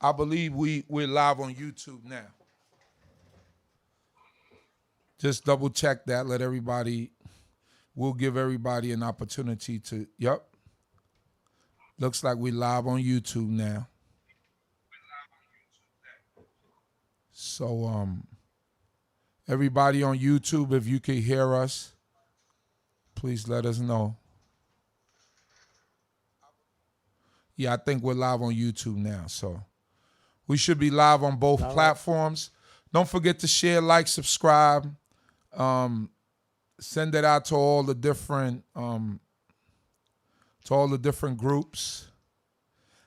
I believe we're live on YouTube now. Just double check that. We'll give everybody an opportunity to, yep. Looks like we're live on YouTube now. So everybody on YouTube, if you can hear us, please let us know. Yeah, I think we're live on YouTube now. So we should be live on both platforms. Don't forget to share, like, subscribe. Send it out to all the different groups.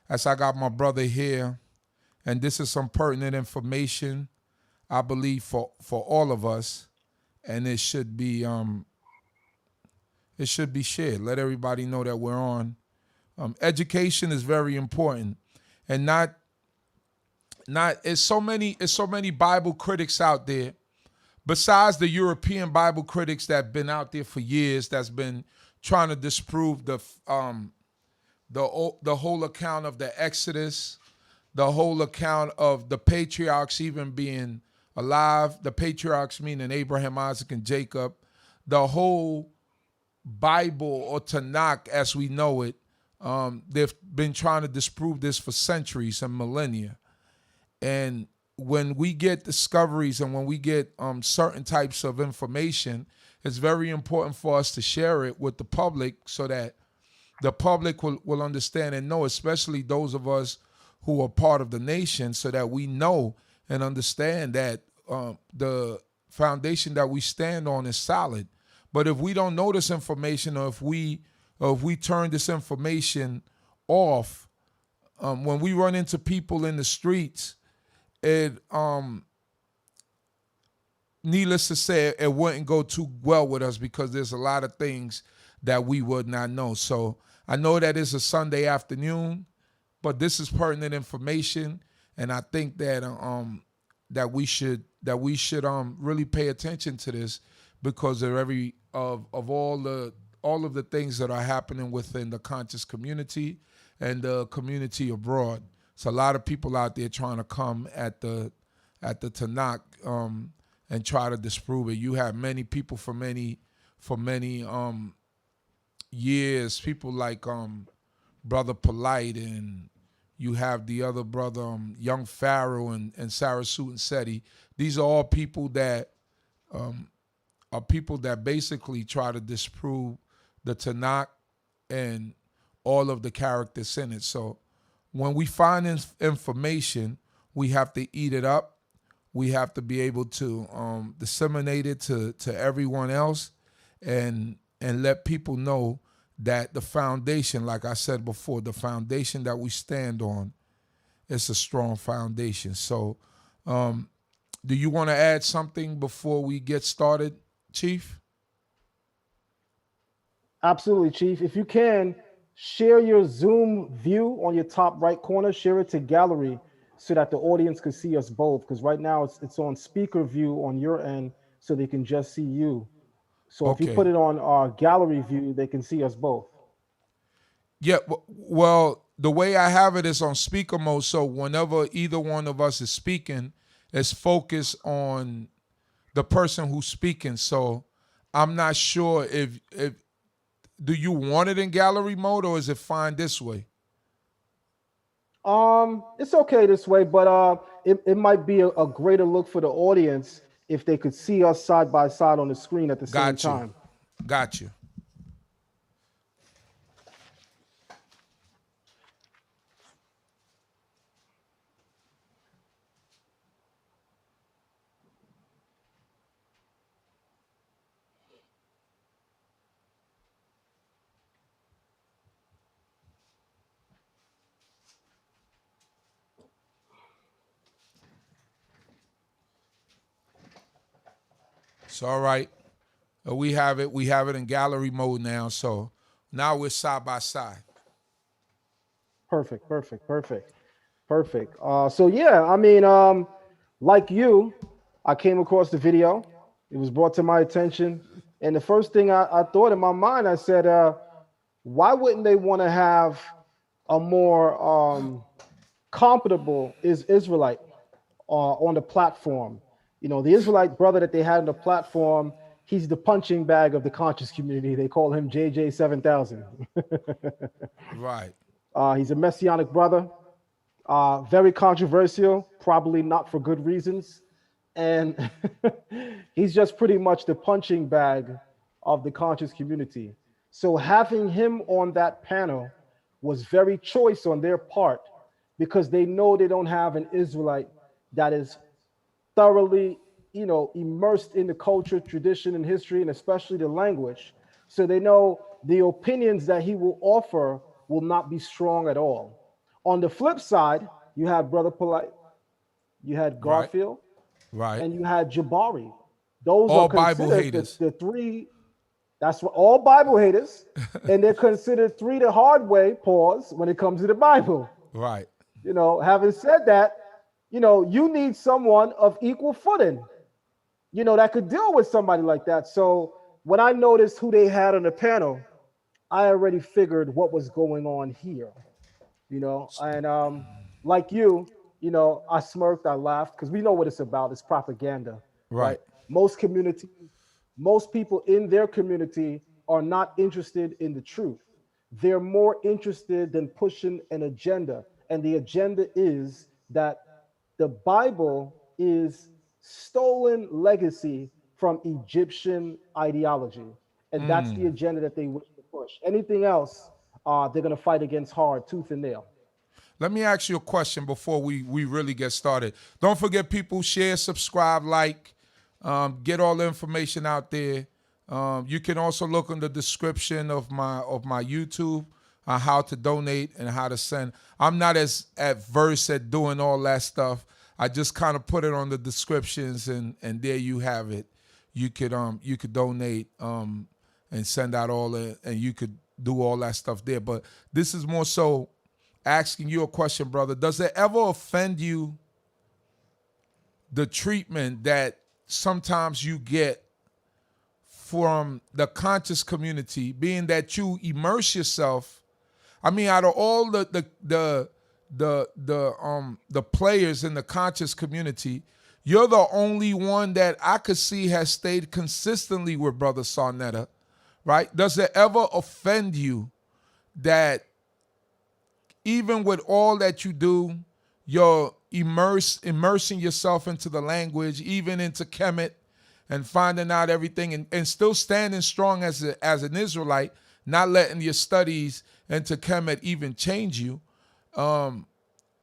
As I got my brother here, and this is some pertinent information, I believe, for all of us, and it should be shared. Let everybody know that we're on. Education is very important, and not it's so many Bible critics out there. Besides the European Bible critics that have been out there for years, that's been trying to disprove the whole account of the Exodus, the whole account of the patriarchs even being alive, the patriarchs meaning Abraham, Isaac, and Jacob, the whole Bible or Tanakh as we know it, they've been trying to disprove this for centuries and millennia. And when we get discoveries and when we get certain types of information, it's very important for us to share it with the public so that the public will understand and know, especially those of us who are part of the nation, so that we know and understand that the foundation that we stand on is solid. But if we don't know this information, or if we turn this information off, when we run into people in the streets, it needless to say, it wouldn't go too well with us because there's a lot of things that we would not know. So I know that it's a Sunday afternoon, but this is pertinent information, and I think that that we should really pay attention to this because of all of the things that are happening within the conscious community and the community abroad. So a lot of people out there trying to come at the Tanakh and try to disprove it. You have many people for many years, people like Brother Polite, and you have the other brother, Young Pharaoh and Sarah Suit Seti. These are all people that basically try to disprove the Tanakh and all of the characters in it. So when we find information, we have to eat it up. We have to be able to disseminate it to everyone else and let people know that the foundation, like I said before, the foundation that we stand on is a strong foundation. So do you want to add something before we get started, Chief? Absolutely, Chief. If you can, share your Zoom view on your top right corner, share it to gallery so that the audience can see us both. Because right now it's on speaker view on your end, so they can just see you. So if you put it on our gallery view, they can see us both. Yeah, well, the way I have it is on speaker mode, so whenever either one of us is speaking, it's focused on the person who's speaking. So I'm not sure if do you want it in gallery mode or is it fine this way? It's okay this way, but it might be a greater look for the audience if they could see us side by side on the screen at the same time. Got you. So all right. We have it in gallery mode now. So now we're side by side. Perfect, perfect, perfect, perfect. So yeah, I mean, like you, I came across the video. It was brought to my attention, and the first thing I thought in my mind, I said, why wouldn't they want to have a more compatible is Israelite on the platform? You know, the Israelite brother that they had on the platform, he's the punching bag of the conscious community. They call him JJ 7000. Right. He's a messianic brother, very controversial, probably not for good reasons. And he's just pretty much the punching bag of the conscious community. So having him on that panel was very choice on their part because they know they don't have an Israelite that is thoroughly, immersed in the culture, tradition, and history, and especially the language. So they know the opinions that he will offer will not be strong at all. On the flip side, you had Brother Polite, you had Right. Garfield, Right. and you had Jabari. Those are All Bible considered haters. the three, that's what all Bible haters, and they're considered three the hard way, pause, when it comes to the Bible. Right. Having said that, you need someone of equal footing, that could deal with somebody like that. So when I noticed who they had on the panel, I already figured what was going on here, and like I smirked, I laughed because we know what it's about. It's propaganda, Right. right? Most communities, most people in their community are not interested in the truth. They're more interested than pushing an agenda. And the agenda is that the Bible is stolen legacy from Egyptian ideology. And that's the agenda that they wish to push. Anything else, they're going to fight against hard, tooth and nail. Let me ask you a question before we really get started. Don't forget, people, share, subscribe, like, get all the information out there. You can also look in the description of my YouTube on how to donate and how to send. I'm not as adverse at doing all that stuff. I just kind of put it on the descriptions, and there you have it. You could donate and send out all the, and you could do all that stuff there. But this is more so asking you a question, brother. Does it ever offend you, the treatment that sometimes you get from the conscious community, being that you immerse yourself? I mean, out of all the players in the conscious community, you're the only one that I could see has stayed consistently with Brother Sarnetta, right? Does it ever offend you that even with all that you do, you're immersing yourself into the language, even into Kemet, and finding out everything, and still standing strong as an Israelite, not letting your studies into Kemet even change you? Um,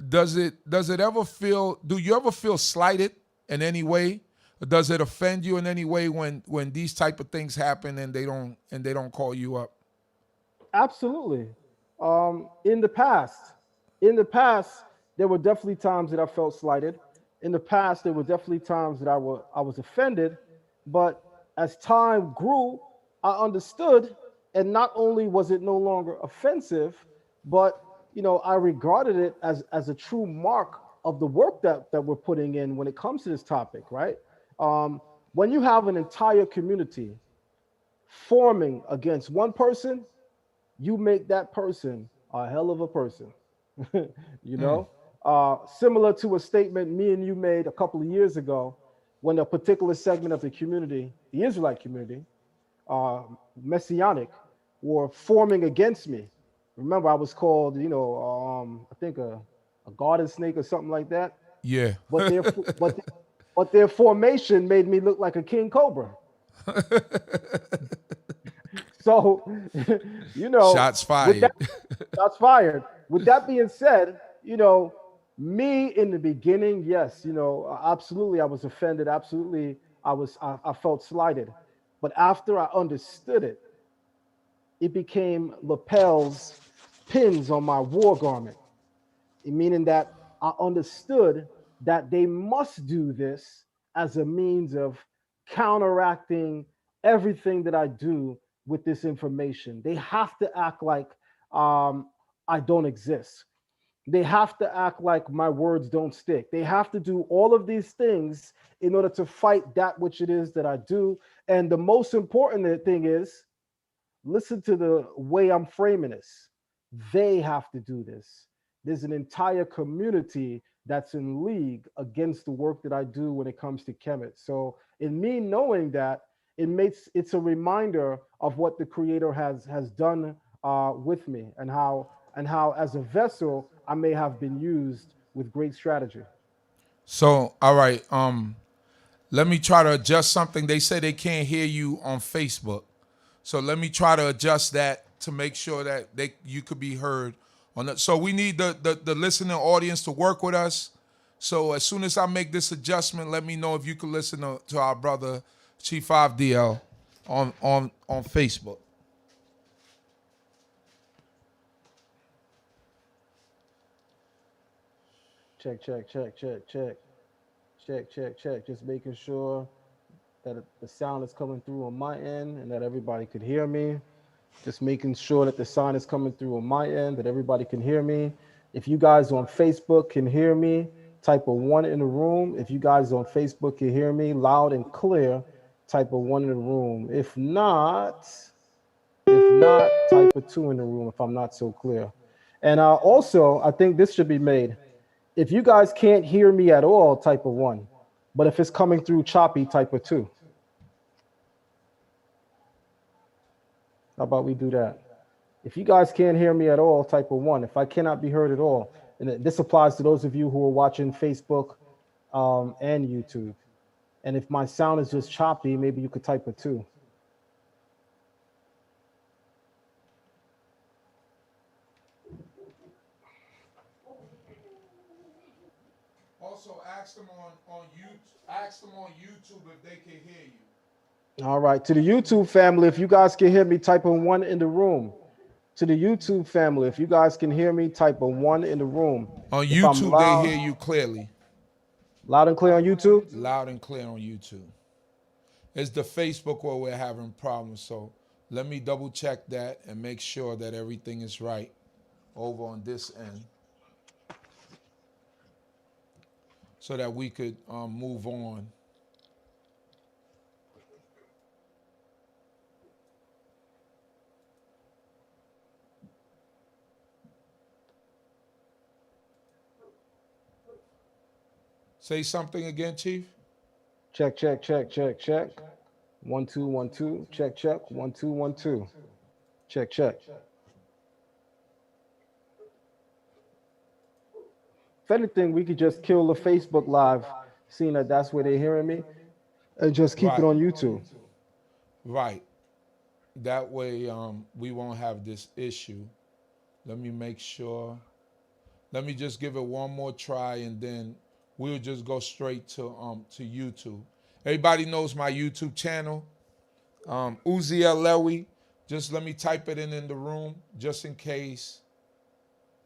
does it ever feel? Do you ever feel slighted in any way? Or does it offend you in any way when these type of things happen and they don't call you up? Absolutely. In the past, in the past, there were definitely times that I felt slighted. In the past, there were definitely times that I was offended. But as time grew, I understood, and not only was it no longer offensive, but I regarded it as a true mark of the work that we're putting in when it comes to this topic, right? Um, when you have an entire community forming against one person, you make that person a hell of a person. you know, Similar to a statement me and you made a couple of years ago when a particular segment of the community, the Israelite community, uh, messianic, were forming against me. Remember, I was called, I think a garden snake or something like that. Yeah. But their but but their formation made me look like a king cobra. So, Shots with that, fired. that's fired. With that being said, me in the beginning, yes, absolutely, I was offended. Absolutely, I felt slighted. But after I understood it, it became lapels, pins on my war garment, meaning that I understood that they must do this as a means of counteracting everything that I do with this information. They have to act like I don't exist. They have to act like my words don't stick. They have to do all of these things in order to fight that which it is that I do. And the most important thing is, listen to the way I'm framing this. They have to do this. There's an entire community that's in league against the work that I do when it comes to Kemet. So, in me knowing that, it's a reminder of what the Creator has done with me, and how as a vessel I may have been used with great strategy. So, all right. Let me try to adjust something. They say they can't hear you on Facebook. So let me try to adjust that to make sure that you could be heard on that. So we need the listening audience to work with us. So as soon as I make this adjustment, let me know if you can listen to our brother Chief 5DL on Facebook. Check, check, check, check, check, check, check, check. Just making sure that the sound is coming through on my end and that everybody could hear me. Just making sure that the sound is coming through on my end, that everybody can hear me. If you guys on Facebook can hear me, type a one in the room. If you guys on Facebook can hear me loud and clear, type a one in the room. If not, type a two in the room if I'm not so clear. And also, I think this should be made. If you guys can't hear me at all, type a one. But if it's coming through choppy, type a two. How about we do that? If you guys can't hear me at all, type a one. If I cannot be heard at all, and this applies to those of you who are watching Facebook and YouTube. And if my sound is just choppy, maybe you could type a two. Also, ask them on YouTube if they can hear you. All right. To the YouTube family, if you guys can hear me, type a one in the room. To the YouTube family, if you guys can hear me, type a one in the room. On If I'm YouTube, they hear loud, you clearly, loud and clear on YouTube. loud and clear on YouTube. It's the Facebook where we're having problems. So let me double check that and make sure that everything is right over on this end so that we could move on. Say something again, Chief. Check, check, check, check, check. 1 2 1 2. Check, check. 1 2 1 2. Check, check. If anything, we could just kill the Facebook Live, seeing that that's where they're hearing me, and just keep it Right, on YouTube. right. That way we won't have this issue. Let me make sure. Let me just give it one more try and then we'll just go straight to YouTube. Everybody knows my YouTube channel. Uziel Lewy. Just let me type it in the room just in case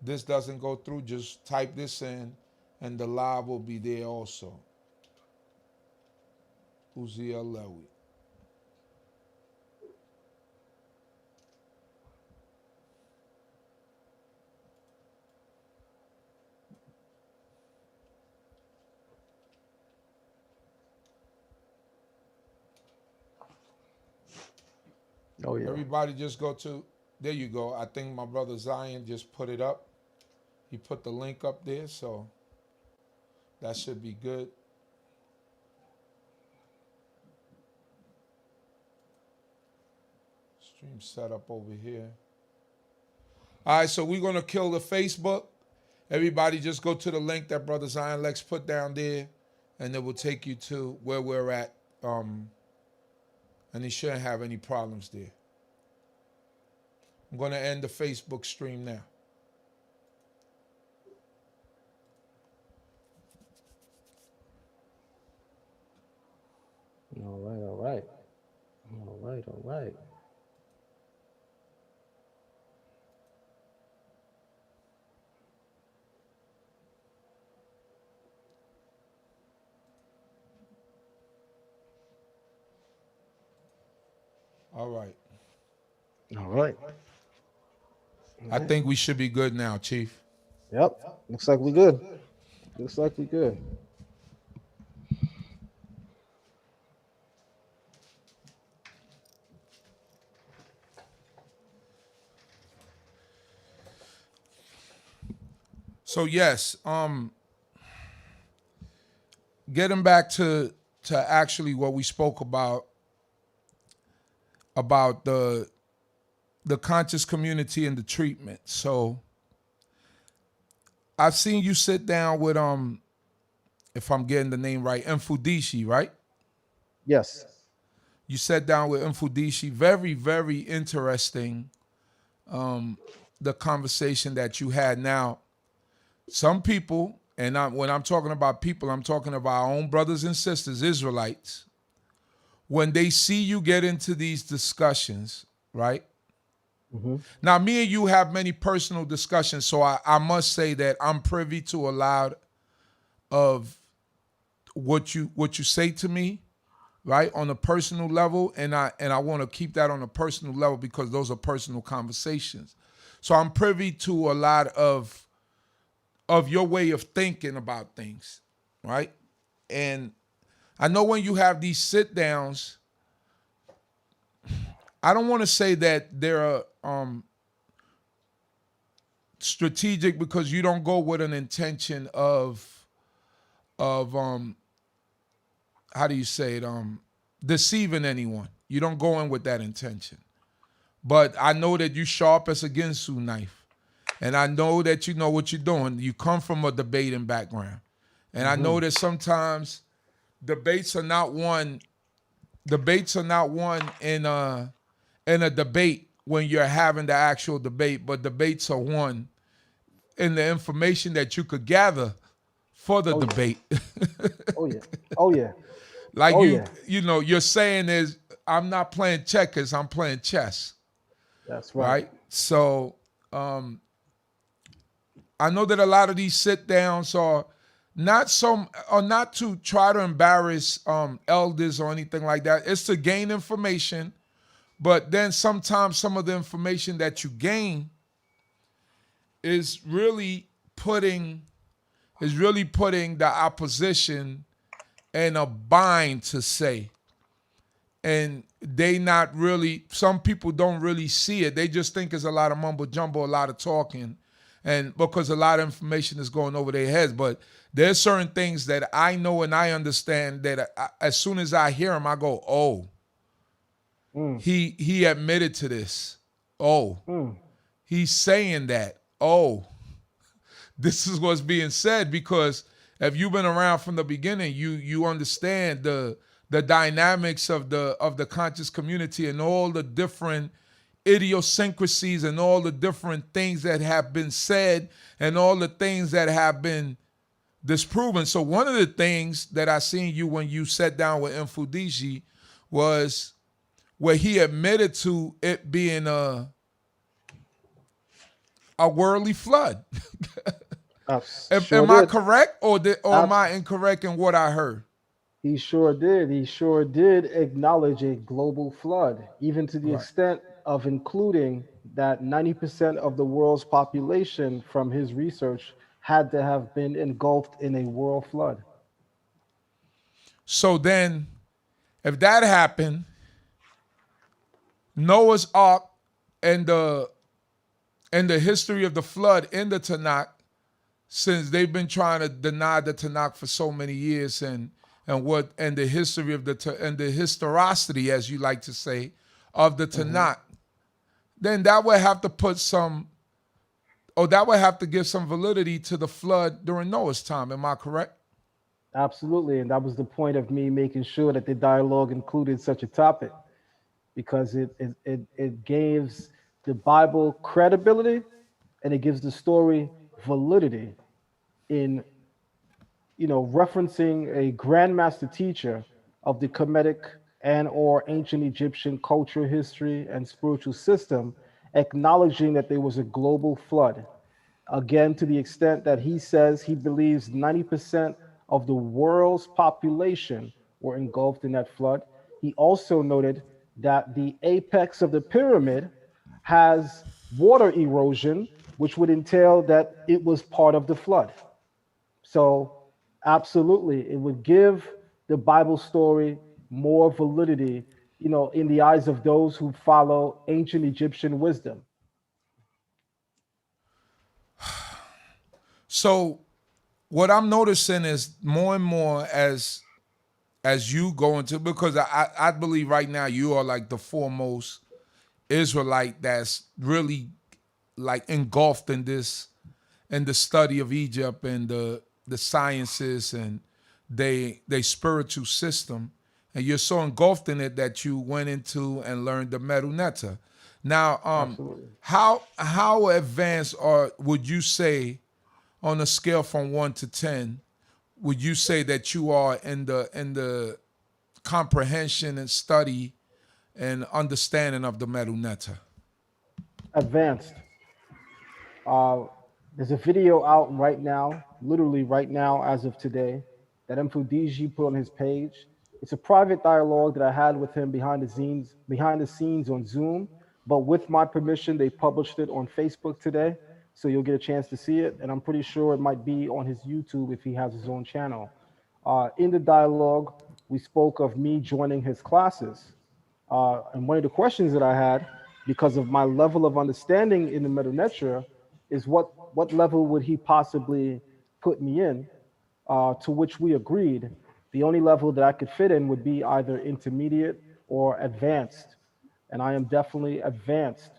this doesn't go through. Just type this in and the live will be there also. Uziel Lewy. Oh yeah. Everybody just go to, there you go. I think my brother Zion just put it up. He put the link up there, so that should be good. Stream setup over here. All right, so we're gonna kill the Facebook. Everybody just go to the link that Brother Zion Lex put down there, and it will take you to where we're at. And he shouldn't have any problems there. I'm gonna end the Facebook stream now. All right, all right. All right, all right. All right. All right. I think we should be good now, Chief. Yep. Looks like we good. Looks like we good. So yes, getting back to actually what we spoke about the conscious community and the treatment. So I've seen you sit down with if I'm getting the name right, Mfudishi, right? Yes. You sat down with Mfudishi. Very, very interesting. The conversation that you had. Now, some people, and when I'm talking about people, I'm talking about our own brothers and sisters, Israelites. When they see you get into these discussions, right? Hmm. Now, me and you have many personal discussions, so I must say that I'm privy to a lot of what you say to me, right, on a personal level, and I want to keep that on a personal level because those are personal conversations. So I'm privy to a lot of your way of thinking about things, right? And I know when you have these sit downs, I don't want to say that they're strategic because you don't go with an intention of how do you say it, deceiving anyone. You don't go in with that intention. But I know that you sharp as a Ginsu knife. And I know that you know what you're doing. You come from a debating background. And I Hmm. know that sometimes debates are not won. Debates are not won in a debate when you're having the actual debate, but debates are won in the information that you could gather for the Oh yeah. debate. Oh yeah. Oh yeah. Like Oh yeah. you know, you're saying is I'm not playing checkers, I'm playing chess, That's right. right? So I know that a lot of these sit downs are not to try to embarrass elders or anything like that. It's to gain information, but then sometimes some of the information that you gain is really putting the opposition in a bind to say, and they not really, some people don't really see it. They just think it's a lot of mumbo jumbo, a lot of talking, and because a lot of information is going over their heads. But there's certain things that I know and I understand that as soon as I hear them, I go, oh, Mm. he admitted to this. Oh, Mm. he's saying that. Oh, this is what's being said, because if you've been around from the beginning, you understand the dynamics of the conscious community and all the different idiosyncrasies and all the different things that have been said and all the things that have been disproven. So one of the things that I seen you when you sat down with Mfudishi was where he admitted to it being a worldly flood. Am Sure I did. correct, or am I Abs- incorrect in what I heard? he sure did. He sure did acknowledge a global flood, even to the Right. extent of including that 90% of the world's population, from his research, had to have been engulfed in a world flood. So then, if that happened, Noah's Ark and the history of the flood in the Tanakh, since they've been trying to deny the Tanakh for so many years, and the history of and the historicity, as you like to say, of the Hmm. Tanakh, then that would have to put some, or that would have to give some validity to the flood during Noah's time. Am I correct? Absolutely. And that was the point of me making sure that the dialogue included such a topic, because it gives the Bible credibility, and it gives the story validity in, referencing a grandmaster teacher of the Kemetic and or ancient Egyptian culture, history, and spiritual system, acknowledging that there was a global flood. Again, to the extent that he says he believes 90% of the world's population were engulfed in that flood. He also noted that the apex of the pyramid has water erosion, which would entail that it was part of the flood. So, absolutely, it would give the Bible story more validity, in the eyes of those who follow ancient Egyptian wisdom. So what I'm noticing is more and more as you go into, because I believe right now you are like the foremost Israelite that's really like engulfed in this, in the study of Egypt and the sciences and they spiritual system, and you're so engulfed in it that you went into and learned the Medunetta. Now, Absolutely. how advanced or would you say on a scale from 1 to 10? Would you say that you are in the comprehension and study and understanding of the Medunetta? Advanced. Uh, there's a video out right now, literally right now, as of today, that Mfudiji put on his page. It's a private dialogue that I had with him behind the scenes on Zoom. But with my permission, they published it on Facebook today, so you'll get a chance to see it. And I'm pretty sure it might be on his YouTube if he has his own channel. In the dialogue, we spoke of me joining his classes. And one of the questions that I had, because of my level of understanding in the Metanetra, is what level would he possibly put me in? To which we agreed the only level that I could fit in would be either intermediate or advanced, and I am definitely advanced.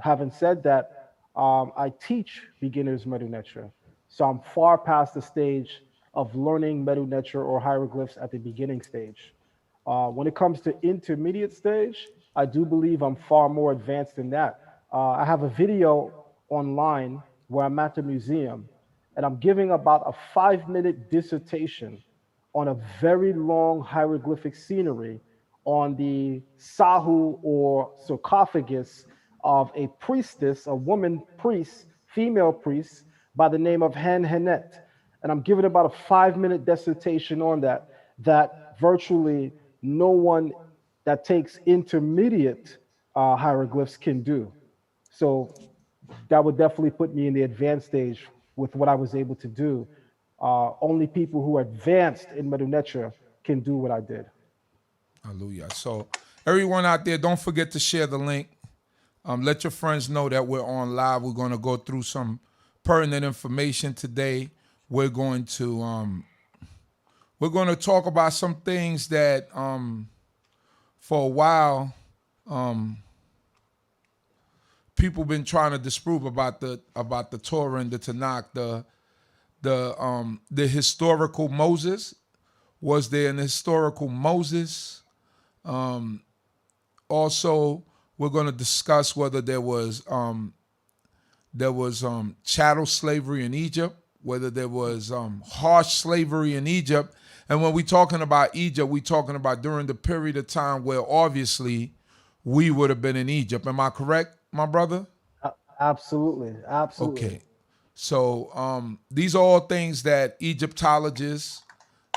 Having said that, I teach beginners Medunetra, so I'm far past the stage of learning Medunetra or hieroglyphs at the beginning stage. When it comes to intermediate stage, I do believe I'm far more advanced than that. I have a video online where I'm at the museum and I'm giving about a 5 minute dissertation on a very long hieroglyphic scenery on the sahu or sarcophagus of a priestess, a woman priest, female priest, by the name of Han Henet. And I'm giving about a 5 minute dissertation on that virtually no one that takes intermediate hieroglyphs can do. So that would definitely put me in the advanced stage with what I was able to do. Only people who are advanced in Medunetra can do what I did. Hallelujah. So everyone out there, don't forget to share the link. Let your friends know that we're on live. We're going to go through some pertinent information today. We're going to talk about some things that for a while people been trying to disprove about the Torah and the Tanakh. The historical Moses. Was there an historical Moses? Also, we're going to discuss whether there was chattel slavery in Egypt, whether there was harsh slavery in Egypt. And when we're talking about Egypt, we're talking about during the period of time where obviously we would have been in Egypt. Am I correct, my brother? Absolutely, absolutely. Okay. So these are all things that Egyptologists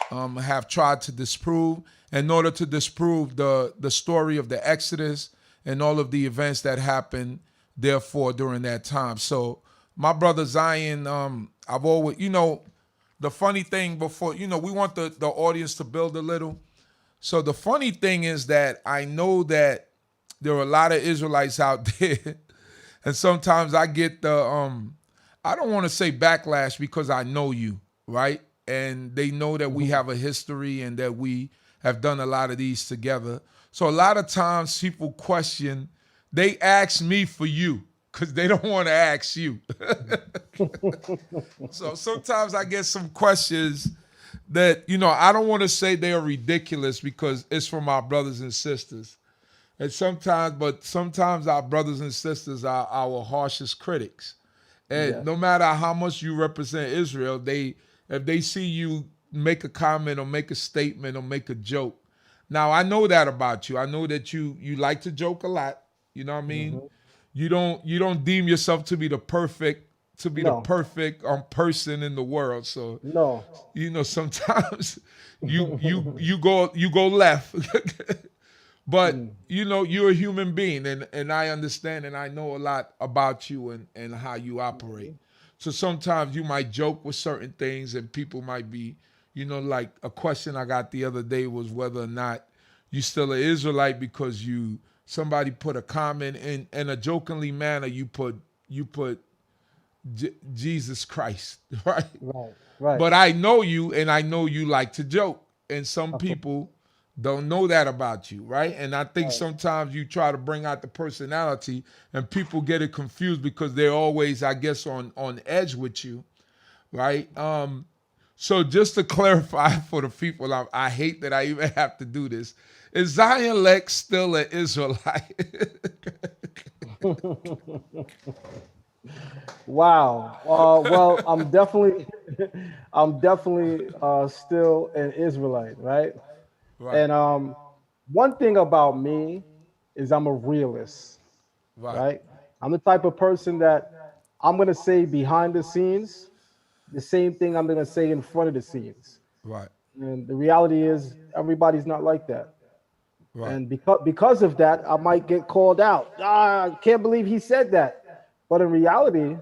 have tried to disprove in order to disprove the story of the Exodus and all of the events that happened therefore during that time. So my brother Zion, I've always, the funny thing before, we want the audience to build a little. So the funny thing is that I know that there are a lot of Israelites out there, and sometimes I get I don't want to say backlash because I know you, right? And they know that we Mhm. have a history and that we have done a lot of these together. So a lot of times people question, they ask me for you because they don't want to ask you. So sometimes I get some questions that, I don't want to say they are ridiculous because it's from our brothers and sisters. But sometimes our brothers and sisters are our harshest critics. And Yes. no matter how much you represent Israel, if they see you make a comment or make a statement or make a joke. Now I know that about you. I know that you like to joke a lot. You know what I mean? Hmm. You don't deem yourself to be the No, perfect person in the world. So no. sometimes you go left. But Mm. you're a human being, and I understand, and I know a lot about you and how you operate. So sometimes you might joke with certain things, and people might be, like a question I got the other day was whether or not you still an Israelite because somebody put a comment in a jokingly manner. You put Jesus Christ, right? Right, right. But I know you, and I know you like to joke, and some Of course, people don't know that about you, right? And I think right. sometimes you try to bring out the personality, and people get it confused because they're always, I guess, on edge with you, right? So just to clarify for the people, I hate that I even have to do this. Is Zion Lex still an Israelite? Wow. Well, I'm definitely, I'm definitely still an Israelite, right? Right, And one thing about me is I'm a realist, right, right? I'm the type of person that I'm gonna say behind the scenes the same thing I'm gonna say in front of the scenes. right, And the reality is, everybody's not like that. right, And because of that, I might get called out. I can't believe he said that. But in reality,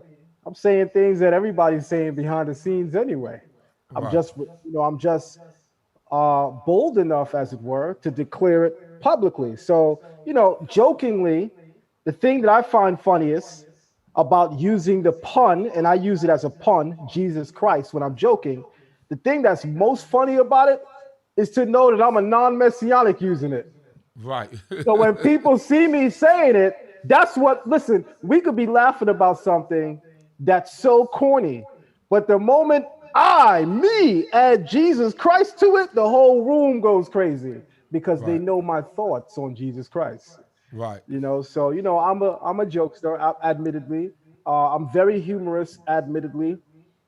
I'm saying things that everybody's saying behind the scenes anyway. right, I'm just bold enough, as it were, to declare it publicly. So, jokingly, the thing that I find funniest about using the pun, and I use it as a pun, Jesus Christ, when I'm joking, the thing that's most funny about it is to know that I'm a non messianic using it. right, So when people see me saying it, that's what, listen, we could be laughing about something that's so corny. But the moment me, add Jesus Christ to it, the whole room goes crazy because they right, know my thoughts on Jesus Christ. right, So I'm a jokester, admittedly. I'm very humorous, admittedly.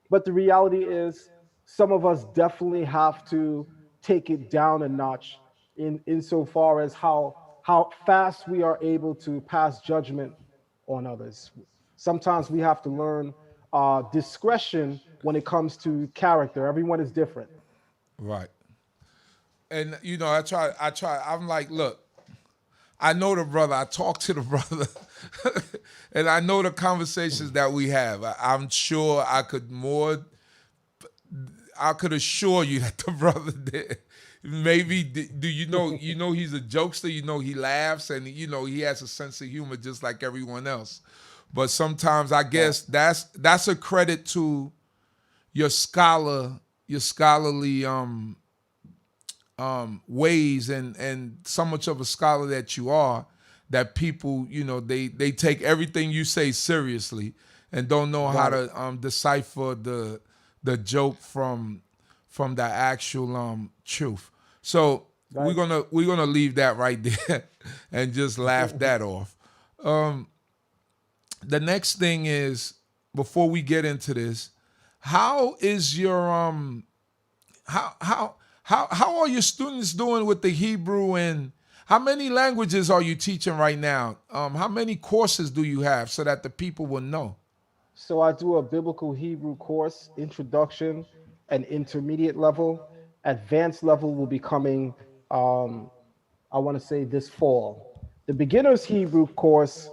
But the reality is, some of us definitely have to take it down a notch in insofar as how fast we are able to pass judgment on others. Sometimes we have to learn discretion when it comes to character. Everyone is different. right. And I try. I'm like, look, I know the brother. I talk to the brother, and I know the conversations that we have. I'm sure I could assure you that the brother did. Maybe do you know he's a jokester. He laughs, and he has a sense of humor just like everyone else. But sometimes I Right, guess that's a credit to your scholarly ways, and so much of a scholar that you are, that people they take everything you say seriously and don't know how right, to decipher the joke from the actual truth. So we're right. gonna we're gonna leave that right there and just laugh that off. The next thing is, before we get into this, how is your how are your students doing with the Hebrew, and how many languages are you teaching right now? How many courses do you have so that the people will know? So I do a biblical Hebrew course, introduction and intermediate level. Advanced level will be coming, um, I want to say, this fall. The beginner's Hebrew course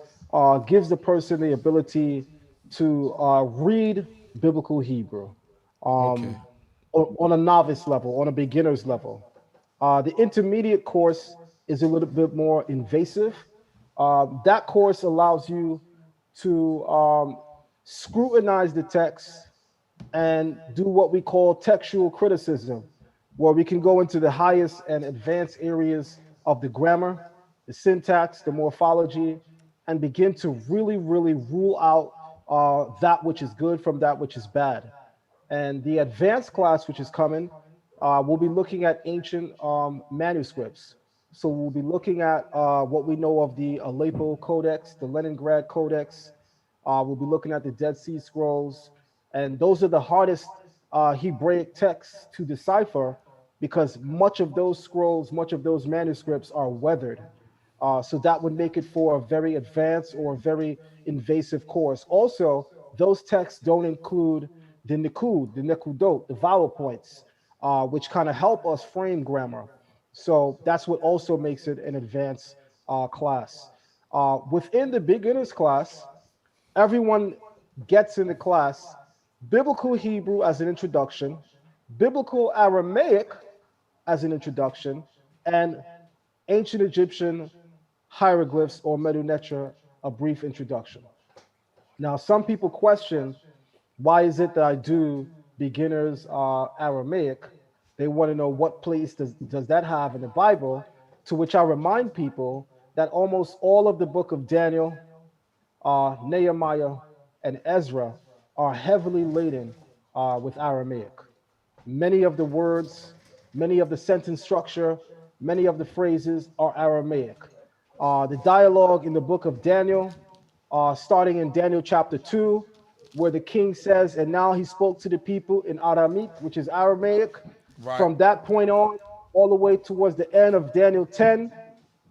gives the person the ability to read biblical Hebrew Okay. um, on a novice level, on a beginner's level. The intermediate course is a little bit more invasive. That course allows you to scrutinize the text and do what we call textual criticism, where we can go into the highest and advanced areas of the grammar, the syntax, the morphology, and begin to really, really rule out that which is good from that which is bad. And the advanced class, which is coming, we'll be looking at ancient manuscripts. So we'll be looking at what we know of the Aleppo Codex, the Leningrad Codex. We'll be looking at the Dead Sea Scrolls. And those are the hardest Hebraic texts to decipher because much of those scrolls, much of those manuscripts are weathered. So that would make it for a very advanced or very invasive course. Also, those texts don't include the nekudot, the vowel points, which kind of help us frame grammar. So that's what also makes it an advanced class. Within the beginners class, everyone gets in the class biblical Hebrew as an introduction, biblical Aramaic as an introduction, and ancient Egyptian hieroglyphs or Medu a brief introduction. Now, some people question, why is it that I do beginners Aramaic? They want to know what place does that have in the Bible, to which I remind people that almost all of the book of Daniel, Nehemiah, and Ezra are heavily laden with Aramaic. Many of the words, many of the sentence structure, many of the phrases are Aramaic. The dialogue in the book of Daniel, starting in Daniel chapter 2, where the king says, and now he spoke to the people in Aramaic, which is Aramaic. Right. From that point on, all the way towards the end of Daniel 10,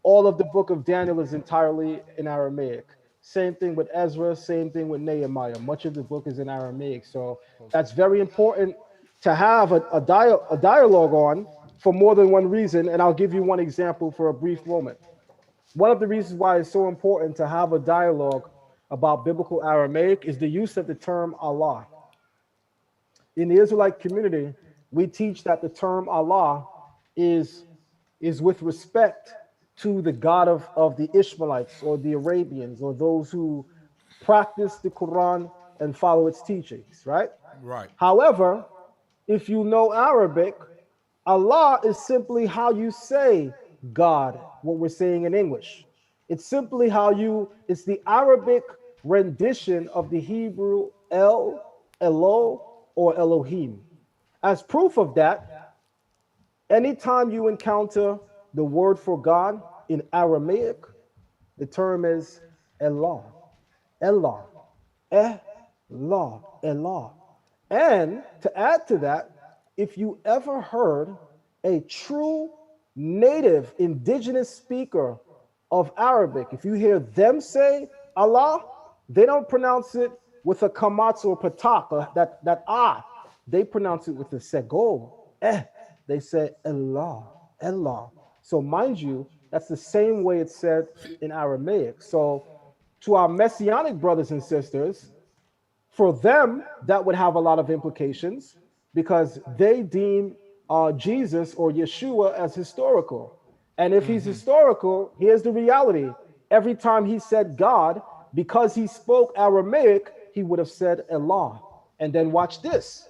all of the book of Daniel is entirely in Aramaic. Same thing with Ezra, same thing with Nehemiah. Much of the book is in Aramaic. So that's very important to have a dialogue on for more than one reason. And I'll give you one example for a brief moment. One of the reasons why it's so important to have a dialogue about biblical Aramaic is the use of the term Allah. In the Israelite community, we teach that the term Allah is, is with respect to the God of the Ishmaelites or the Arabians or those who practice the Quran and follow its teachings, right? Right. However, if you know Arabic, Allah is simply how you say God, what we're saying in English. It's simply it's the Arabic rendition of the Hebrew Elo, or Elohim. As proof of that, anytime you encounter the word for God in Aramaic, the term is Allah, Allah, Allah, Allah. And to add to that, if you ever heard a true native indigenous speaker of Arabic, if you hear them say Allah, they don't pronounce it with a kamatz or patak, that ah. They pronounce it with a segol, They say Allah, Allah. So mind you, that's the same way it's said in Aramaic. So to our messianic brothers and sisters, for them, that would have a lot of implications because they deem Jesus or Yeshua as historical. And if he's historical, here's the reality. Every time he said God, because he spoke Aramaic, he would have said Allah. And then watch this.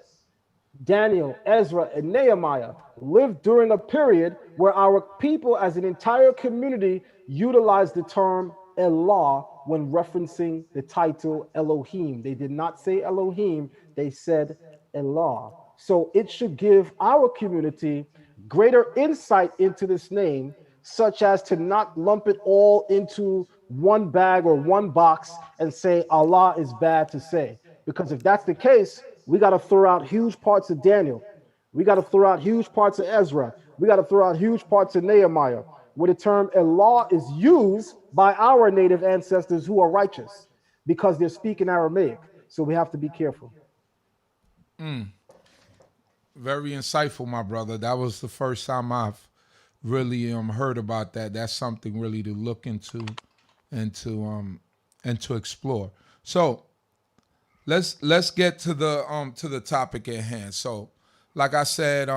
Daniel, Ezra, and Nehemiah lived during a period where our people as an entire community utilized the term Allah when referencing the title Elohim. They did not say Elohim, they said Allah. So it should give our community greater insight into this name, such as to not lump it all into one bag or one box and say Allah is bad to say. Because if that's the case, we got to throw out huge parts of Daniel. We got to throw out huge parts of Ezra. We got to throw out huge parts of Nehemiah, where the term Allah is used by our native ancestors who are righteous because they're speaking Aramaic. So we have to be careful. Very insightful, my brother. That was the first time I've really heard about that. That's something really to look into and to explore. So let's get to the topic at hand. So, like I said,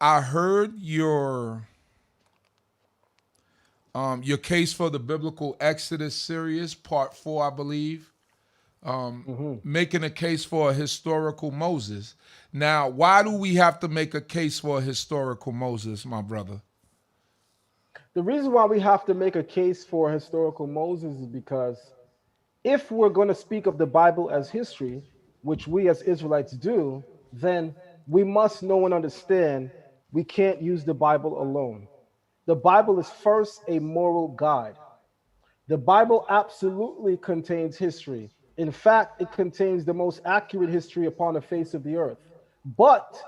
I heard your case for the biblical Exodus series, part 4, I believe. Making a case for a historical Moses. Now, why do we have to make a case for a historical Moses, my brother? The reason why we have to make a case for historical Moses is because if we're going to speak of the Bible as history, which we as Israelites do, then we must know and understand we can't use the Bible alone. The Bible is first a moral guide. The Bible absolutely contains history. In fact, it contains the most accurate history upon the face of the earth. But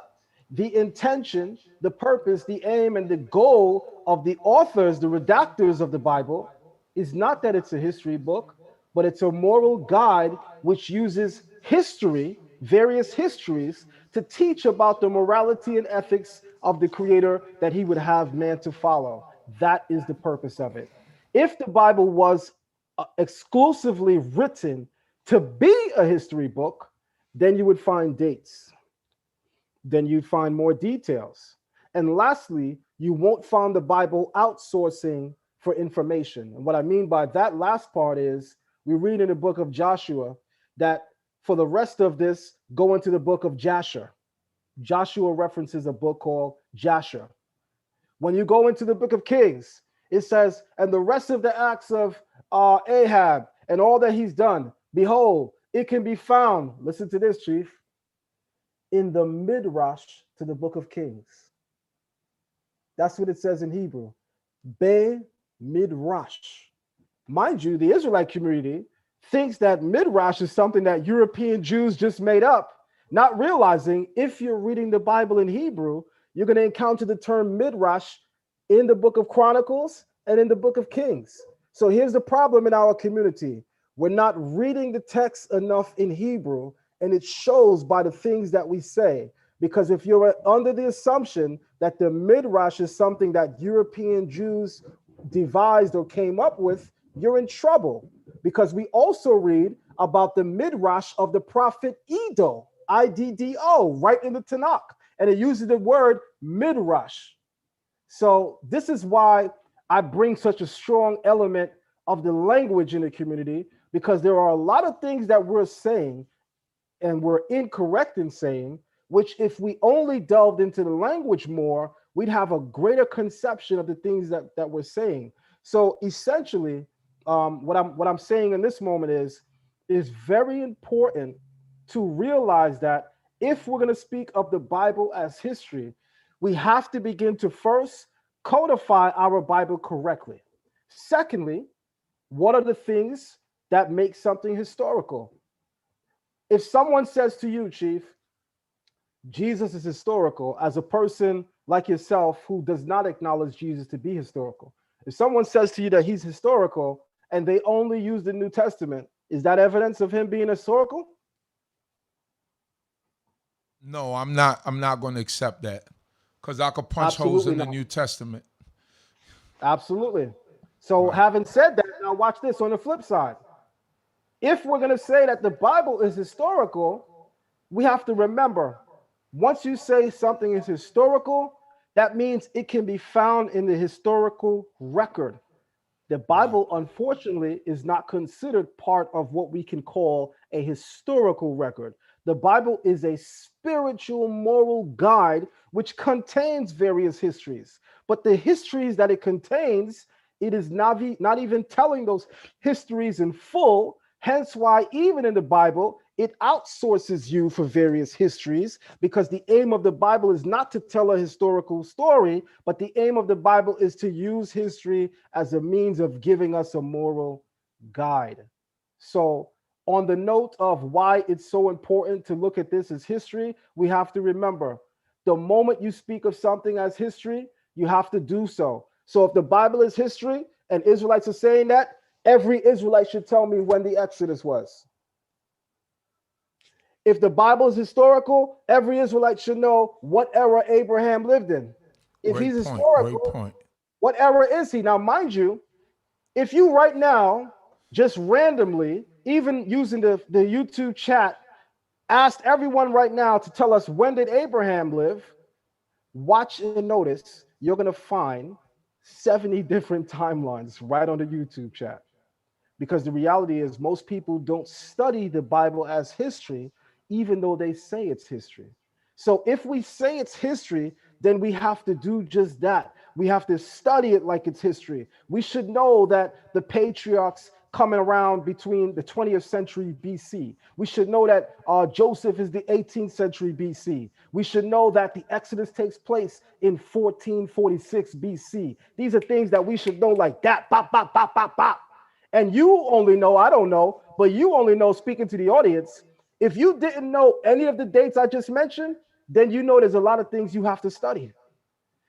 the intention, the purpose, the aim, and the goal of the authors, the redactors of the Bible, is not that it's a history book, but it's a moral guide which uses history, various histories, to teach about the morality and ethics of the Creator that he would have man to follow. That is the purpose of it. If the Bible was exclusively written to be a history book, then you would find dates, then you'd find more details. And lastly, you won't find the Bible outsourcing for information. And what I mean by that last part is we read in the book of Joshua that for the rest of this, go into the book of Jasher. Joshua references a book called Jasher. When you go into the book of Kings, it says, and the rest of the acts of Ahab and all that he's done, behold, it can be found, listen to this, Chief, in the Midrash to the book of Kings. That's what it says in Hebrew. Be Midrash. Mind you, the Israelite community thinks that Midrash is something that European Jews just made up, not realizing if you're reading the Bible in Hebrew, you're going to encounter the term Midrash in the book of Chronicles and in the book of Kings. So here's the problem in our community. We're not reading the text enough in Hebrew, and it shows by the things that we say. Because if you're under the assumption that the Midrash is something that European Jews devised or came up with, you're in trouble. Because we also read about the Midrash of the prophet Iddo, Iddo, right in the Tanakh. And it uses the word Midrash. So this is why I bring such a strong element of the language in the community, because there are a lot of things that we're saying and we're incorrect in saying, which if we only delved into the language more, we'd have a greater conception of the things that we're saying. So essentially, what I'm saying in this moment is very important to realize that if we're going to speak of the Bible as history, we have to begin to first codify our Bible correctly. Secondly, what are the things that make something historical? If someone says to you, Chief, Jesus is historical, as a person like yourself who does not acknowledge Jesus to be historical, if someone says to you that he's historical and they only use the New Testament, is that evidence of him being historical? No, I'm not. I'm not going to accept that because I could punch holes Absolutely in the not. New Testament. Absolutely. So, Right. having said that, now watch this on the flip side. If we're going to say that the Bible is historical, we have to remember once you say something is historical, that means it can be found in the historical record. The Right. Bible, unfortunately, is not considered part of what we can call a historical record. The Bible is a spiritual moral guide which contains various histories. But the histories that it contains, it is not even telling those histories in full. Hence, why, even in the Bible, it outsources you for various histories, because the aim of the Bible is not to tell a historical story, but the aim of the Bible is to use history as a means of giving us a moral guide. So, on the note of why it's so important to look at this as history, we have to remember the moment you speak of something as history, you have to do so. So, if the Bible is history and Israelites are saying that, every Israelite should tell me when the Exodus was. If the Bible is historical, every Israelite should know what era Abraham lived in. If he's Great point. Great historical, point. what era is he? Now, mind you, if you right now just randomly, even using the YouTube chat, asked everyone right now to tell us when did Abraham live, watch and notice, you're going to find 70 different timelines right on the YouTube chat. Because the reality is, most people don't study the Bible as history, even though they say it's history. So if we say it's history, then we have to do just that. We have to study it like it's history. We should know that the patriarchs coming around between the 20th century BC. We should know that Joseph is the 18th century BC. We should know that the Exodus takes place in 1446 BC. These are things that we should know like that. Bop, bop, bop, bop, bop. And you only know, I don't know, but you only know, speaking to the audience, if you didn't know any of the dates I just mentioned, then you know there's a lot of things you have to study.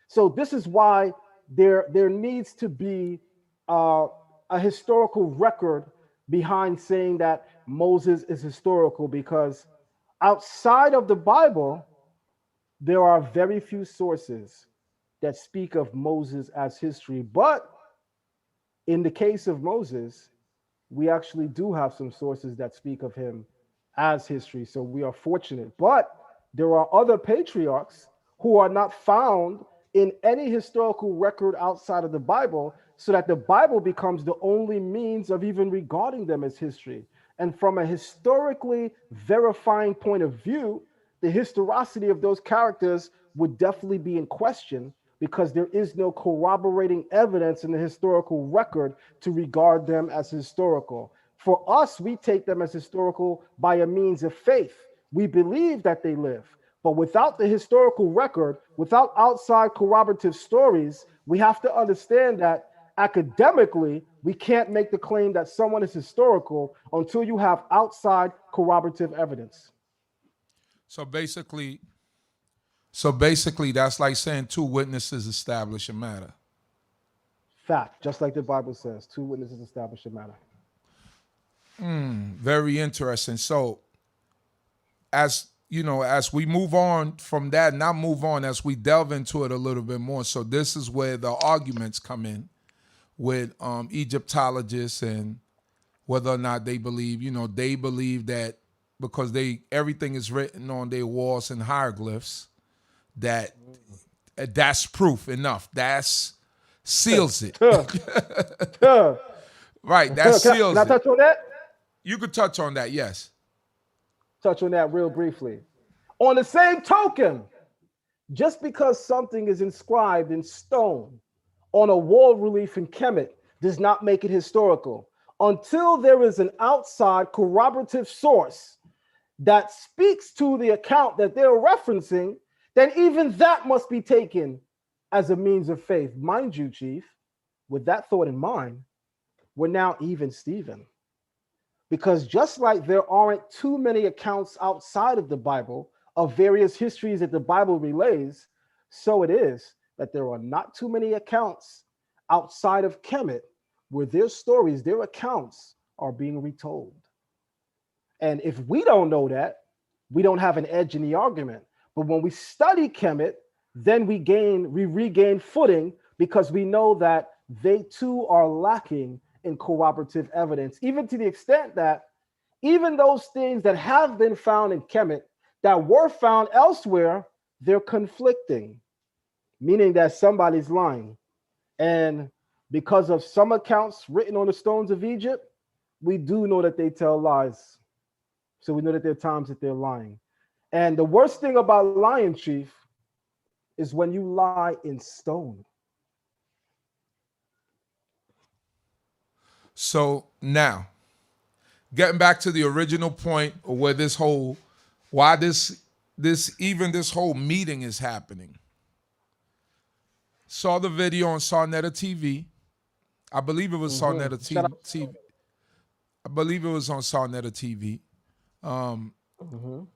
So this is why there needs to be a historical record behind saying that Moses is historical, because outside of the Bible, there are very few sources that speak of Moses as history. But in the case of Moses, we actually do have some sources that speak of him as history. So we are fortunate. But there are other patriarchs who are not found in any historical record outside of the Bible, so that the Bible becomes the only means of even regarding them as history. And from a historically verifying point of view, the historicity of those characters would definitely be in question, because there is no corroborating evidence in the historical record to regard them as historical. For us, we take them as historical by a means of faith. We believe that they live. But without the historical record, without outside corroborative stories, we have to understand that academically, we can't make the claim that someone is historical until you have outside corroborative evidence. So basically, so basically, that's like saying two witnesses establish a matter. Fact, just like the Bible says, two witnesses establish a matter. Very interesting. So as you know, as we move on from that, not move on, as we delve into it a little bit more. So this is where the arguments come in with Egyptologists, and whether or not they believe, they believe that because everything is written on their walls in hieroglyphs, that that's proof enough. That's seals it. Right, that Can seals I it. touch on that? You could touch on that, yes. Touch on that real briefly. On the same token, just because something is inscribed in stone on a wall relief in Kemet does not make it historical. Until there is an outside corroborative source that speaks to the account that they're referencing, then even that must be taken as a means of faith. Mind you, Chief, with that thought in mind, we're now even Steven. Because just like there aren't too many accounts outside of the Bible of various histories that the Bible relays, so it is that there are not too many accounts outside of Kemet where their stories, their accounts are being retold. And if we don't know that, we don't have an edge in the argument. But when we study Kemet, then we regain footing, because we know that they too are lacking in corroborative evidence, even to the extent that even those things that have been found in Kemet that were found elsewhere, they're conflicting, meaning that somebody's lying. And because of some accounts written on the stones of Egypt, we do know that they tell lies. So we know that there are times that they're lying. And the worst thing about lying, Chief, is when you lie in stone. So now, getting back to the original point of where why this whole meeting is happening. Saw the video on Sarnetta TV. I believe it was Sarnetta TV. I believe it was on Sarnetta TV.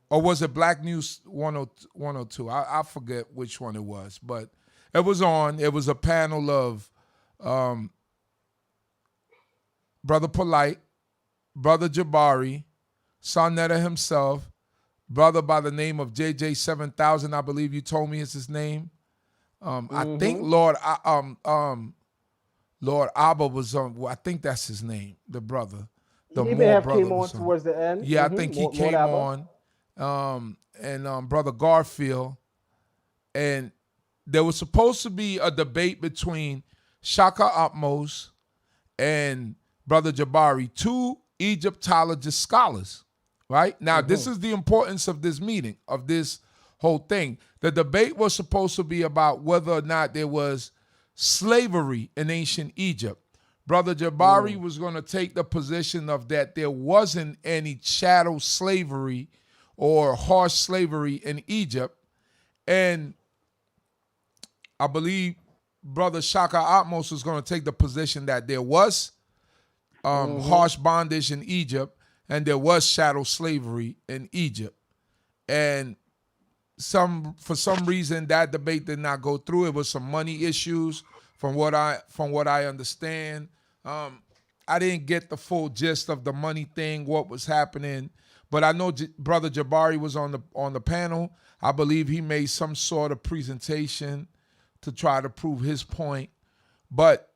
Or was it Black News 102? I forget which one it was, but it was on. It was a panel of Brother Polite, Brother Jabari, Sarnetta himself, brother by the name of JJ 7000, I believe you told me is his name. I think Lord Abba was on. Well, I think that's his name, the brother. The He may Moore have brother came on was on. towards the end. Yeah, I think he Lord came Abba. on. And Brother Garfield. And there was supposed to be a debate between Shaka Atmos and Brother Jabari, two Egyptologist scholars, right? Now, this is the importance of this meeting, of this whole thing. The debate was supposed to be about whether or not there was slavery in ancient Egypt. Brother Jabari was going to take the position of that there wasn't any chattel slavery or harsh slavery in Egypt. And I believe Brother Shaka Atmos was going to take the position that there was harsh bondage in Egypt and there was chattel slavery in Egypt. And for some reason that debate did not go through. It was some money issues from what I understand. I didn't get the full gist of the money thing, what was happening, but I know Brother Jabari was on the panel. I believe he made some sort of presentation to try to prove his point. But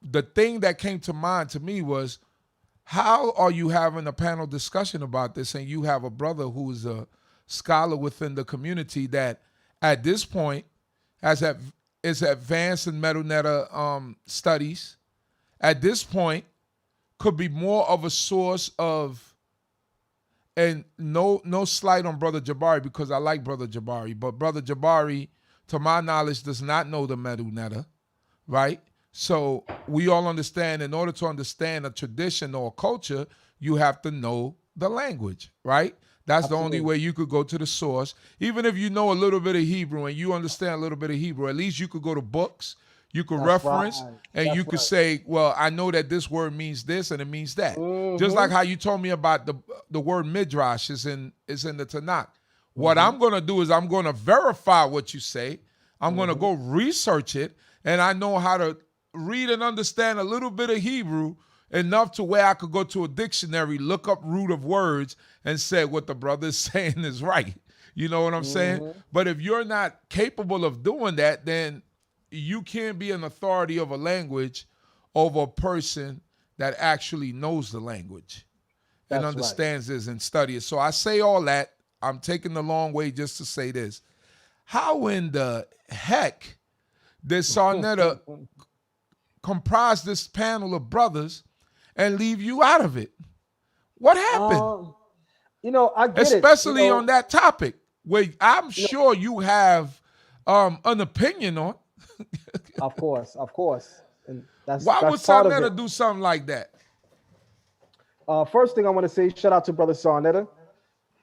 the thing that came to mind to me was, how are you having a panel discussion about this and you have a brother who is a scholar within the community that at this point is advanced in metal studies, at this point could be more of a source of, and no slight on Brother Jabari because I like Brother Jabari, but Brother Jabari, to my knowledge, does not know the metal, right? So we all understand, in order to understand a tradition or a culture, you have to know the language, right? That's the only way you could go to the source. Even if you know a little bit of Hebrew and you understand a little bit of Hebrew, at least you could go to books, you could reference, and you could say, well, I know that this word means this and it means that. Just like how you told me about the word midrash is in the Tanakh. What I'm going to do is I'm going to verify what you say. I'm going to go research it, and I know how to read and understand a little bit of Hebrew enough to where I could go to a dictionary, look up root of words, and say what the brother is saying is right. You know what I'm saying? But if you're not capable of doing that, then you can't be an authority of a language over a person that actually knows the language and understands this and studies. So I say all that. I'm taking the long way just to say this. How in the heck did Sarnetta comprise this panel of brothers and leave you out of it? What happened? I get Especially it. on that topic, where I'm sure you have an opinion on. Of course, and Why would that's part of it. Sarnetta do something like that? First thing I want to say, shout out to Brother Sarnetta,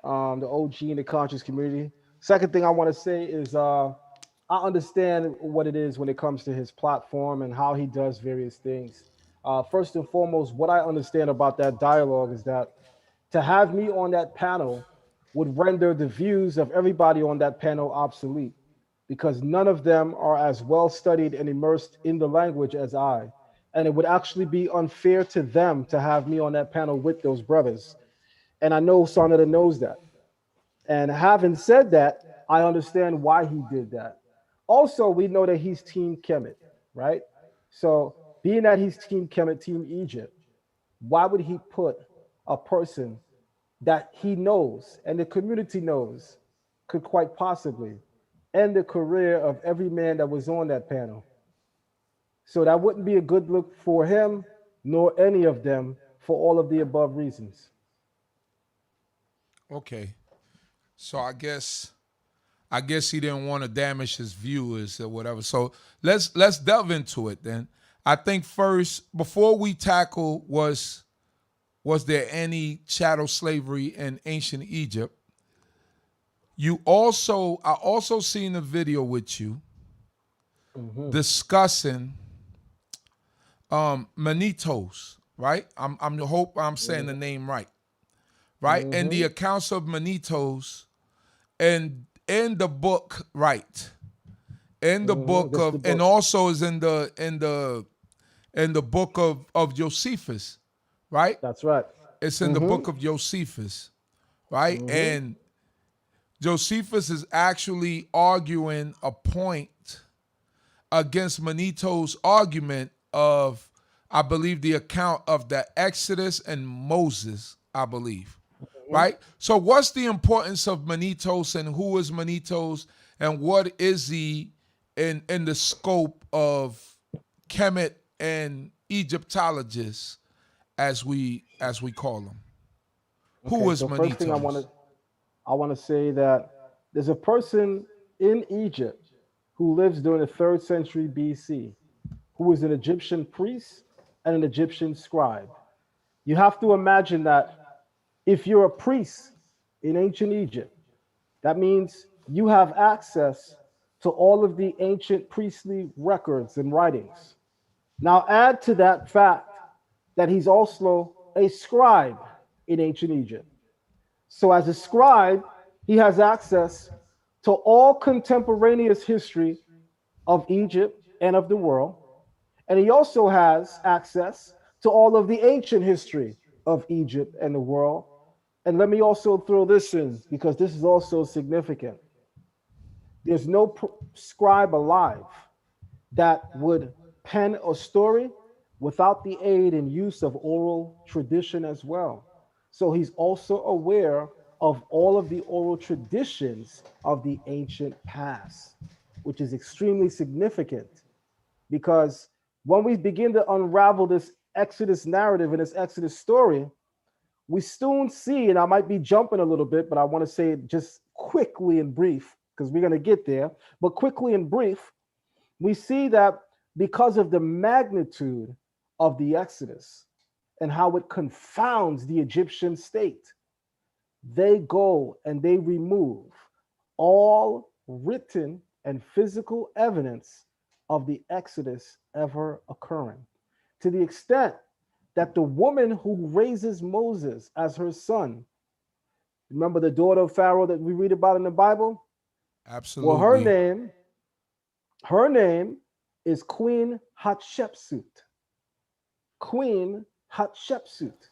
the OG in the conscious community. Second thing I want to say is I understand what it is when it comes to his platform and how he does various things. First and foremost, what I understand about that dialogue is that to have me on that panel would render the views of everybody on that panel obsolete because none of them are as well studied and immersed in the language as I. And it would actually be unfair to them to have me on that panel with those brothers. And I know Sonata knows that. And having said that, I understand why he did that. Also, we know that he's Team Kemet, right? So, being that he's Team Kemet, Team Egypt, why would he put a person that he knows and the community knows could quite possibly end the career of every man that was on that panel? So, that wouldn't be a good look for him nor any of them for all of the above reasons. Okay, so I guess he didn't want to damage his viewers or whatever. So let's delve into it then. I think first, before we tackle was there any chattel slavery in ancient Egypt? I also seen a video with you discussing Manethos, right? I'm hope I'm saying the name right? And the accounts of Manethos and in the book, right? In the book This the of, and book. also is in the book of Josephus, right? That's right. It's in the book of Josephus, right? And Josephus is actually arguing a point against Maneto's argument of, I believe, the account of the Exodus and Moses, I believe, right? So what's the importance of Manethos and who is Manethos and what is he in the scope of Kemet and Egyptologists as we call them? Who Okay, is so first thing Manethos? I want to say that there's a person in Egypt who lives during the 3rd century BC who was an Egyptian priest and an Egyptian scribe. You have to imagine that if you're a priest in ancient Egypt, that means you have access to all of the ancient priestly records and writings. Now, add to that fact that he's also a scribe in ancient Egypt. So, as a scribe, he has access to all contemporaneous history of Egypt and of the world. And he also has access to all of the ancient history of Egypt and the world. And let me also throw this in because this is also significant. There's no scribe alive that would pen a story without the aid and use of oral tradition as well. So he's also aware of all of the oral traditions of the ancient past, which is extremely significant because when we begin to unravel this Exodus narrative and this Exodus story, we soon see, and I might be jumping a little bit, but I want to say it just quickly and brief because we're going to get there. But quickly and brief, we see that because of the magnitude of the Exodus and how it confounds the Egyptian state, they go and they remove all written and physical evidence of the Exodus ever occurring, to the extent that the woman who raises Moses as her son, remember the daughter of Pharaoh that we read about in the Bible? Well, Absolutely. her name is Queen Hatshepsut. Queen Hatshepsut.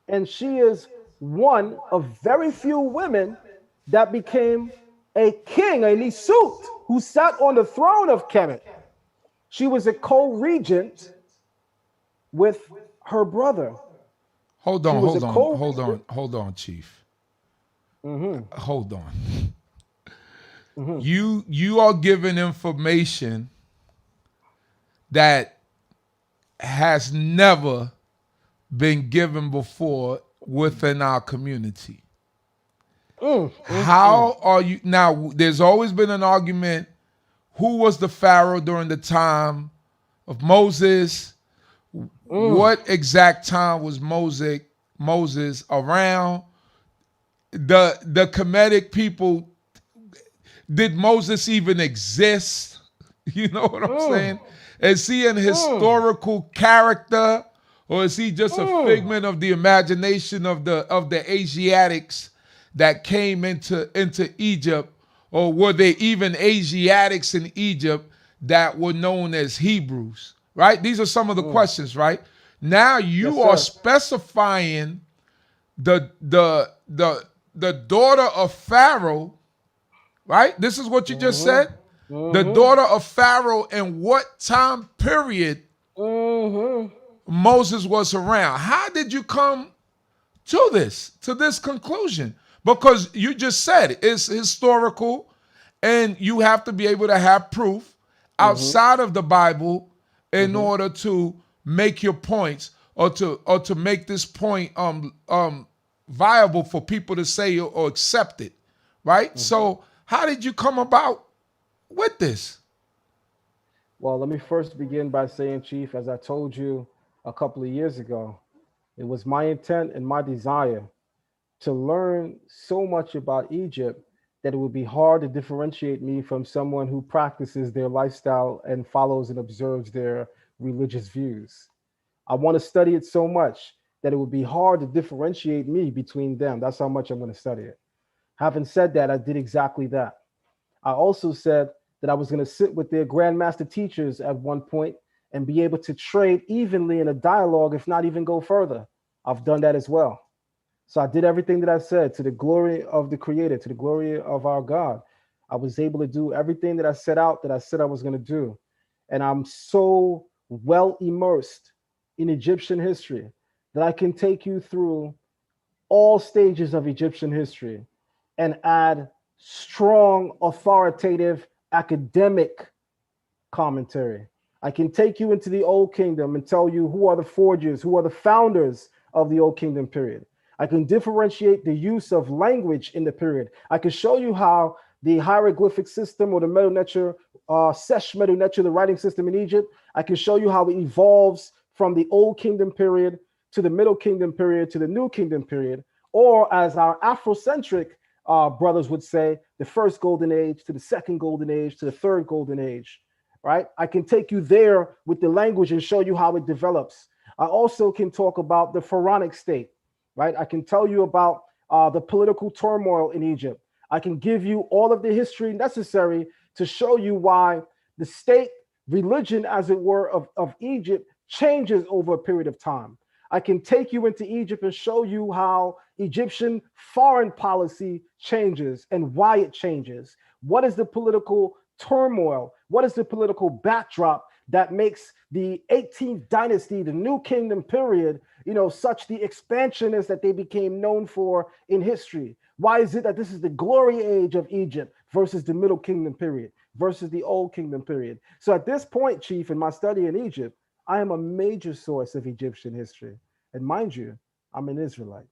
And she is one of very few women that became a king, a Nisut, who sat on the throne of Kemet. She was a co-regent with her brother. Hold She on, was a hold on, co. hold on, hold on, Chief. Mhm, Hold on. mhm, You are giving information that has never been given before within our community. mm. How are you now? There's always been an argument who was the Pharaoh during the time of Moses? Mm. What exact time was Moses around? The Kemetic people, did Moses even exist? You know what I'm Mm. saying? Is he an Mm. historical character, or is he just a Mm. figment of the imagination of the Asiatics that came into Egypt, or were they even Asiatics in Egypt that were known as Hebrews? Right? These are some of the Mm. questions. Right now, Yes, you are sir. specifying the daughter of Pharaoh, right? This is what you just Mm-hmm. said. The Mm-hmm. daughter of Pharaoh, and what time period Mm-hmm. Moses was around. How did you come to this conclusion? Because you just said it's historical, and you have to be able to have proof Mm-hmm. outside of the Bible in Mm-hmm. order to make your points, or to make this point viable for people to say or accept it, right? Mm-hmm. So how did you come about with this? Well, let me first begin by saying, Chief, as I told you a couple of years ago, it was my intent and my desire to learn so much about Egypt that it would be hard to differentiate me from someone who practices their lifestyle and follows and observes their religious views. I want to study it so much that it would be hard to differentiate me between them. That's how much I'm going to study it. Having said that, I did exactly that. I also said that I was going to sit with their grandmaster teachers at one point and be able to trade evenly in a dialogue, if not even go further. I've done that as well. So I did everything that I said to the glory of the Creator, to the glory of our God. I was able to do everything that I set out that I said I was going to do. And I'm so well immersed in Egyptian history that I can take you through all stages of Egyptian history and add strong, authoritative, academic commentary. I can take you into the Old Kingdom and tell you who are the forgers, who are the founders of the Old Kingdom period. I can differentiate the use of language in the period. I can show you how the hieroglyphic system or the Medu Neter, Sesh Medu Neter, the writing system in Egypt, I can show you how it evolves from the Old Kingdom period to the Middle Kingdom period to the New Kingdom period, or as our Afrocentric brothers would say, the first golden age to the second golden age to the third golden age, right? I can take you there with the language and show you how it develops. I also can talk about the pharaonic state, right? I can tell you about the political turmoil in Egypt. I can give you all of the history necessary to show you why the state religion, as it were, of Egypt changes over a period of time. I can take you into Egypt and show you how Egyptian foreign policy changes and why it changes. What is the political turmoil? What is the political backdrop that makes the 18th dynasty, the New Kingdom period, such the expansionist that they became known for in history? Why is it that this is the glory age of Egypt versus the Middle Kingdom period versus the Old Kingdom period? So at this point, Chief, in my study in Egypt, I am a major source of Egyptian history. And mind you, I'm an Israelite.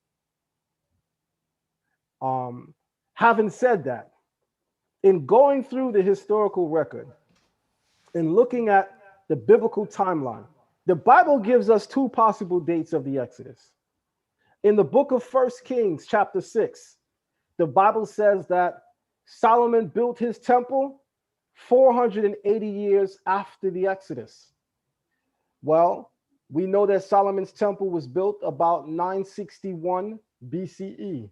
Having said that, in going through the historical record and looking at the biblical timeline, the Bible gives us two possible dates of the Exodus. In the book of 1 Kings, chapter 6, the Bible says that Solomon built his temple 480 years after the Exodus. Well, we know that Solomon's temple was built about 961 BCE,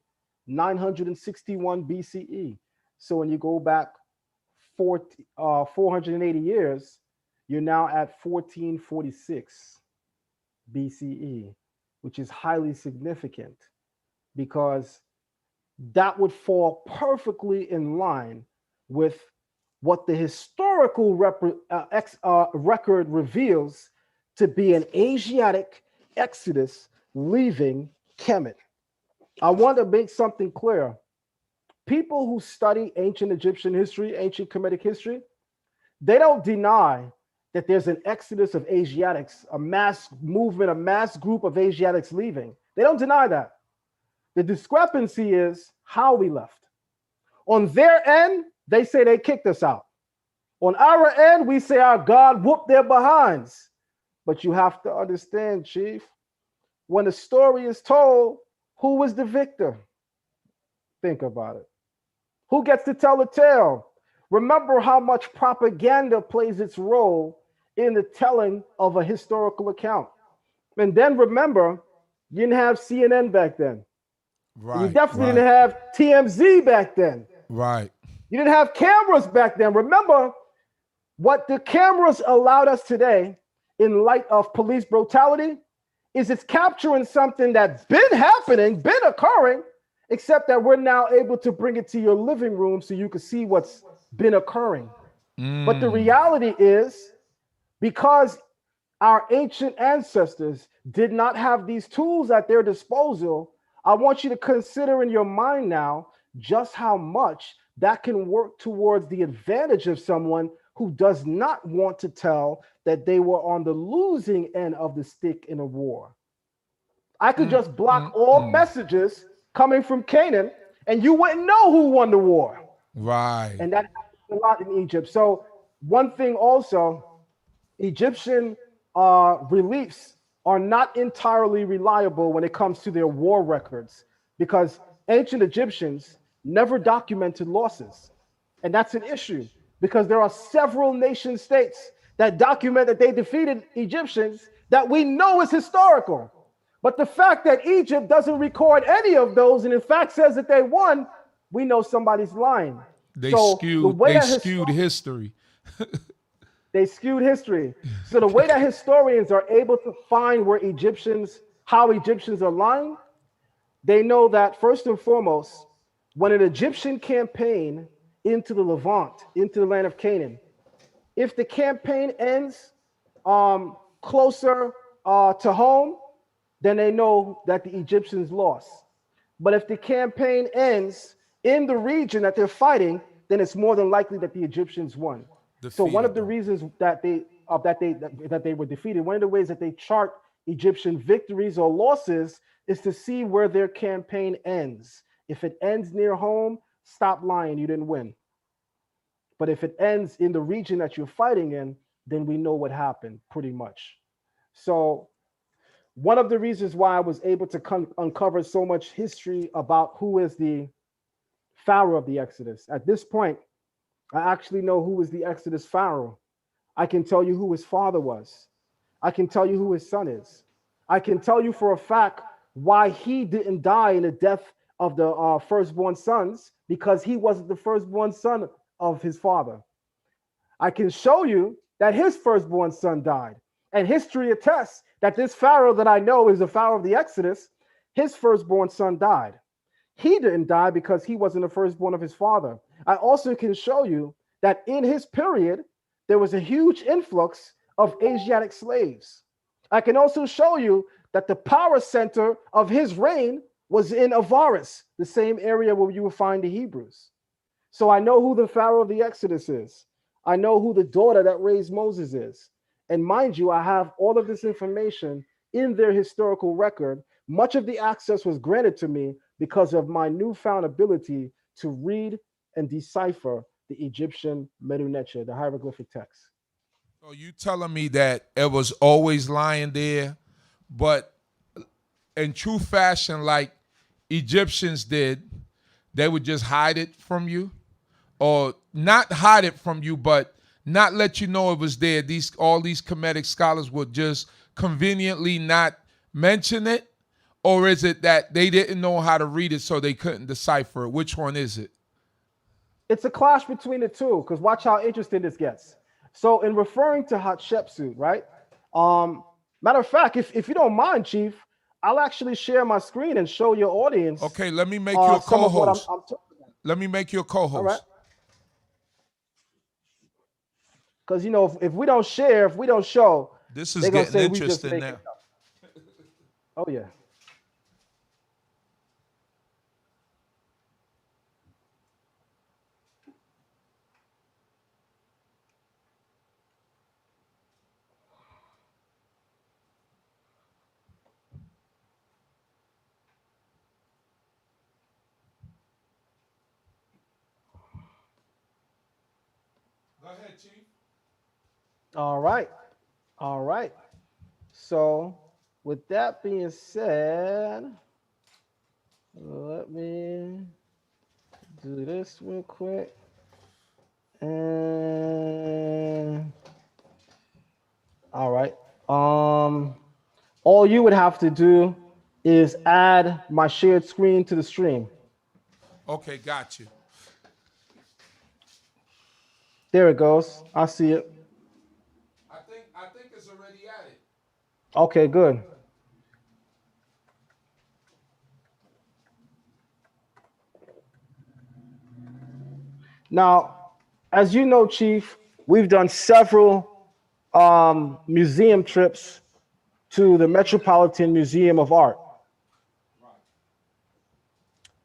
961 BCE. So when you go back 480 years, you're now at 1446 BCE, which is highly significant because that would fall perfectly in line with what the historical record reveals to be an Asiatic exodus leaving Kemet. I want to make something clear. People who study ancient Egyptian history, ancient Kemetic history, they don't deny that there's an exodus of Asiatics, a mass movement, a mass group of Asiatics leaving. They don't deny that. The discrepancy is how we left. On their end, they say they kicked us out. On our end, we say our God whooped their behinds. But you have to understand, Chief, when the story is told, who was the victor? Think about it. Who gets to tell the tale? Remember how much propaganda plays its role in the telling of a historical account. And then remember, you didn't have CNN back then. Right. You definitely didn't have TMZ back then. Right. You didn't have cameras back then. Remember, what the cameras allowed us today in light of police brutality is it's capturing something that's been happening, been occurring, except that we're now able to bring it to your living room so you can see what's been occurring. But the reality is, because our ancient ancestors did not have these tools at their disposal, I want you to consider in your mind now just how much that can work towards the advantage of someone who does not want to tell that they were on the losing end of the stick in a war. I could just block all messages coming from Canaan, and you wouldn't know who won the war. Right. And that happens a lot in Egypt. So one thing also, Egyptian reliefs are not entirely reliable when it comes to their war records, because ancient Egyptians never documented losses. And that's an issue because there are several nation states that document that they defeated Egyptians that we know is historical. But the fact that Egypt doesn't record any of those and in fact says that they won, we know somebody's lying. They So the way that skewed history. They skewed history. So the way that historians are able to find how Egyptians are lying, they know that first and foremost, when an Egyptian campaign into the Levant, into the land of Canaan, if the campaign ends closer to home, then they know that the Egyptians lost. But if the campaign ends in the region that they're fighting, then it's more than likely that the Egyptians won. So one of the reasons that they were defeated, one of the ways that they chart Egyptian victories or losses is to see where their campaign ends. If it ends near home, stop lying, you didn't win. But if it ends in the region that you're fighting in, then we know what happened pretty much. So one of the reasons why I was able to uncover so much history about who is the pharaoh of the Exodus. At this point, I actually know who is the Exodus pharaoh. I can tell you who his father was. I can tell you who his son is. I can tell you for a fact why he didn't die in the death of the firstborn sons, because he wasn't the firstborn son of his father. I can show you that his firstborn son died. And history attests that this Pharaoh that I know is the Pharaoh of the Exodus, his firstborn son died. He didn't die because he wasn't the firstborn of his father. I also can show you that in his period, there was a huge influx of Asiatic slaves. I can also show you that the power center of his reign was in Avaris, the same area where you will find the Hebrews. So I know who the Pharaoh of the Exodus is. I know who the daughter that raised Moses is. And mind you, I have all of this information in their historical record. Much of the access was granted to me because of my newfound ability to read and decipher the Egyptian Medu Neter, the hieroglyphic text. So you telling me that it was always lying there, but in true fashion, like Egyptians did, they would just hide it from you, or not hide it from you, but not let you know it was there. All these Kemetic scholars would just conveniently not mention it, or is it that they didn't know how to read it, so they couldn't decipher it? Which one is it? It's a clash between the two, because watch how interesting this gets. So, in referring to Hatshepsut, right? Matter of fact, if you don't mind, Chief, I'll actually share my screen and show your audience Okay, let me make you a some of what I'm co-host. talking about. Let me make you a All right. co-host. Because if we don't share, if we don't show, This is they're gonna getting say we just interesting make it now. up. Oh yeah. Go ahead, Chief. All right. All right. So with that being said, let me do this real quick. And all right. All you would have to do is add my shared screen to the stream. Okay, got you. There it goes. I see it. I think it's already added. Okay, good. Now, as you know, Chief, we've done several museum trips to the Metropolitan Museum of Art.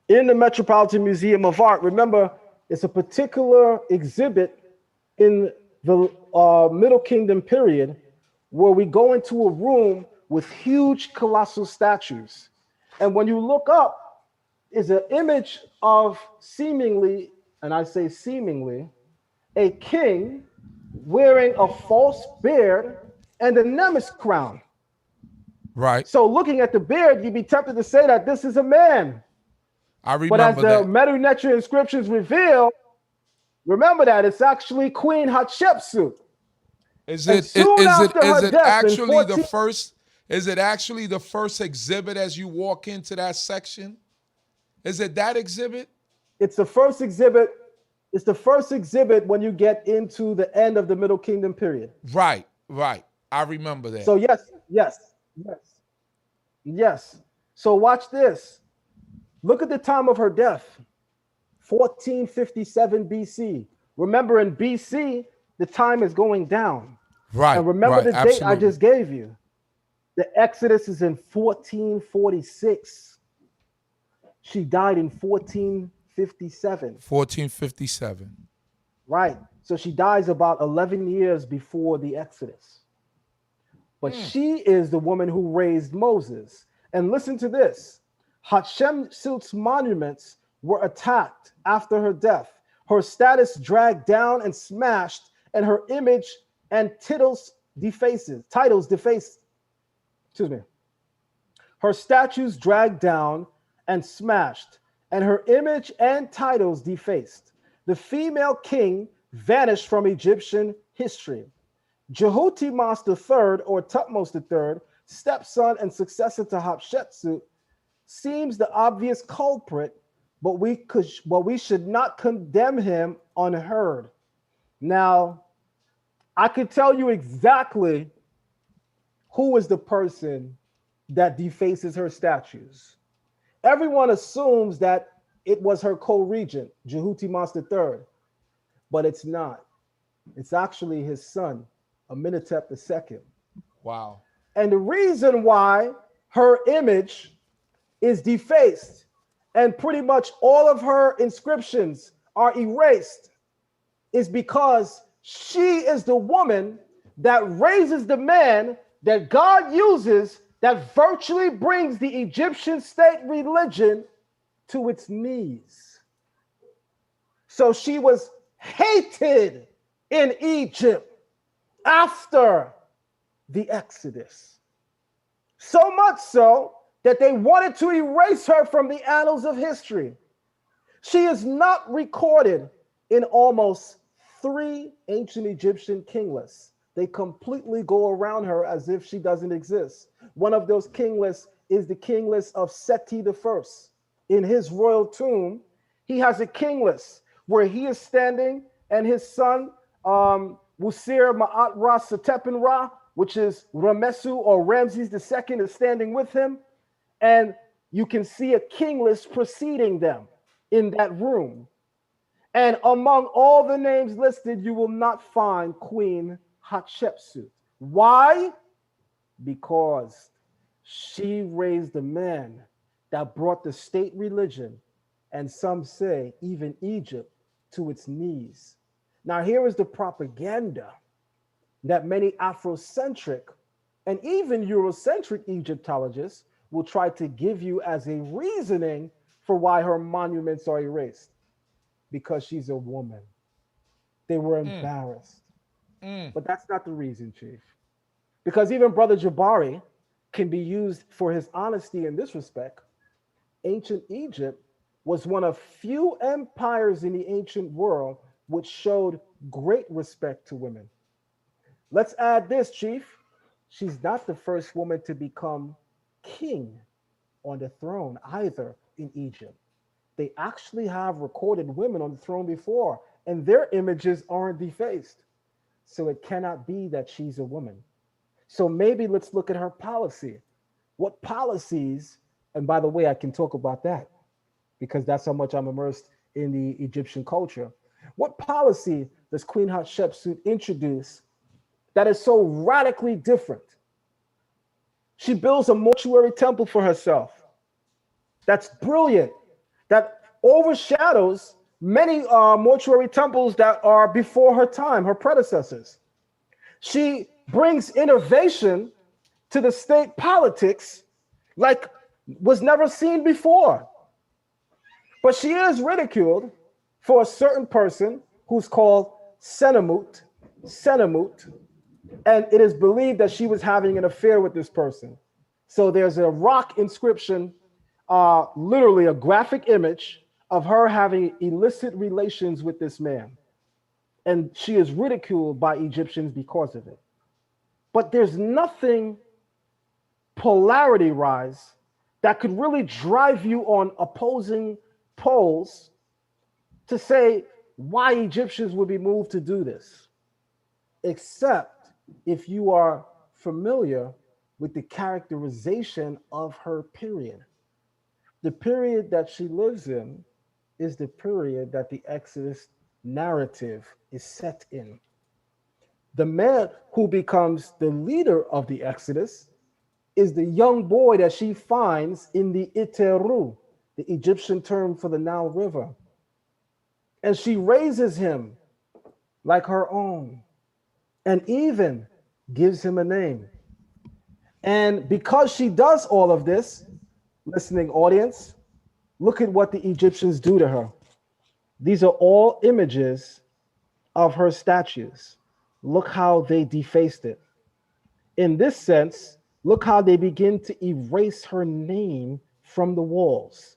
In the Metropolitan Museum of Art, remember, it's a particular exhibit in the Middle Kingdom period where we go into a room with huge colossal statues. And when you look up, is an image of seemingly, and I say seemingly, a king wearing a false beard and a Nemes crown. Right. So looking at the beard, you'd be tempted to say that this is a man. I But as remember the that. Medu Neter inscriptions reveal, remember that it's actually Queen Hatshepsut. Is And it i- soon is it after is her it death in actually the 14, first? Is it actually the first exhibit as you walk into that section? Is it that exhibit? it's the first exhibit. It's the first exhibit when you get into the end of the Middle Kingdom period. Right, right. I remember that. So yes, yes, yes, yes. So watch this. Look at the time of her death, 1457 BC. Remember, in BC, the time is going down. Right, And remember right. the date I Absolutely. just gave you. The Exodus is in 1446. She died in 1457. 1457. Right. So she dies about 11 years before the Exodus. But she is the woman who raised Moses. And listen to this. Hatshepsut's monuments were attacked after her death. Her status dragged down and smashed, and her image and titles defaced. Excuse me. Her statues dragged down and smashed, and her image and titles defaced. The female king vanished from Egyptian history. Jehotimas III, or Tutmos III, stepson and successor to Hatshepsut, seems the obvious culprit, but we should not condemn him unheard. Now, I could tell you exactly who is the person that defaces her statues? Everyone assumes that it was her co-regent, Jehutimas III, but it's not. It's actually his son, Amenhotep II. Wow. And the reason why her image is defaced and pretty much all of her inscriptions are erased is because she is the woman that raises the man that God uses that virtually brings the Egyptian state religion to its knees. So she was hated in Egypt after the Exodus. So much so that they wanted to erase her from the annals of history. She is not recorded in almost 3 ancient Egyptian king lists. They completely go around her as if she doesn't exist. One of those king lists is the king list of Seti I. In his royal tomb, he has a king list where he is standing and his son, Wusir Ma'at Ra Satepin Ra, which is Ramesu or Ramses II, is standing with him. And you can see a king list preceding them in that room. And among all the names listed, you will not find Queen Hatshepsut. Why? Because she raised the man that brought the state religion, and some say even Egypt, to its knees. Now, here is the propaganda that many Afrocentric and even Eurocentric Egyptologists will try to give you as a reasoning for why her monuments are erased. Because she's a woman. They were embarrassed. But that's not the reason, Chief. Because even Brother Jabari can be used for his honesty in this respect. Ancient Egypt was one of few empires in the ancient world which showed great respect to women. Let's add this, Chief. She's not the first woman to become king on the throne either in Egypt. They actually have recorded women on the throne before, and their images aren't defaced. So it cannot be that she's a woman. So maybe let's look at her policy. What policies, and by the way, I can talk about that because that's how much I'm immersed in the Egyptian culture. What policy does Queen Hatshepsut introduce that is so radically different? She builds a mortuary temple for herself. That's brilliant. That overshadows many mortuary temples that are before her time, her predecessors. She brings innovation to the state politics like was never seen before. But she is ridiculed for a certain person who's called Senamut, Senamut, and it is believed that she was having an affair with this person. So there's a rock inscription, literally a graphic image of her having illicit relations with this man. And she is ridiculed by Egyptians because of it. But there's nothing polarity rise that could really drive you on opposing poles to say why Egyptians would be moved to do this, except if you are familiar with the characterization of her period. The period that she lives in is the period that the Exodus narrative is set in. The man who becomes the leader of the Exodus is the young boy that she finds in the Iteru, the Egyptian term for the Nile River. And she raises him like her own and even gives him a name. And because she does all of this, listening audience, look at what the Egyptians do to her. These are all images of her statues. Look how they defaced it. In this sense, look how they begin to erase her name from the walls.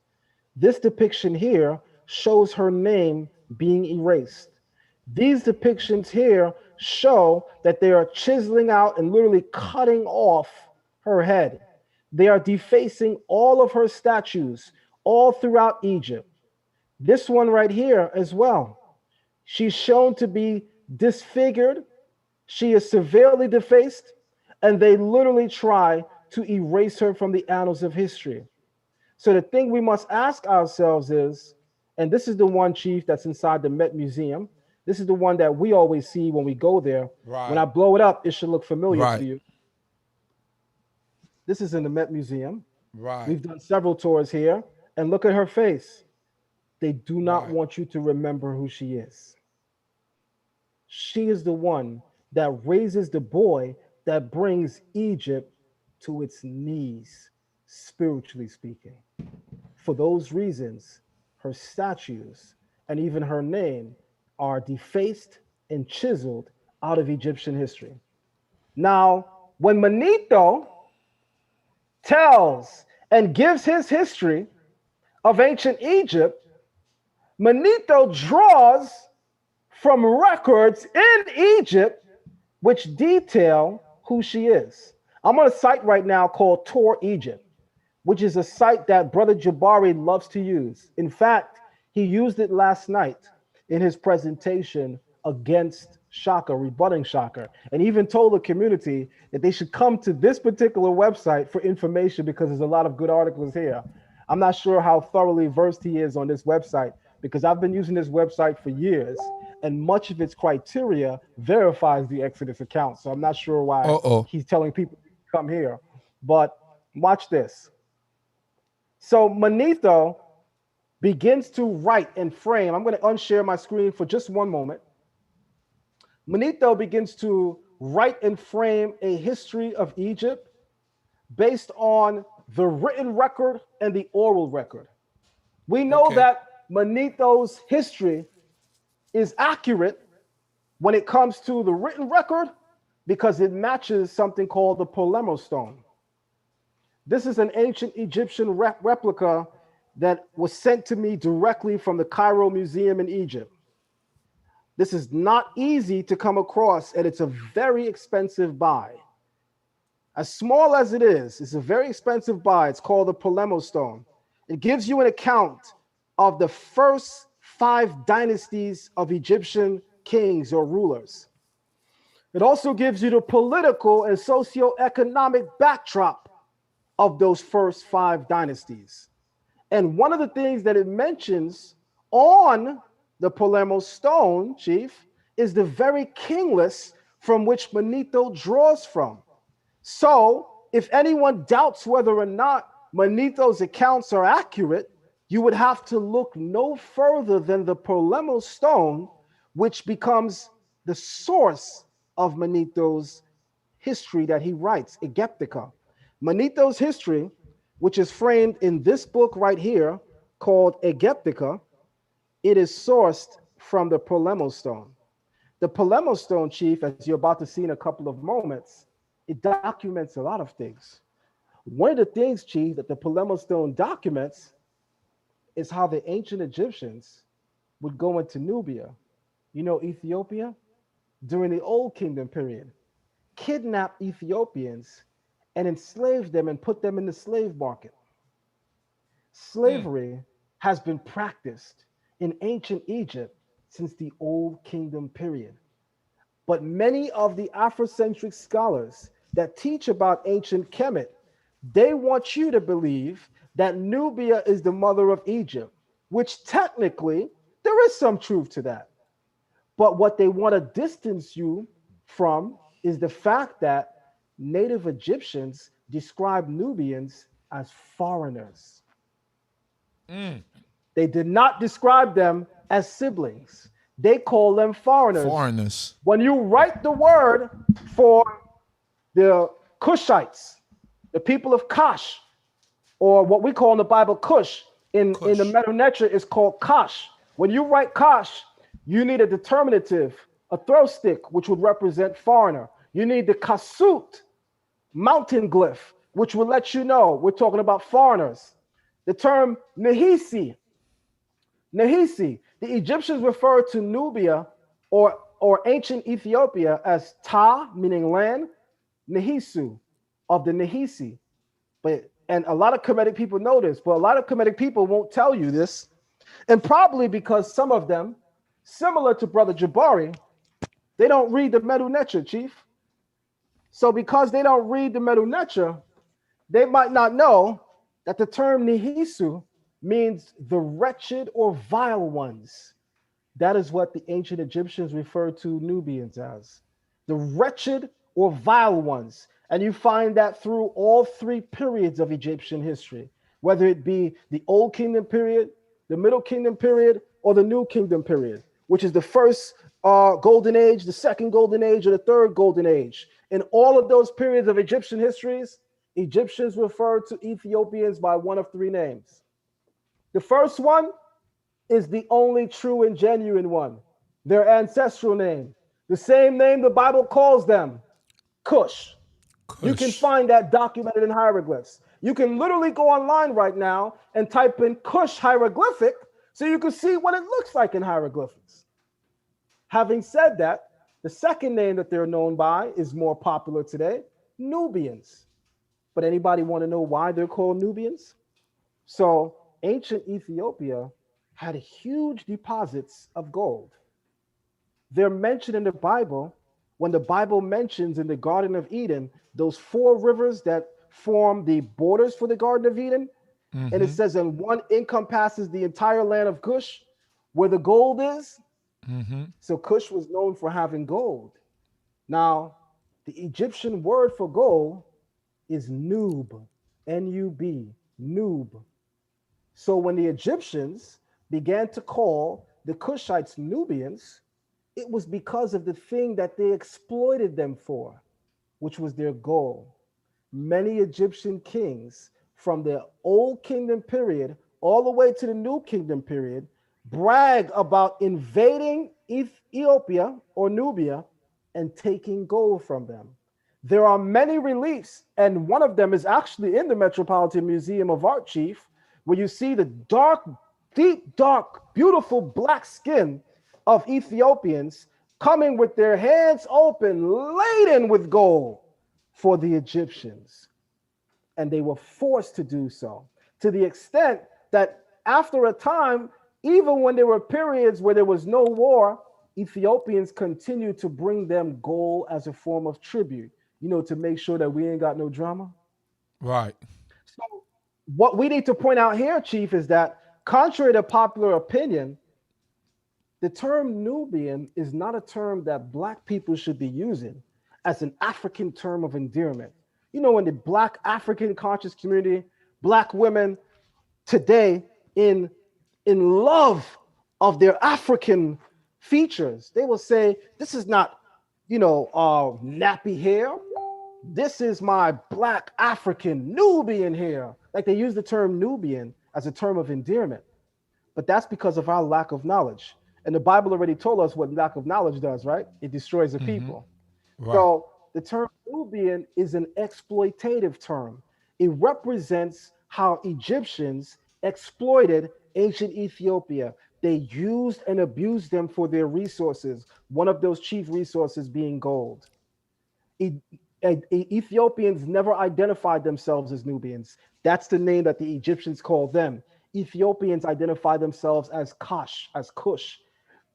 This depiction here shows her name being erased. These depictions here show that they are chiseling out and literally cutting off her head. They are defacing all of her statues all throughout Egypt. This one right here as well. She's shown to be disfigured. She is severely defaced. and they literally try to erase her from the annals of history. So the thing we must ask ourselves is, and this is the one, Chief, that's inside the Met Museum. This is the one that we always see when we go there. When I Right. blow it up, it should look familiar to Right. you. This is in the Met Museum. Right. We've done several tours here, and look at her face. They do not Right. want you to remember who she is. She is the one that raises the boy that brings Egypt to its knees, spiritually speaking. For those reasons, her statues and even her name are defaced and chiseled out of Egyptian history. Now, when Manetho tells and gives his history of ancient Egypt, Manetho draws from records in Egypt which detail who she is. I'm on a site right now called Tour Egypt, which is a site that Brother Jabari loves to use. In fact, he used it last night in his presentation against Shaka, rebutting Shaka, and even told the community that they should come to this particular website for information because there's a lot of good articles here. I'm not sure how thoroughly versed he is on this website because I've been using this website for years, and much of its criteria verifies the Exodus account. So I'm not sure why Uh-oh. he's telling people to come here. But watch this. So Manetho begins to write and frame. I'm going to unshare my screen for just one moment. Manetho begins to write and frame a history of Egypt based on the written record and the oral record. We know Okay. that Manetho's history is accurate when it comes to the written record because it matches something called the Palermo Stone. This is an ancient Egyptian replica that was sent to me directly from the Cairo Museum in Egypt. This is not easy to come across, and it's a very expensive buy. As small as it is, it's a very expensive buy. It's called the Palermo Stone. It gives you an account of the first 5 dynasties of Egyptian kings or rulers. It also gives you the political and socio-economic backdrop of those first 5 dynasties. And one of the things that it mentions on the Palermo Stone, Chief, is the very king list from which Manetho draws from. So, if anyone doubts whether or not Manetho's accounts are accurate, you would have to look no further than the Palermo Stone, which becomes the source of Manetho's history that he writes, Egyptica. Manetho's history, which is framed in this book right here called Egyptica, it is sourced from the Palermo Stone. The Palermo Stone, Chief, as you're about to see in a couple of moments, it documents a lot of things. One of the things, Chief, that the Palermo Stone documents is how the ancient Egyptians would go into Nubia, Ethiopia, during the Old Kingdom period, kidnap Ethiopians and enslave them and put them in the slave market. Mm. Slavery has been practiced in ancient Egypt since the Old Kingdom period. But many of the Afrocentric scholars that teach about ancient Kemet, they want you to believe that Nubia is the mother of Egypt, which technically there is some truth to that. But what they want to distance you from is the fact that native Egyptians describe Nubians as foreigners. Mm. They did not describe them as siblings. They call them foreigners. Foreigners. When you write the word for the Cushites, the people of Kash, or what we call in the Bible Cush, in the Kush. Meta Netra is called Kash. When you write Kash, you need a determinative, a throw stick, which would represent foreigner. You need the Kasut, mountain glyph, which will let you know we're talking about foreigners. The term Nahisi, the Egyptians refer to Nubia or ancient Ethiopia as Ta, meaning land, Nahisu, of the Nahisi. And a lot of Kemetic people know this, but a lot of Kemetic people won't tell you this. And probably because some of them, similar to Brother Jabari, they don't read the Medu Netra, Chief. So because they don't read the Medu Neter, they might not know that the term Nihisu means the wretched or vile ones. That is what the ancient Egyptians referred to Nubians as, the wretched or vile ones. And you find that through all three periods of Egyptian history, whether it be the Old Kingdom period, the Middle Kingdom period, or the New Kingdom period, which is the first golden age, the second golden age, or the third golden age. In all of those periods of Egyptian histories, Egyptians referred to Ethiopians by one of three names. The first one is the only true and genuine one, their ancestral name, the same name the Bible calls them, Cush. You can Kush. find that documented in hieroglyphs. You can literally go online right now and type in Cush hieroglyphic so you can see what it looks like in hieroglyphics. Having said that, the second name that they're known by is more popular today, Nubians. But anybody want to know why they're called Nubians? So ancient Ethiopia had huge deposits of gold. They're mentioned in the Bible when the Bible mentions in the Garden of Eden those four rivers that form the borders for the Garden of Eden. And it Mm-hmm. says, and one encompasses the entire land of Cush, where the gold is. Mm-hmm. So Cush was known for having gold. Now, the Egyptian word for gold is Nub, N-U-B, Nub. So when the Egyptians began to call the Cushites Nubians, it was because of the thing that they exploited them for, which was their gold. Many Egyptian kings from the Old Kingdom period all the way to the New Kingdom period brag about invading Ethiopia or Nubia and taking gold from them. There are many reliefs, and one of them is actually in the Metropolitan Museum of Art, Chief, where you see the dark, deep, dark, beautiful black skin of Ethiopians coming with their hands open, laden with gold for the Egyptians. And they were forced to do so to the extent that after a time, even when there were periods where there was no war, Ethiopians continued to bring them gold as a form of tribute, to make sure that we ain't got no drama. Right. So, what we need to point out here, Chief, is that contrary to popular opinion, the term Nubian is not a term that Black people should be using as an African term of endearment. In the Black African conscious community, Black women today in love of their African features, they will say, "This is not, nappy hair. This is my Black African Nubian hair." Like they use the term Nubian as a term of endearment. But that's because of our lack of knowledge. And the Bible already told us what lack of knowledge does, right? It destroys the Mm-hmm. people. Right. So the term Nubian is an exploitative term. It represents how Egyptians exploited ancient Ethiopia. They used and abused them for their resources, one of those chief resources being gold. E- Ethiopians never identified themselves as Nubians. That's the name that the Egyptians called them. Ethiopians identify themselves as Kash, as Cush.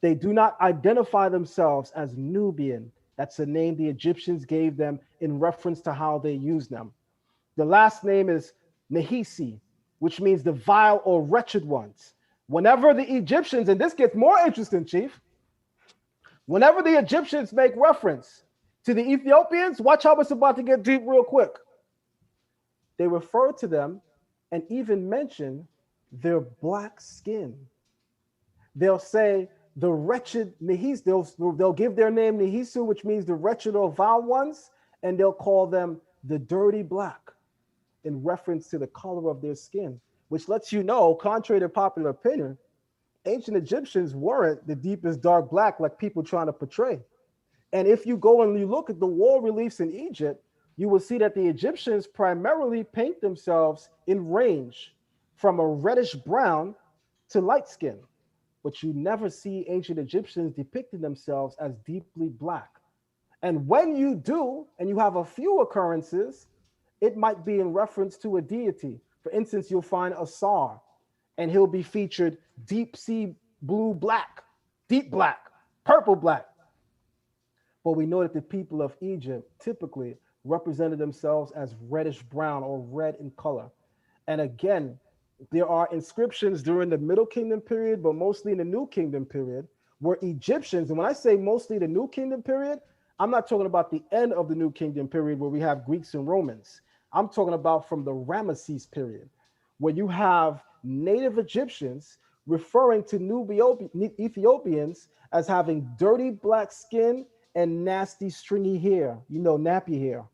They do not identify themselves as Nubian. That's the name the Egyptians gave them in reference to how they use them. The last name is Nehisi, which means the vile or wretched ones. Whenever the Egyptians, and this gets more interesting, Chief, whenever the Egyptians make reference to the Ethiopians, watch how it's about to get deep real quick. They refer to them and even mention their black skin. They'll say the wretched Nehis, they'll give their name Nehisu, which means the wretched or vile ones, and they'll call them the dirty black in reference to the color of their skin, which lets you know, contrary to popular opinion, ancient Egyptians weren't the deepest dark black like people trying to portray. And if you go and you look at the wall reliefs in Egypt, you will see that the Egyptians primarily paint themselves in range from a reddish brown to light skin. But you never see ancient Egyptians depicting themselves as deeply black. And when you do, and you have a few occurrences, it might be in reference to a deity. For instance, you'll find Asar, and he'll be featured deep sea blue black, deep black, purple black. But we know that the people of Egypt typically represented themselves as reddish brown or red in color. And again, there are inscriptions during the Middle Kingdom period, but mostly in the New Kingdom period, where Egyptians, and when I say mostly the New Kingdom period, I'm not talking about the end of the New Kingdom period where we have Greeks and Romans. I'm talking about from the Ramesses period, where you have native Egyptians referring to Ethiopians as having dirty black skin and nasty stringy hair, nappy hair,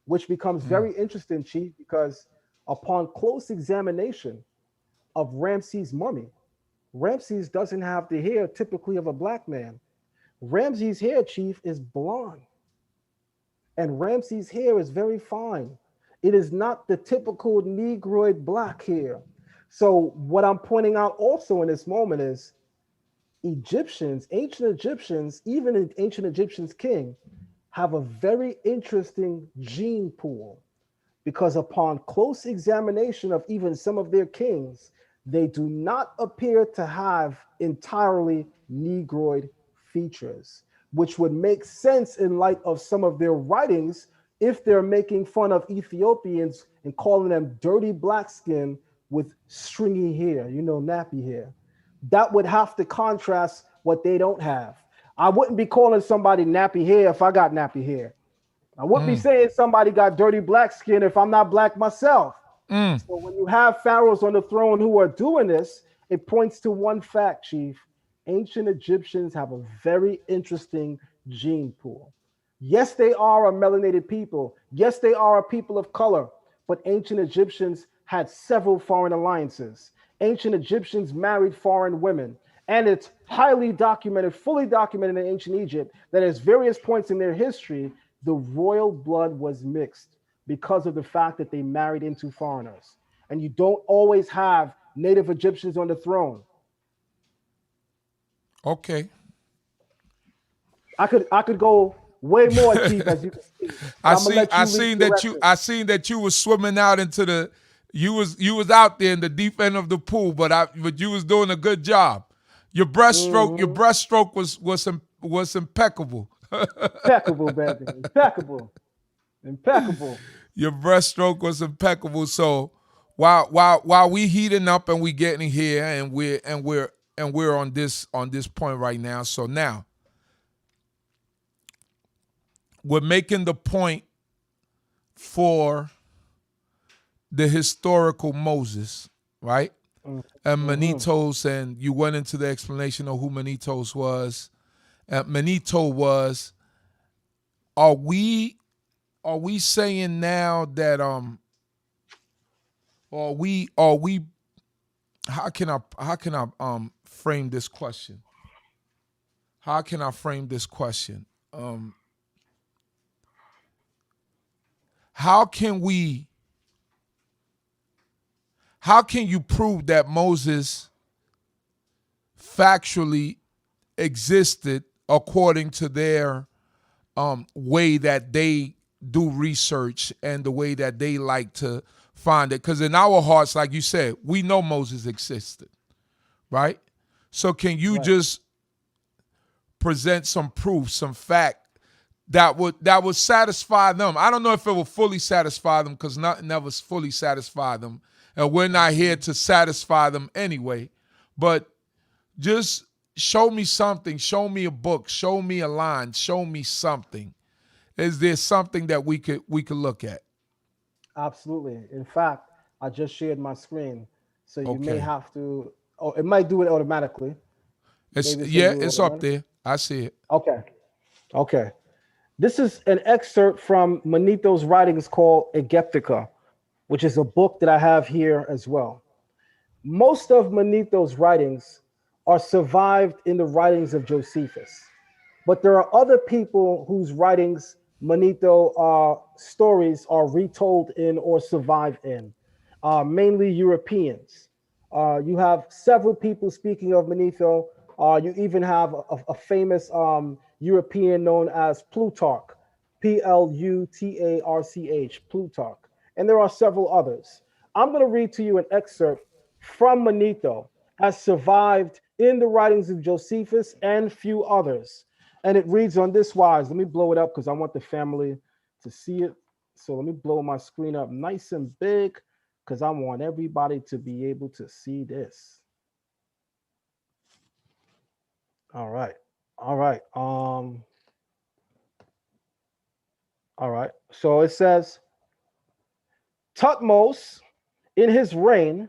which becomes Mm, very interesting, Chief, because upon close examination of Ramses' mummy, Ramses doesn't have the hair typically of a black man. Ramses' hair, Chief, is blonde, and Ramses' hair is very fine. It is not the typical Negroid black hair. So, what I'm pointing out also in this moment is Egyptians, ancient Egyptians, even in ancient Egyptians' king, have a very interesting gene pool because upon close examination of even some of their kings, they do not appear to have entirely Negroid features, which would make sense in light of some of their writings if they're making fun of Ethiopians and calling them dirty black skin with stringy hair, nappy hair. That would have to contrast what they don't have. I wouldn't be calling somebody nappy hair if I got nappy hair. I wouldn't be mm, saying somebody got dirty black skin if I'm not black myself. mm. So when you have pharaohs on the throne who are doing this, it points to one fact, Chief. Ancient Egyptians have a very interesting gene pool. Yes, they are a melanated people. Yes, they are a people of color. But ancient Egyptians had several foreign alliances. Ancient Egyptians married foreign women. And it's highly documented, fully documented in ancient Egypt, that at various points in their history, the royal blood was mixed because of the fact that they married into foreigners. And you don't always have native Egyptians on the throne. Okay. I could go way more, Chief, as you can see, but I'm gonna let I you lead seen the that direction. I seen that you was swimming out into the you was out there in the deep end of the pool, but you was doing a good job. Hmm. Your breaststroke was impeccable. Impeccable, baby. Impeccable. Impeccable. Your breaststroke was impeccable. So while we heating up and we getting here and we're on this point right now. So now we're making the point for the historical Moses, right? And Mm-hmm. Manetho's, and you went into the explanation of who Manetho's was. Manetho was. Are we saying now that are we how can I frame this question? How can I frame this question? Um, how can we how can you prove that Moses factually existed according to their way that they do research and the way that they like to find it? Because in our hearts, like you said, we know Moses existed, right? So can you Right. just present some proof, some fact that would satisfy them? I don't know if it will fully satisfy them because nothing ever fully satisfy them, and we're not here to satisfy them anyway. But just show me something. Show me a book. Show me a line. Show me something. Is there something that we could look at? Absolutely. In fact, I just shared my screen, so you may Okay. have to. Oh, it might do it automatically. It's Maybe it's gonna yeah, do it it's up automatically. there. I see it. Okay. Okay. This is an excerpt from Manetho's writings called Egyptica, which is a book that I have here as well. Most of Manetho's writings are survived in the writings of Josephus, but there are other people whose writings Manetho stories are retold in or survive in, mainly Europeans. You have several people speaking of Manetho. You even have a famous European known as Plutarch, Plutarch, Plutarch. And there are several others. I'm going to read to you an excerpt from Manetho as survived in the writings of Josephus and few others. And it reads on this wise. Let me blow it up because I want the family to see it. So let me blow my screen up nice and big because I want everybody to be able to see this. All right. All right. All right. So it says Tutmos in his reign,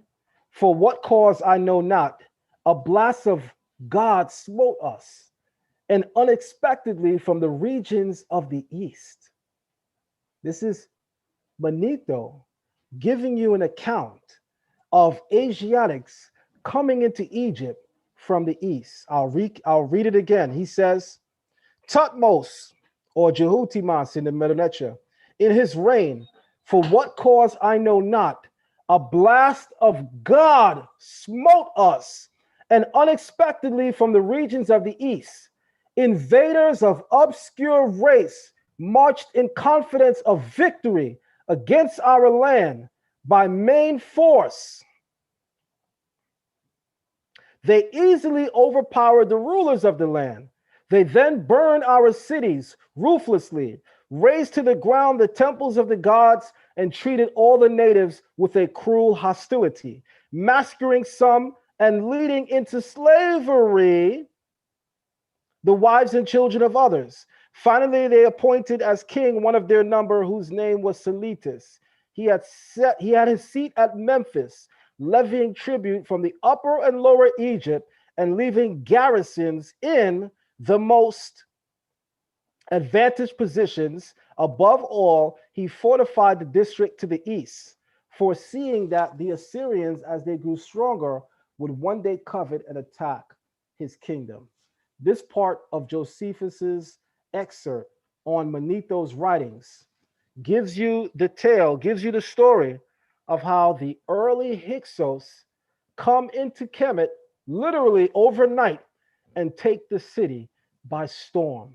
for what cause I know not, a blast of God smote us, and unexpectedly from the regions of the east. This is Manetho giving you an account of Asiatics coming into Egypt from the east. I'll read it again. He says, Tutmos, or Jehutimas in the Metanetia, in his reign, for what cause I know not, a blast of God smote us, and unexpectedly from the regions of the east, invaders of obscure race marched in confidence of victory against our land by main force. They easily overpowered the rulers of the land. They then burned our cities ruthlessly, razed to the ground the temples of the gods, and treated all the natives with a cruel hostility, massacring some and leading into slavery the wives and children of others. Finally, they appointed as king one of their number whose name was Seletus. He had his seat at Memphis, levying tribute from the upper and lower Egypt and leaving garrisons in the most advantaged positions. Above all, he fortified the district to the east, foreseeing that the Assyrians, as they grew stronger, would one day covet and attack his kingdom. This part of Josephus's excerpt on Manetho's writings gives you the tale, gives you the story of how the early Hyksos come into Kemet literally overnight and take the city by storm.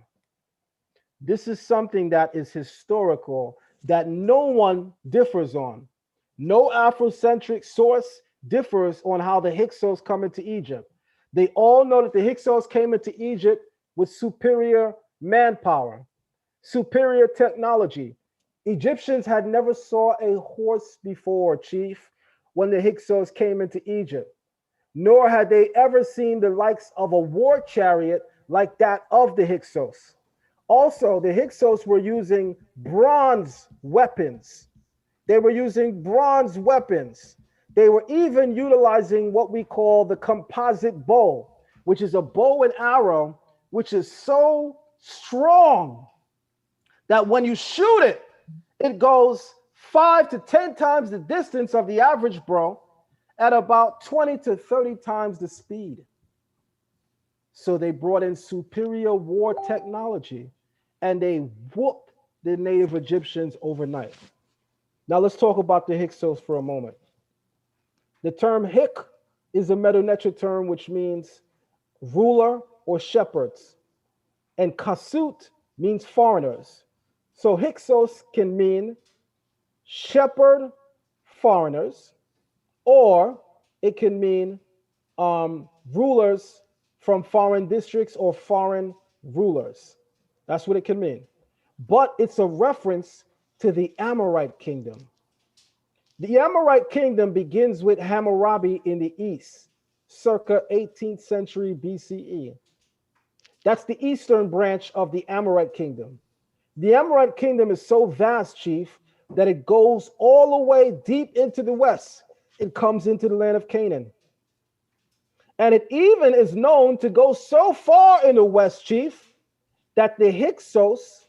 This is something that is historical that no one differs on. No Afrocentric source differs on how the Hyksos come into Egypt. They all know that the Hyksos came into Egypt with superior manpower, superior technology. Egyptians had never saw a horse before, chief, when the Hyksos came into Egypt, nor had they ever seen the likes of a war chariot like that of the Hyksos. Also, the Hyksos were using bronze weapons. They were using bronze weapons. They were even utilizing what we call the composite bow, which is a bow and arrow, which is so strong that when you shoot it, it goes 5 to 10 times the distance of the average bow at about 20 to 30 times the speed. So they brought in superior war technology and they whooped the native Egyptians overnight. Now let's talk about the Hyksos for a moment. The term Hyk is a Metanetia term which means ruler or shepherds, and Kasut means foreigners. So Hyksos can mean shepherd foreigners, or it can mean rulers from foreign districts or foreign rulers. That's what it can mean. But it's a reference to the Amorite kingdom. The Amorite kingdom begins with Hammurabi in the east, circa 18th century BCE. That's the eastern branch of the Amorite kingdom. The Amorite kingdom is so vast, chief, that it goes all the way deep into the west. It comes into the land of Canaan. And it even is known to go so far in the west, chief, that the Hyksos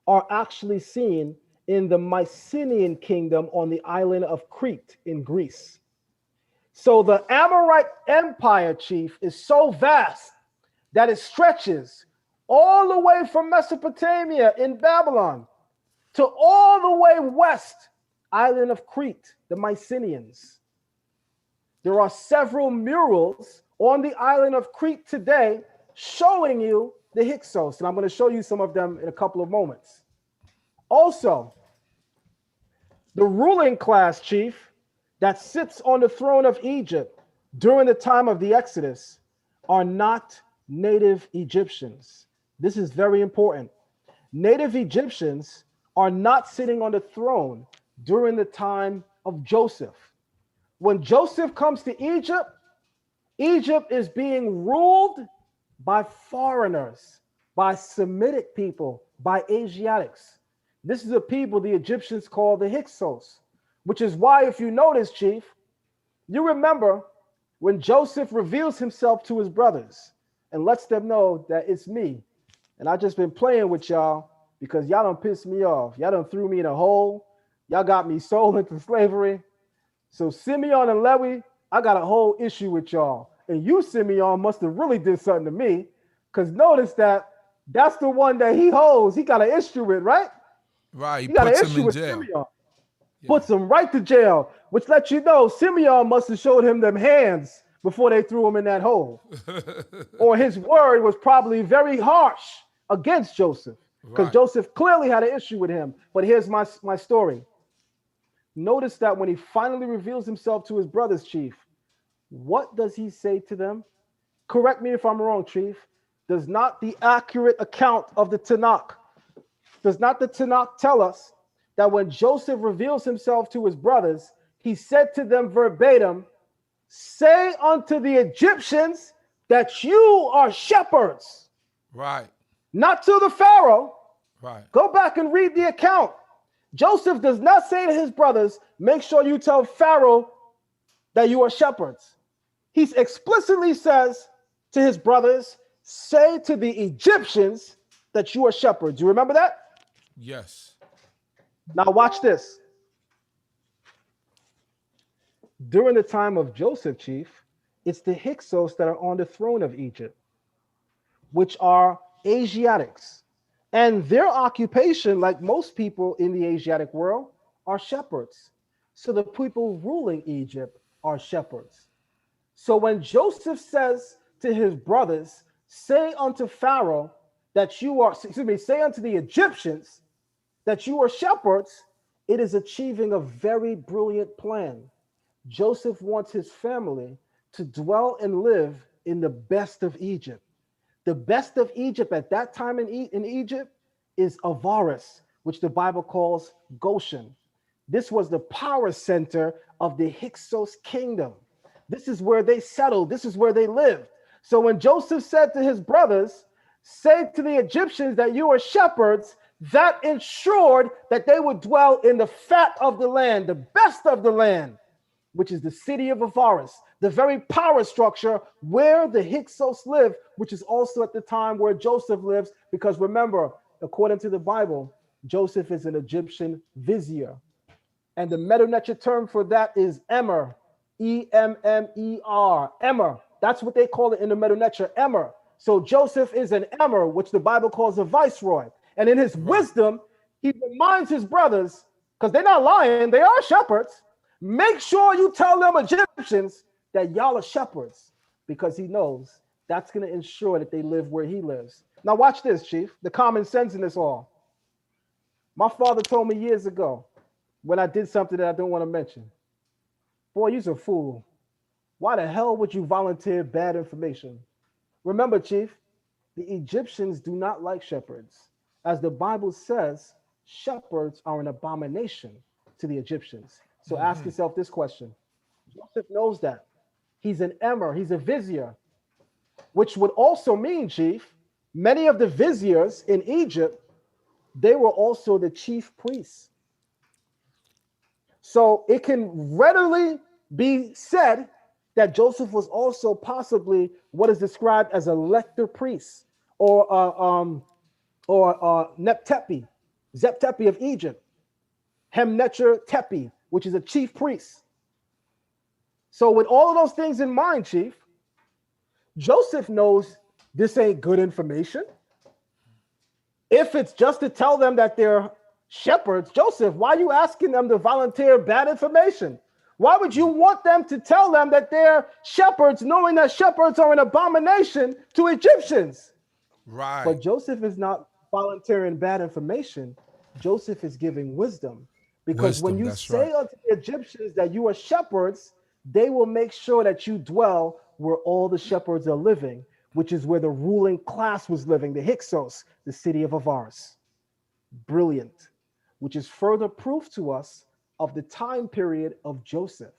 are actually seen in the Mycenaean kingdom on the island of Crete in Greece. So the Amorite empire, chief, is so vast that it stretches all the way from Mesopotamia in Babylon to all the way west, island of Crete, the Mycenaeans. There are several murals on the island of Crete today showing you the Hyksos, and I'm going to show you some of them in a couple of moments. Also, the ruling class, chief, that sits on the throne of Egypt during the time of the Exodus are not native Egyptians. This is very important. Native Egyptians are not sitting on the throne during the time of Joseph. When Joseph comes to Egypt, Egypt is being ruled by foreigners, by Semitic people, by Asiatics. This is a people the Egyptians call the Hyksos, which is why, if you notice, Chief, you remember when Joseph reveals himself to his brothers and lets them know that it's me. And I just been playing with y'all because y'all done pissed me off. Y'all done threw me in a hole. Y'all got me sold into slavery. So Simeon and Levi, I got a whole issue with y'all. And you, Simeon, must have really did something to me. Because notice that that's the one that he holds. He got an issue with, right? Right. He got an puts him issue in with jail. Simeon. Puts him right to jail, which lets you know Simeon must have showed him them hands before they threw him in that hole. Or his word was probably very harsh against Joseph, because Right. Joseph clearly had an issue with him. But here's my story. Notice that when he finally reveals himself to his brothers, Chief, what does he say to them? Correct me if I'm wrong, Chief. Does not the accurate account of the Tanakh, does not the Tanakh tell us that when Joseph reveals himself to his brothers, he said to them verbatim, say unto the Egyptians that you are shepherds, Right. not to the Pharaoh. Right. Go back and read the account. Joseph does not say to his brothers, make sure you tell Pharaoh that you are shepherds. He explicitly says to his brothers, say to the Egyptians that you are shepherds. You remember that? Yes. Now watch this. During the time of Joseph, Chief, it's the Hyksos that are on the throne of Egypt, which are Asiatics. And their occupation, like most people in the Asiatic world, are shepherds. So the people ruling Egypt are shepherds. So when Joseph says to his brothers, say unto Pharaoh that you are, say unto the Egyptians that you are shepherds, it is achieving a very brilliant plan. Joseph wants his family to dwell and live in the best of Egypt. The best of Egypt at that time in Egypt is Avaris, which the Bible calls Goshen. This was the power center of the Hyksos kingdom. This is where they settled. This is where they lived. So when Joseph said to his brothers, say to the Egyptians that you are shepherds, that ensured that they would dwell in the fat of the land, the best of the land, which is the city of Avaris, the very power structure where the Hyksos live, which is also at the time where Joseph lives. Because remember, according to the Bible, Joseph is an Egyptian vizier. And the Meta-Netra term for that is Emir, E-M-M-E-R, Emir. That's what they call it in the Meta-Netra, Emir. So Joseph is an Emir, which the Bible calls a viceroy. And in his wisdom, he reminds his brothers, because they're not lying, they are shepherds. Make sure you tell them Egyptians that y'all are shepherds, because he knows that's going to ensure that they live where he lives. Now watch this, Chief, the common sense in this all. My father told me years ago when I did something that I don't want to mention, boy, you're a fool. Why the hell would you volunteer bad information? Remember, Chief, the Egyptians do not like shepherds. As the Bible says, shepherds are an abomination to the Egyptians. So ask yourself this question. Joseph knows that. He's an emir, he's a vizier, which would also mean, Chief, many of the viziers in Egypt, they were also the chief priests. So it can readily be said that Joseph was also possibly what is described as a lector priest, or Neptepi, Zeptepi of Egypt, Hemnecher Tepi, which is a chief priest. So with all of those things in mind, Chief, Joseph knows this ain't good information. If it's just to tell them that they're shepherds, Joseph, why are you asking them to volunteer bad information? Why would you want them to tell them that they're shepherds, knowing that shepherds are an abomination to Egyptians? Right. But Joseph is not volunteering bad information. Joseph is giving wisdom. Because when you say unto the Egyptians that you are shepherds, they will make sure that you dwell where all the shepherds are living, which is where the ruling class was living, the Hyksos, the city of Avaris. Brilliant. which is further proof to us of the time period of Joseph.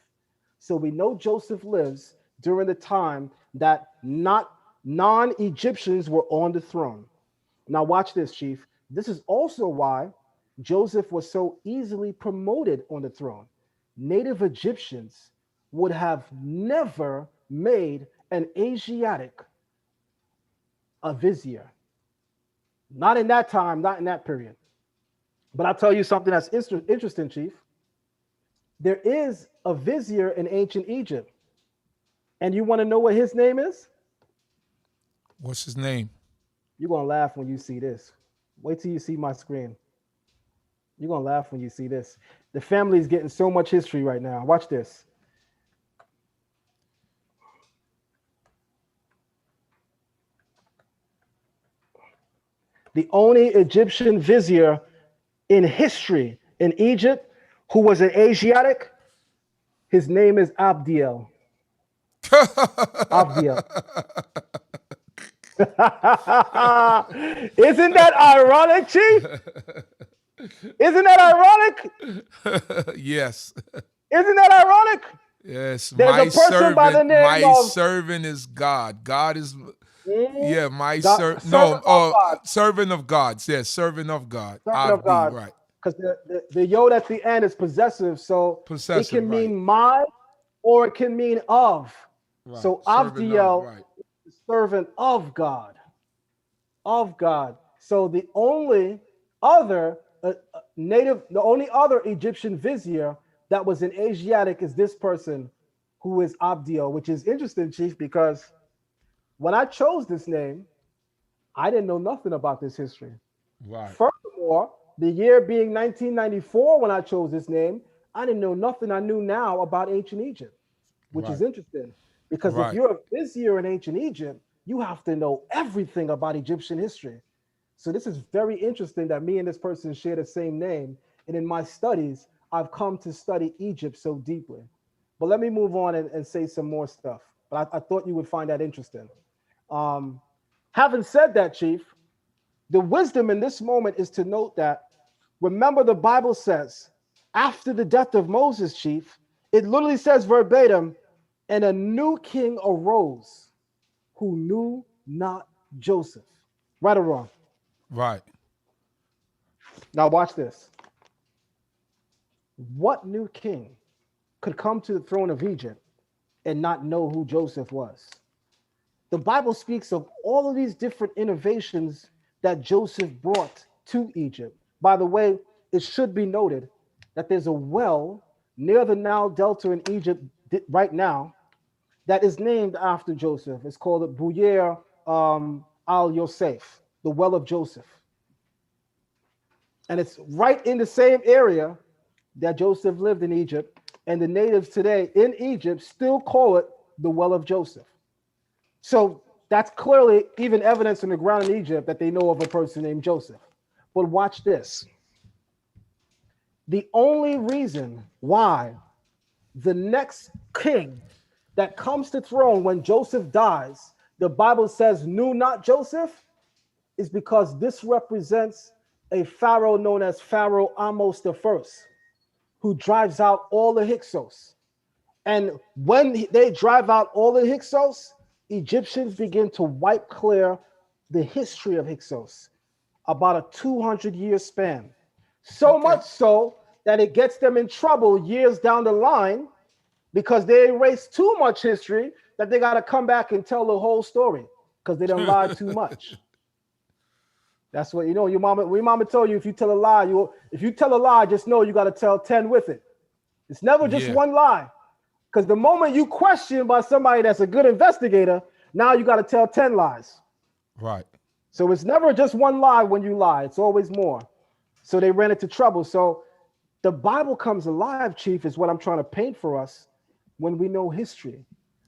So we know Joseph lives during the time that not non-Egyptians were on the throne. Now watch this, Chief. This is also why Joseph was so easily promoted on the throne. Native Egyptians would have never made an Asiatic a vizier. Not in that time, not in that period. But I'll tell you something that's interesting, Chief. There is a vizier in ancient Egypt. And you want to know what his name is? What's his name? You're going to laugh when you see this. Wait till you see my screen. You're going to laugh when you see this. The family is getting so much history right now. Watch this. The only Egyptian vizier in history in Egypt who was an Asiatic, his name is Abdiel. Abdiel. Isn't that ironic, Chief? Isn't that ironic? Yes. Isn't that ironic? Yes. There's a person by the name my of servant is God. God is yeah, my servant servant of God. Yes, servant of God. Servant of God. Right. Because the yod at the end is possessive, so it can mean my or it can mean of. Right. So Abdiel, right. Servant of God. Of God. So the only other the only other Egyptian vizier that was an Asiatic is this person who is Abdiel, which is interesting, Chief, because when I chose this name, I didn't know nothing about this history. Right. Furthermore, the year being 1994 when I chose this name, I didn't know nothing I knew now about ancient Egypt, which is interesting. Because if you're a vizier in ancient Egypt, you have to know everything about Egyptian history. So this is very interesting that me and this person share the same name. And in my studies, I've come to study Egypt so deeply. But let me move on and say some more stuff. But I thought you would find that interesting. Having said that, Chief, the wisdom in this moment is to note that, remember the Bible says, after the death of Moses, Chief, it literally says verbatim, and a new king arose who knew not Joseph. Right or wrong? Right. Now watch this. What new king could come to the throne of Egypt and not know who Joseph was? The Bible speaks of all of these different innovations that Joseph brought to Egypt. By the way, it should be noted that there's a well near the Nile Delta in Egypt right now that is named after Joseph. It's called the Buyer al-Yosef, the well of Joseph. And it's right in the same area that Joseph lived in Egypt. And the natives today in Egypt still call it the well of Joseph. So that's clearly even evidence in the ground in Egypt that they know of a person named Joseph. But watch this. The only reason why the next king that comes to throne when Joseph dies, the Bible says knew not Joseph, is because this represents a pharaoh known as Pharaoh Amos I, who drives out all the Hyksos. And when they drive out all the Hyksos, Egyptians begin to wipe clear the history of Hyksos, about a 200-year span. So much so that it gets them in trouble years down the line because they erase too much history that they got to come back and tell the whole story because they done lied too much. That's what, your mama told you, if you tell a lie, just know you got to tell 10 with it. It's never just one lie. Because the moment you question by somebody that's a good investigator, now you got to tell 10 lies. Right. So it's never just one lie when you lie. It's always more. So they ran into trouble. So the Bible comes alive, Chief, is what I'm trying to paint for us when we know history.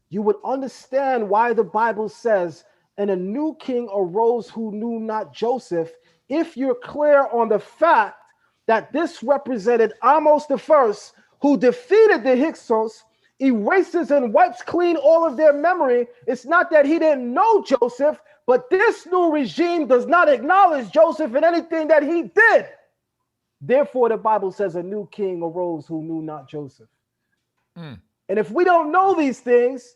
You would understand why the Bible says, and a new king arose who knew not Joseph, if you're clear on the fact that this represented Amos I, who defeated the Hyksos, erases and wipes clean all of their memory. It's not that he didn't know Joseph, but this new regime does not acknowledge Joseph in anything that he did. Therefore, the Bible says a new king arose who knew not Joseph. And if we don't know these things,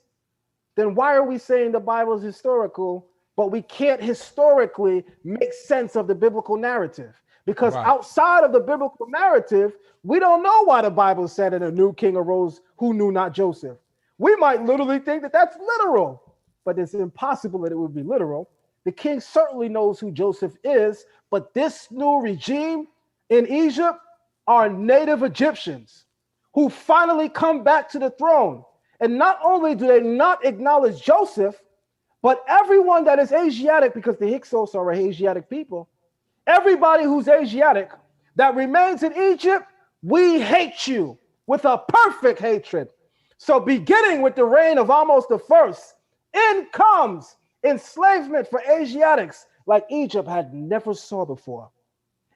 then why are we saying the Bible is historical, but we can't historically make sense of the biblical narrative? Because Right. outside of the biblical narrative, we don't know why the Bible said that a new king arose who knew not Joseph. We might literally think that that's literal, but it's impossible that it would be literal. The king certainly knows who Joseph is, but this new regime in Egypt are native Egyptians who finally come back to the throne. And not only do they not acknowledge Joseph, but everyone that is Asiatic, because the Hyksos are a Asiatic people, everybody who's Asiatic that remains in Egypt, we hate you with a perfect hatred. So beginning with the reign of Ahmose I, in comes enslavement for Asiatics like Egypt had never saw before.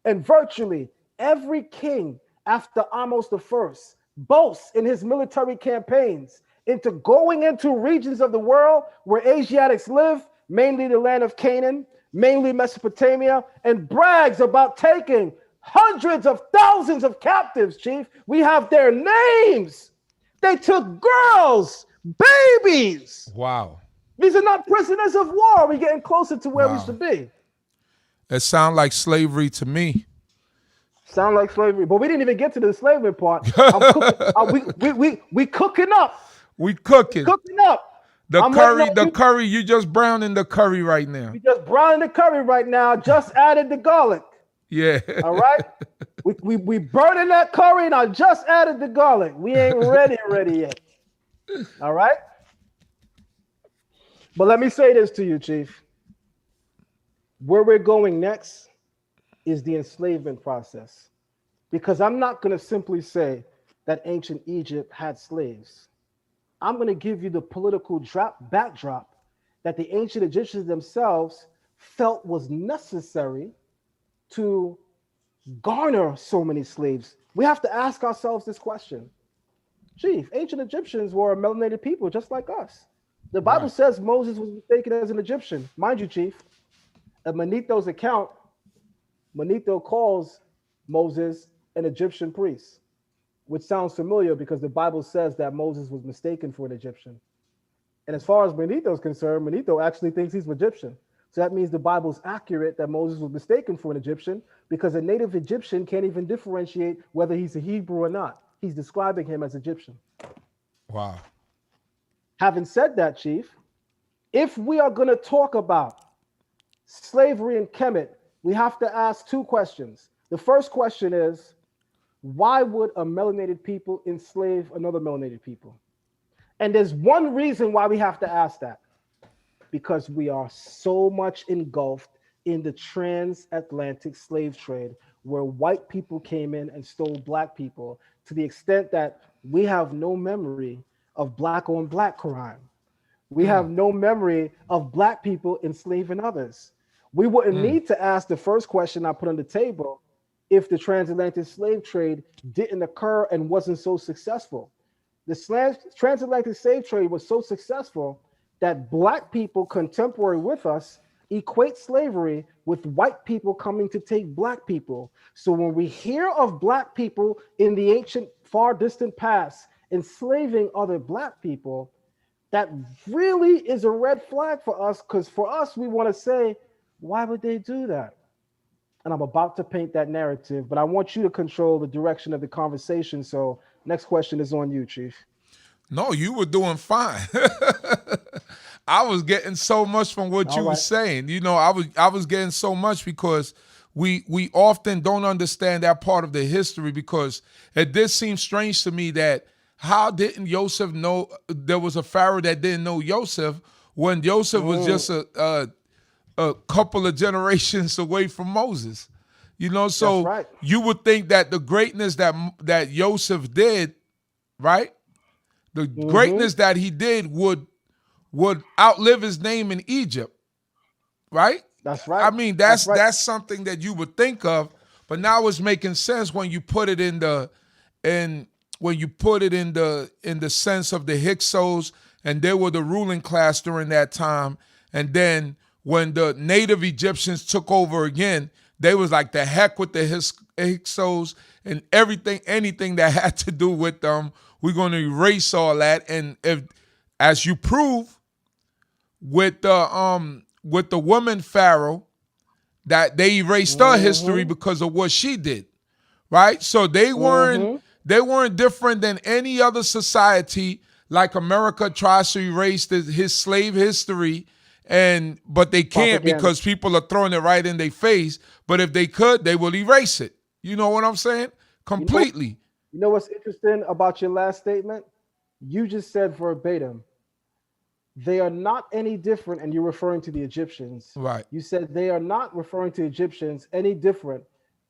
And virtually every king after Ahmose I boasts in his military campaigns into going into regions of the world where Asiatics live, mainly the land of Canaan, mainly Mesopotamia, and brags about taking hundreds of thousands of captives, Chief. We have their names. They took girls, babies. Wow. These are not prisoners of war. We're getting closer to where we should be. It sounds like slavery to me. Sound like slavery, but we didn't even get to the slavery part. We cooking up. We cooking. Cooking up. The curry, you just browning the curry right now. We just browning the curry right now. Just added the garlic. Yeah. All right. We burning that curry, and I just added the garlic. We ain't ready yet. All right. But let me say this to you, Chief. Where we're going next is the enslavement process. Because I'm not going to simply say that ancient Egypt had slaves. I'm going to give you the political backdrop that the ancient Egyptians themselves felt was necessary to garner so many slaves. We have to ask ourselves this question. Chief, ancient Egyptians were a melanated people just like us. The Bible says Moses was mistaken as an Egyptian. Mind you, Chief, at Manetho's account, Manetho calls Moses an Egyptian priest, which sounds familiar because the Bible says that Moses was mistaken for an Egyptian. And as far as Manetho is concerned, Manetho actually thinks he's Egyptian. So that means the Bible's accurate that Moses was mistaken for an Egyptian because a native Egyptian can't even differentiate whether he's a Hebrew or not. He's describing him as Egyptian. Wow. Having said that, Chief, if we are going to talk about slavery in Kemet, we have to ask two questions. The first question is, why would a melanated people enslave another melanated people? And there's one reason why we have to ask that. Because we are so much engulfed in the transatlantic slave trade where white people came in and stole black people to the extent that we have no memory of black on black crime. We have no memory of black people enslaving others. We wouldn't need to ask the first question I put on the table if the transatlantic slave trade didn't occur and wasn't so successful. The transatlantic slave trade was so successful that black people contemporary with us equate slavery with white people coming to take black people. So when we hear of black people in the ancient far distant past enslaving other black people, that really is a red flag for us, because for us, we want to say, why would they do that? And I'm about to paint that narrative, but I want you to control the direction of the conversation. So next question is on you, Chief. No, you were doing fine. I was getting so much from what you were saying. You know, I was getting so much because we often don't understand that part of the history, because it did seem strange to me that how didn't Joseph know there was a Pharaoh that didn't know Joseph when Joseph was just a couple of generations away from Moses? You know, so you would think that the greatness that Joseph did, right? The greatness that he did would outlive his name in Egypt, right? That's right. I mean, that's something that you would think of, but now it's making sense when you put it in the sense of the Hyksos, and they were the ruling class during that time. And then when the native Egyptians took over again, They was like, the heck with the Hyksos and everything, anything that had to do with them. We're going to erase all that. And if, as you prove with the woman Pharaoh, that they erased her history because of what she did, right? So they weren't different than any other society. Like America tries to erase his slave history, but they can't Propaganda. because people are throwing it right in their face. But if they could, they will erase it. You know what I'm saying? You know, Completely. you know what's interesting about your last statement? You just said verbatim, they are not any different, and you're referring to the Egyptians. Right. You said they are not referring to Egyptians any different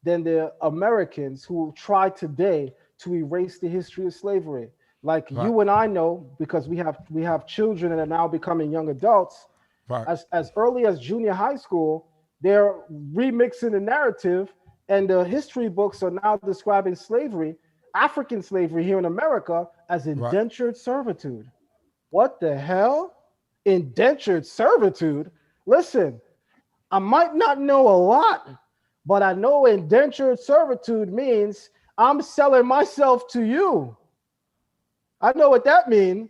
than the Americans who try today to erase the history of slavery. Like Right. you and I know, because we have children that are now becoming young adults, Right. as early as junior high school, they're remixing the narrative, and the history books are now describing slavery, African slavery here in America, as Right. indentured servitude. What the hell? Indentured servitude? Listen, I might not know a lot, but I know indentured servitude means I'm selling myself to you. I know what that means.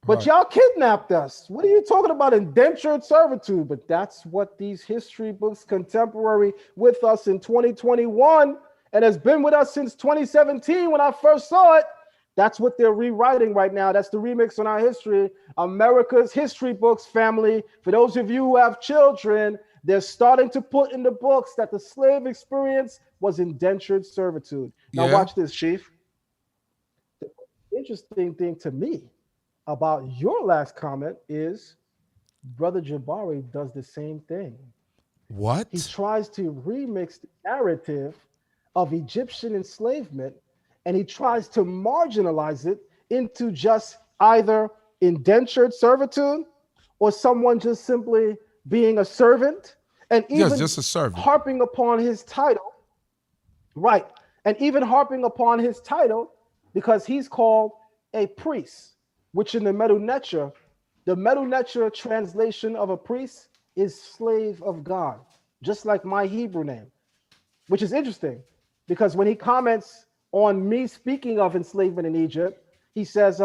But Right. y'all kidnapped us. What are you talking about, indentured servitude? But that's what these history books contemporary with us in 2021 and has been with us since 2017 when I first saw it. That's what they're rewriting right now. That's the remix on our history. America's history books, family. For those of you who have children, they're starting to put in the books that the slave experience was indentured servitude. Now Yeah. watch this, Chief. The interesting thing to me about your last comment is Brother Jabari does the same thing. He What? tries to remix the narrative of Egyptian enslavement, and he tries to marginalize it into just either indentured servitude or someone just simply being a servant, and Yes, even just a servant. harping upon his title, right? And even harping upon his title because he's called a priest, which in the Medu Neter translation of a priest is slave of God, just like my Hebrew name, which is interesting because when he comments on me speaking of enslavement in Egypt, he says,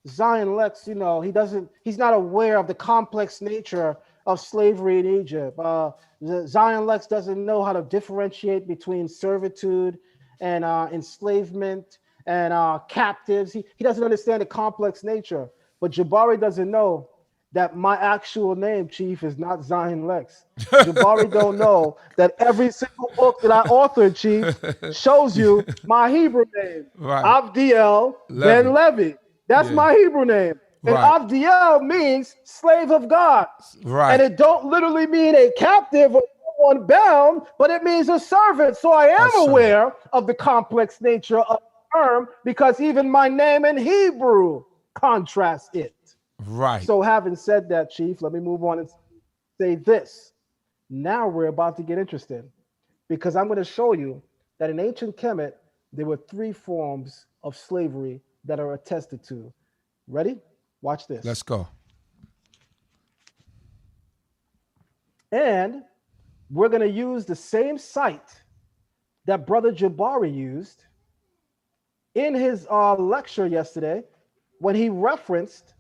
Zion Lexx, he's not aware of the complex nature of slavery in Egypt. Zion Lexx doesn't know how to differentiate between servitude and enslavement and captives. He doesn't understand the complex nature. But Jabari doesn't know that my actual name, Chief, is not Zion Lexx. Jabari don't know that every single book that I authored, Chief, shows you my Hebrew name, Right. Avdiel Ben Levy. Levi. That's Yeah. my Hebrew name. And Right. Avdiel means slave of God. And Right. it don't literally mean a captive or someone bound, but it means a servant. So I A am servant. aware of the complex nature of the term because even my name in Hebrew contrasts it. Right. So having said that, Chief, let me move on and say this. Now we're about to get interested because I'm going to show you that in ancient Kemet, there were three forms of slavery that are attested to. Ready? Watch this. Let's go. And we're going to use the same site that Brother Jabari used in his lecture yesterday when he referenced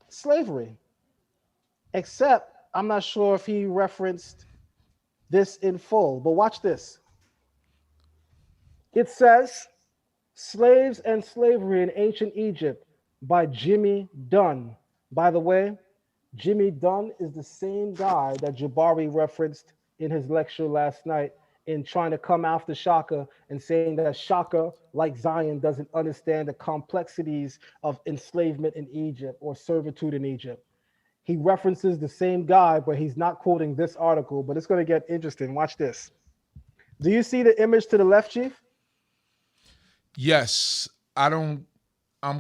slavery. Except I'm not sure if he referenced this in full, but watch this. It says, Slaves and Slavery in Ancient Egypt by Jimmy Dunn. By the way, Jimmy Dunn is the same guy that Jabari referenced in his lecture last night in trying to come after Shaka and saying that Shaka, like Zion, doesn't understand the complexities of enslavement in Egypt or servitude in Egypt. He references the same guy, but he's not quoting this article, but it's going to get interesting. Watch this. Do you see the image to the left, Chief? Yes. I'm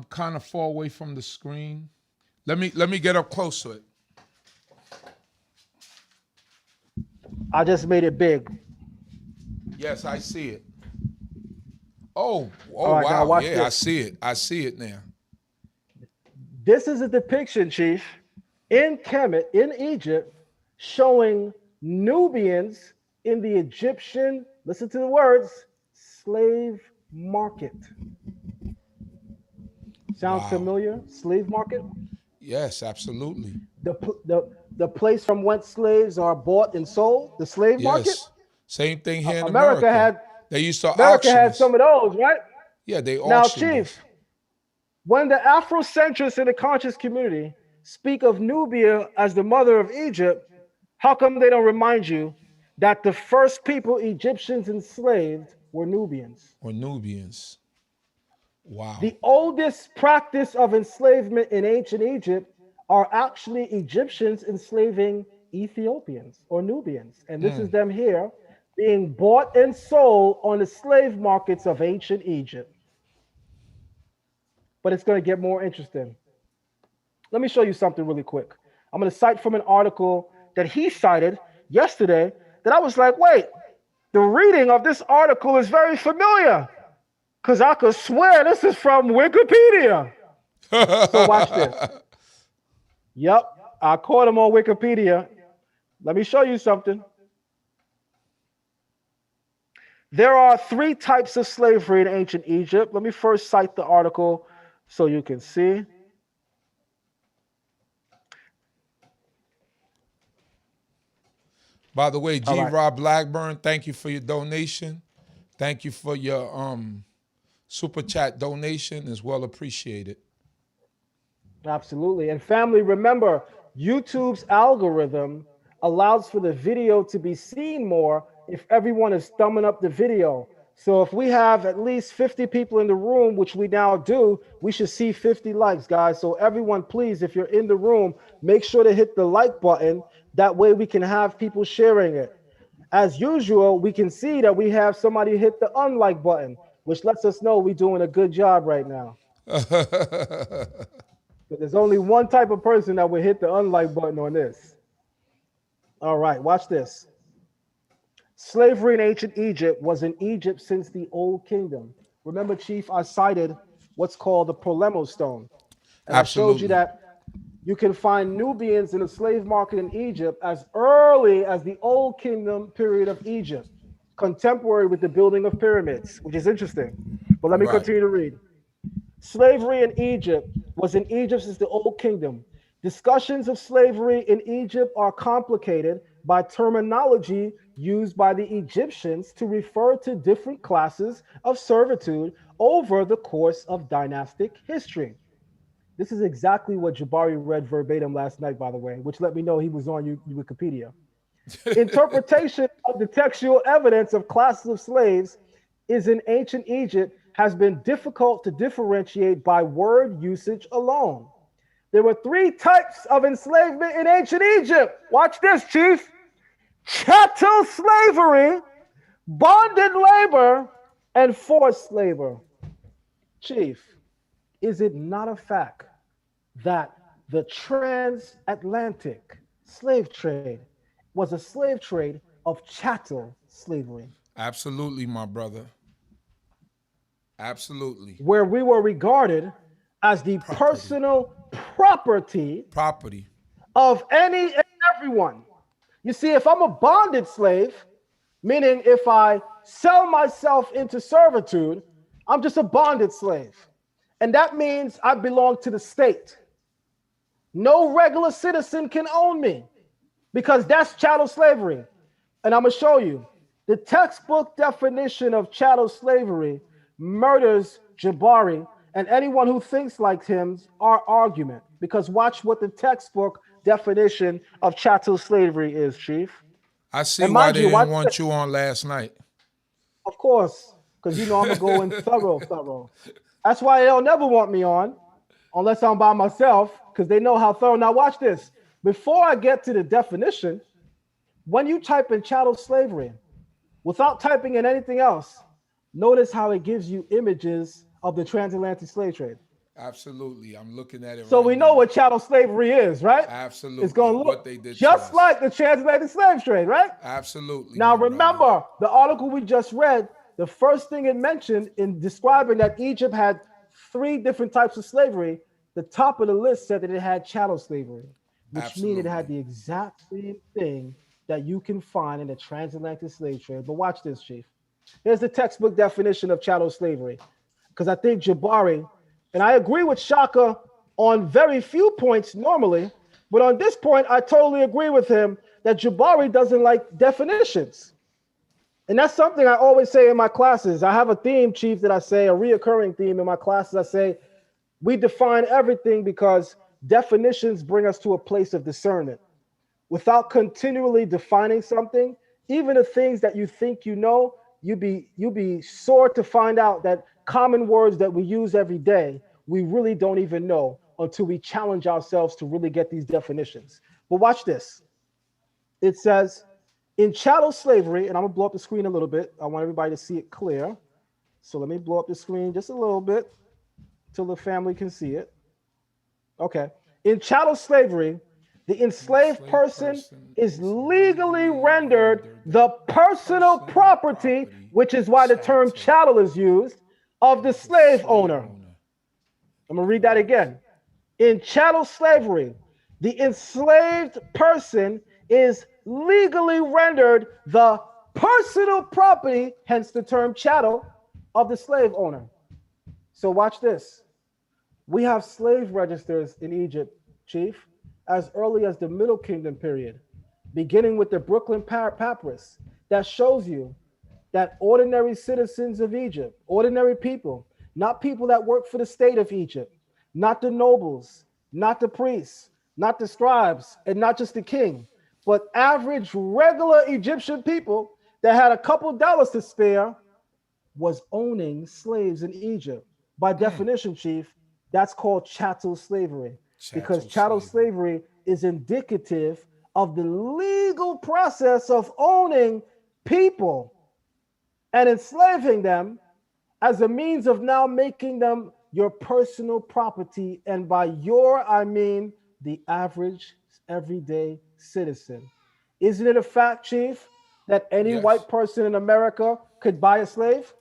kind of far away from the screen. Let me get up close to it. I just made it big. Yes, I see it. Oh, All right, now wow. watch Yeah, I this. see it. I see it now. This is a depiction, Chief, in Kemet, in Egypt, showing Nubians in the Egyptian, listen to the words, slave market. Sounds Wow. familiar? Slave market? Yes, absolutely. The, the place from whence slaves are bought and sold, the slave market? Yes. Same thing here in America America. had They used to America auction had us. some of those, right? Yeah, they Now, auctioned us. Chief, when the Afrocentrists in the conscious community speak of Nubia as the mother of Egypt, how come they don't remind you that the first people Egyptians enslaved were Nubians? Or Nubians. Wow. The oldest practice of enslavement in ancient Egypt are actually Egyptians enslaving Ethiopians or Nubians. And this is them here being bought and sold on the slave markets of ancient Egypt. But it's going to get more interesting. Let me show you something really quick. I'm going to cite from an article that he cited yesterday that I was like, wait, the reading of this article is very familiar because I could swear this is from Wikipedia. So watch this. Yep, I caught him on Wikipedia. Let me show you something. There are three types of slavery in ancient Egypt. Let me first cite the article so you can see. By the way, All G. right. Rob Blackburn, thank you for your donation. Thank you for your super chat donation. Is well appreciated. Absolutely. And family, remember, YouTube's algorithm allows for the video to be seen more if everyone is thumbing up the video. So if we have at least 50 people in the room, which we now do, we should see 50 likes, guys. So everyone, please, if you're in the room, make sure to hit the like button. That way we can have people sharing it. As usual, we can see that we have somebody hit the unlike button, which lets us know we're doing a good job right now. But there's only one type of person that would hit the unlike button on this. All right, watch this. Slavery in ancient Egypt was in Egypt since the Old Kingdom. Remember, Chief, I cited what's called the Palermo Stone. And I showed you Absolutely. that you can find Nubians in the slave market in Egypt as early as the Old Kingdom period of Egypt, contemporary with the building of pyramids, which is interesting. But let me Right. continue to read. Slavery in Egypt was in Egypt since the Old Kingdom. Discussions of slavery in Egypt are complicated by terminology used by the Egyptians to refer to different classes of servitude over the course of dynastic history. This is exactly what Jabari read verbatim last night, by the way, which let me know he was on Wikipedia. Interpretation of the textual evidence of classes of slaves is in ancient Egypt has been difficult to differentiate by word usage alone. There were three types of enslavement in ancient Egypt. Watch this, Chief. Chattel slavery, bonded labor, and forced labor. Chief, is it not a fact that the transatlantic slave trade was a slave trade of chattel slavery, Absolutely, my brother. Absolutely. where we were regarded as the Property. personal property Property. of any and everyone? You see, if I'm a bonded slave, meaning if I sell myself into servitude, I'm just a bonded slave. And that means I belong to the state. No regular citizen can own me because that's chattel slavery. And I'm going to show you. The textbook definition of chattel slavery murders Jabari and anyone who thinks like him our argument. Because watch what the textbook definition of chattel slavery is, Chief. I see And why mind they you, didn't watch want this. you on last night. Of course, because you know I'm going to go in thorough. That's why they'll never want me on unless I'm by myself because they know how thorough. Now watch this. Before I get to the definition, when you type in chattel slavery, without typing in anything else, notice how it gives you images of the transatlantic slave trade. Absolutely. I'm looking at it So right we know now. what chattel slavery is, right? It's Absolutely. going to What look they did to just us. like the transatlantic slave trade, right? Absolutely, Now my brother. remember, the article we just read, the first thing it mentioned in describing that Egypt had three different types of slavery, the top of the list said that it had chattel slavery, which means it had Absolutely. the exact same thing that you can find in the transatlantic slave trade. But watch this, Chief. Here's the textbook definition of chattel slavery. Because I think Jabari, and I agree with Shaka on very few points normally, but on this point, I totally agree with him that Jabari doesn't like definitions. And that's something I always say in my classes. I have a theme, Chief, that I say, a reoccurring theme in my classes. I say, we define everything because definitions bring us to a place of discernment. Without continually defining something, even the things that you think you know, you'll be sore to find out that common words that we use every day, we really don't even know until we challenge ourselves to really get these definitions. But watch this. It says, in chattel slavery, and I'm gonna blow up the screen a little bit. I want everybody to see it clear. So let me blow up the screen just a little bit till the family can see it. Okay. In chattel slavery, the enslaved person is legally rendered the personal property, which is why the term chattel is used, of the slave owner. I'm going to read that again. In chattel slavery, the enslaved person is legally rendered the personal property, hence the term chattel, of the slave owner. So watch this. We have slave registers in Egypt, Chief, as early as the Middle Kingdom period, beginning with the Brooklyn Papyrus, that shows you that ordinary citizens of Egypt, ordinary people, not people that work for the state of Egypt, not the nobles, not the priests, not the scribes, and not just the king, but average, regular Egyptian people that had a couple dollars to spare was owning slaves in Egypt. By definition, Chief, that's called chattel slavery, because chattel slavery is indicative of the legal process of owning people and enslaving them as a means of now making them your personal property. And by your, I mean the average, everyday citizen. Isn't it a fact, Chief, that any white person in America could buy a slave?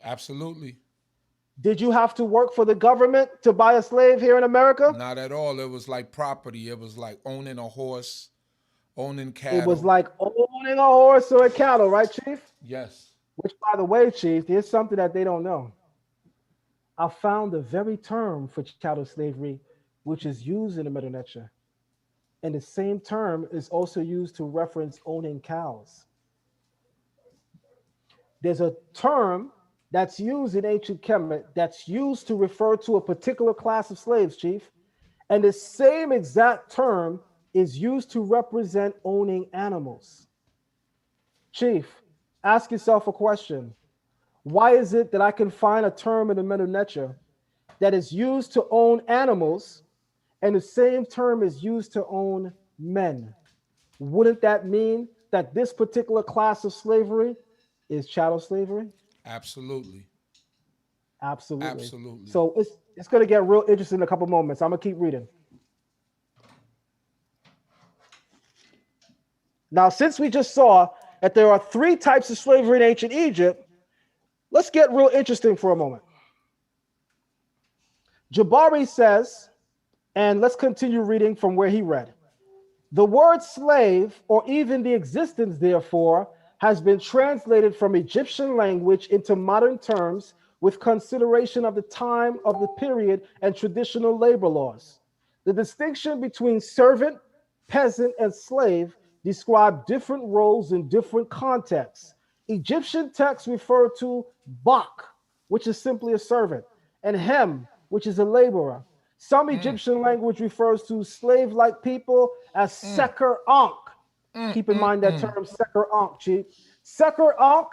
Absolutely. Did you have to work for the government to buy a slave here in America? Not at all. It was like property. It was like owning a horse, owning cattle. It was like owning a horse or a cattle, right, Chief? Yes. Which, by the way, Chief, here's something that they don't know. I found the very term for chattel slavery, which is used in the Middle Lecture. And the same term is also used to reference owning cows. There's a term that's used in ancient Kemet that's used to refer to a particular class of slaves, Chief. And the same exact term is used to represent owning animals. Chief, ask yourself a question. Why is it that I can find a term in the Menu Netra that is used to own animals and the same term is used to own men? Wouldn't that mean that this particular class of slavery is chattel slavery? Absolutely. Absolutely. Absolutely. So it's going to get real interesting in a couple moments. I'm going to keep reading. Now, since we just saw that there are three types of slavery in ancient Egypt, let's get real interesting for a moment. Jabari says, and let's continue reading from where he read. The word slave, or even the existence therefore, has been translated from Egyptian language into modern terms with consideration of the time of the period and traditional labor laws. The distinction between servant, peasant, and slave describe different roles in different contexts. Egyptian texts refer to Bak, which is simply a servant, and Hem, which is a laborer. Some Egyptian language refers to slave-like people as Seker Ankh. Keep in mind that term Seker Ankh, Chief. Seker Ankh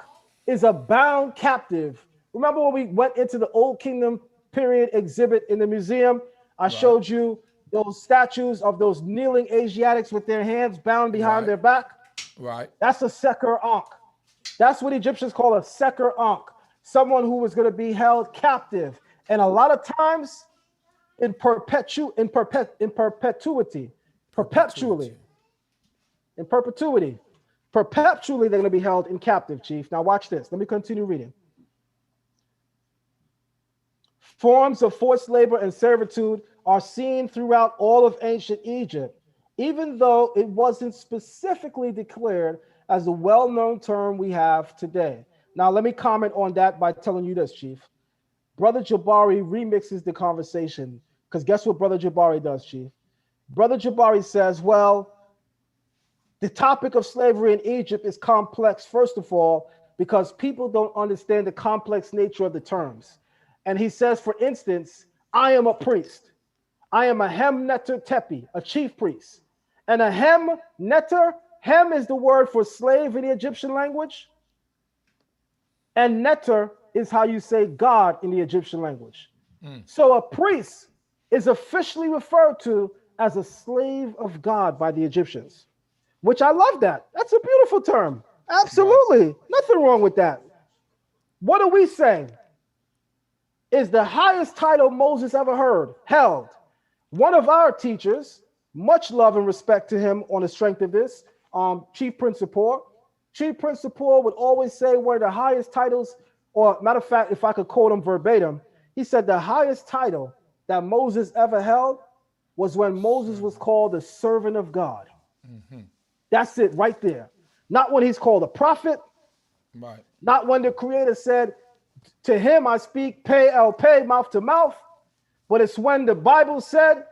is a bound captive. Remember when we went into the Old Kingdom period exhibit in the museum? I showed you those statues of those kneeling Asiatics with their hands bound behind their back. Right. That's a Seker Ankh. That's what Egyptians call a Seker Ankh, someone who was going to be held captive. And a lot of times in perpetuity, perpetually, they're going to be held in captive, Chief. Now watch this. Let me continue reading. Forms of forced labor and servitude are seen throughout all of ancient Egypt. even though it wasn't specifically declared as a well-known term we have today. Now, let me comment on that by telling you this, Chief. Brother Jabari remixes the conversation because guess what Brother Jabari does, Chief? Brother Jabari says, well, the topic of slavery in Egypt is complex, first of all, because people don't understand the complex nature of the terms. And he says, for instance, I am a priest. I am a Hem Neter Tepi, a chief priest. And a Hem Neter, Hem is the word for slave in the Egyptian language. And Neter is how you say God in the Egyptian language. So a priest is officially referred to as a slave of God by the Egyptians, which I love that. That's a beautiful term. Absolutely. Right. Nothing wrong with that. What do we say is the highest title Moses ever held? One of our teachers, much love and respect to him on the strength of this, Chief Principal would always say one of the highest titles, or matter of fact, if I could quote him verbatim, he said the highest title that Moses ever held was when Moses was called the servant of God. Mm-hmm. That's it right there. Not when he's called a prophet. Right. Not when the Creator said, to him I speak, pay, mouth to mouth. But it's when the Bible said,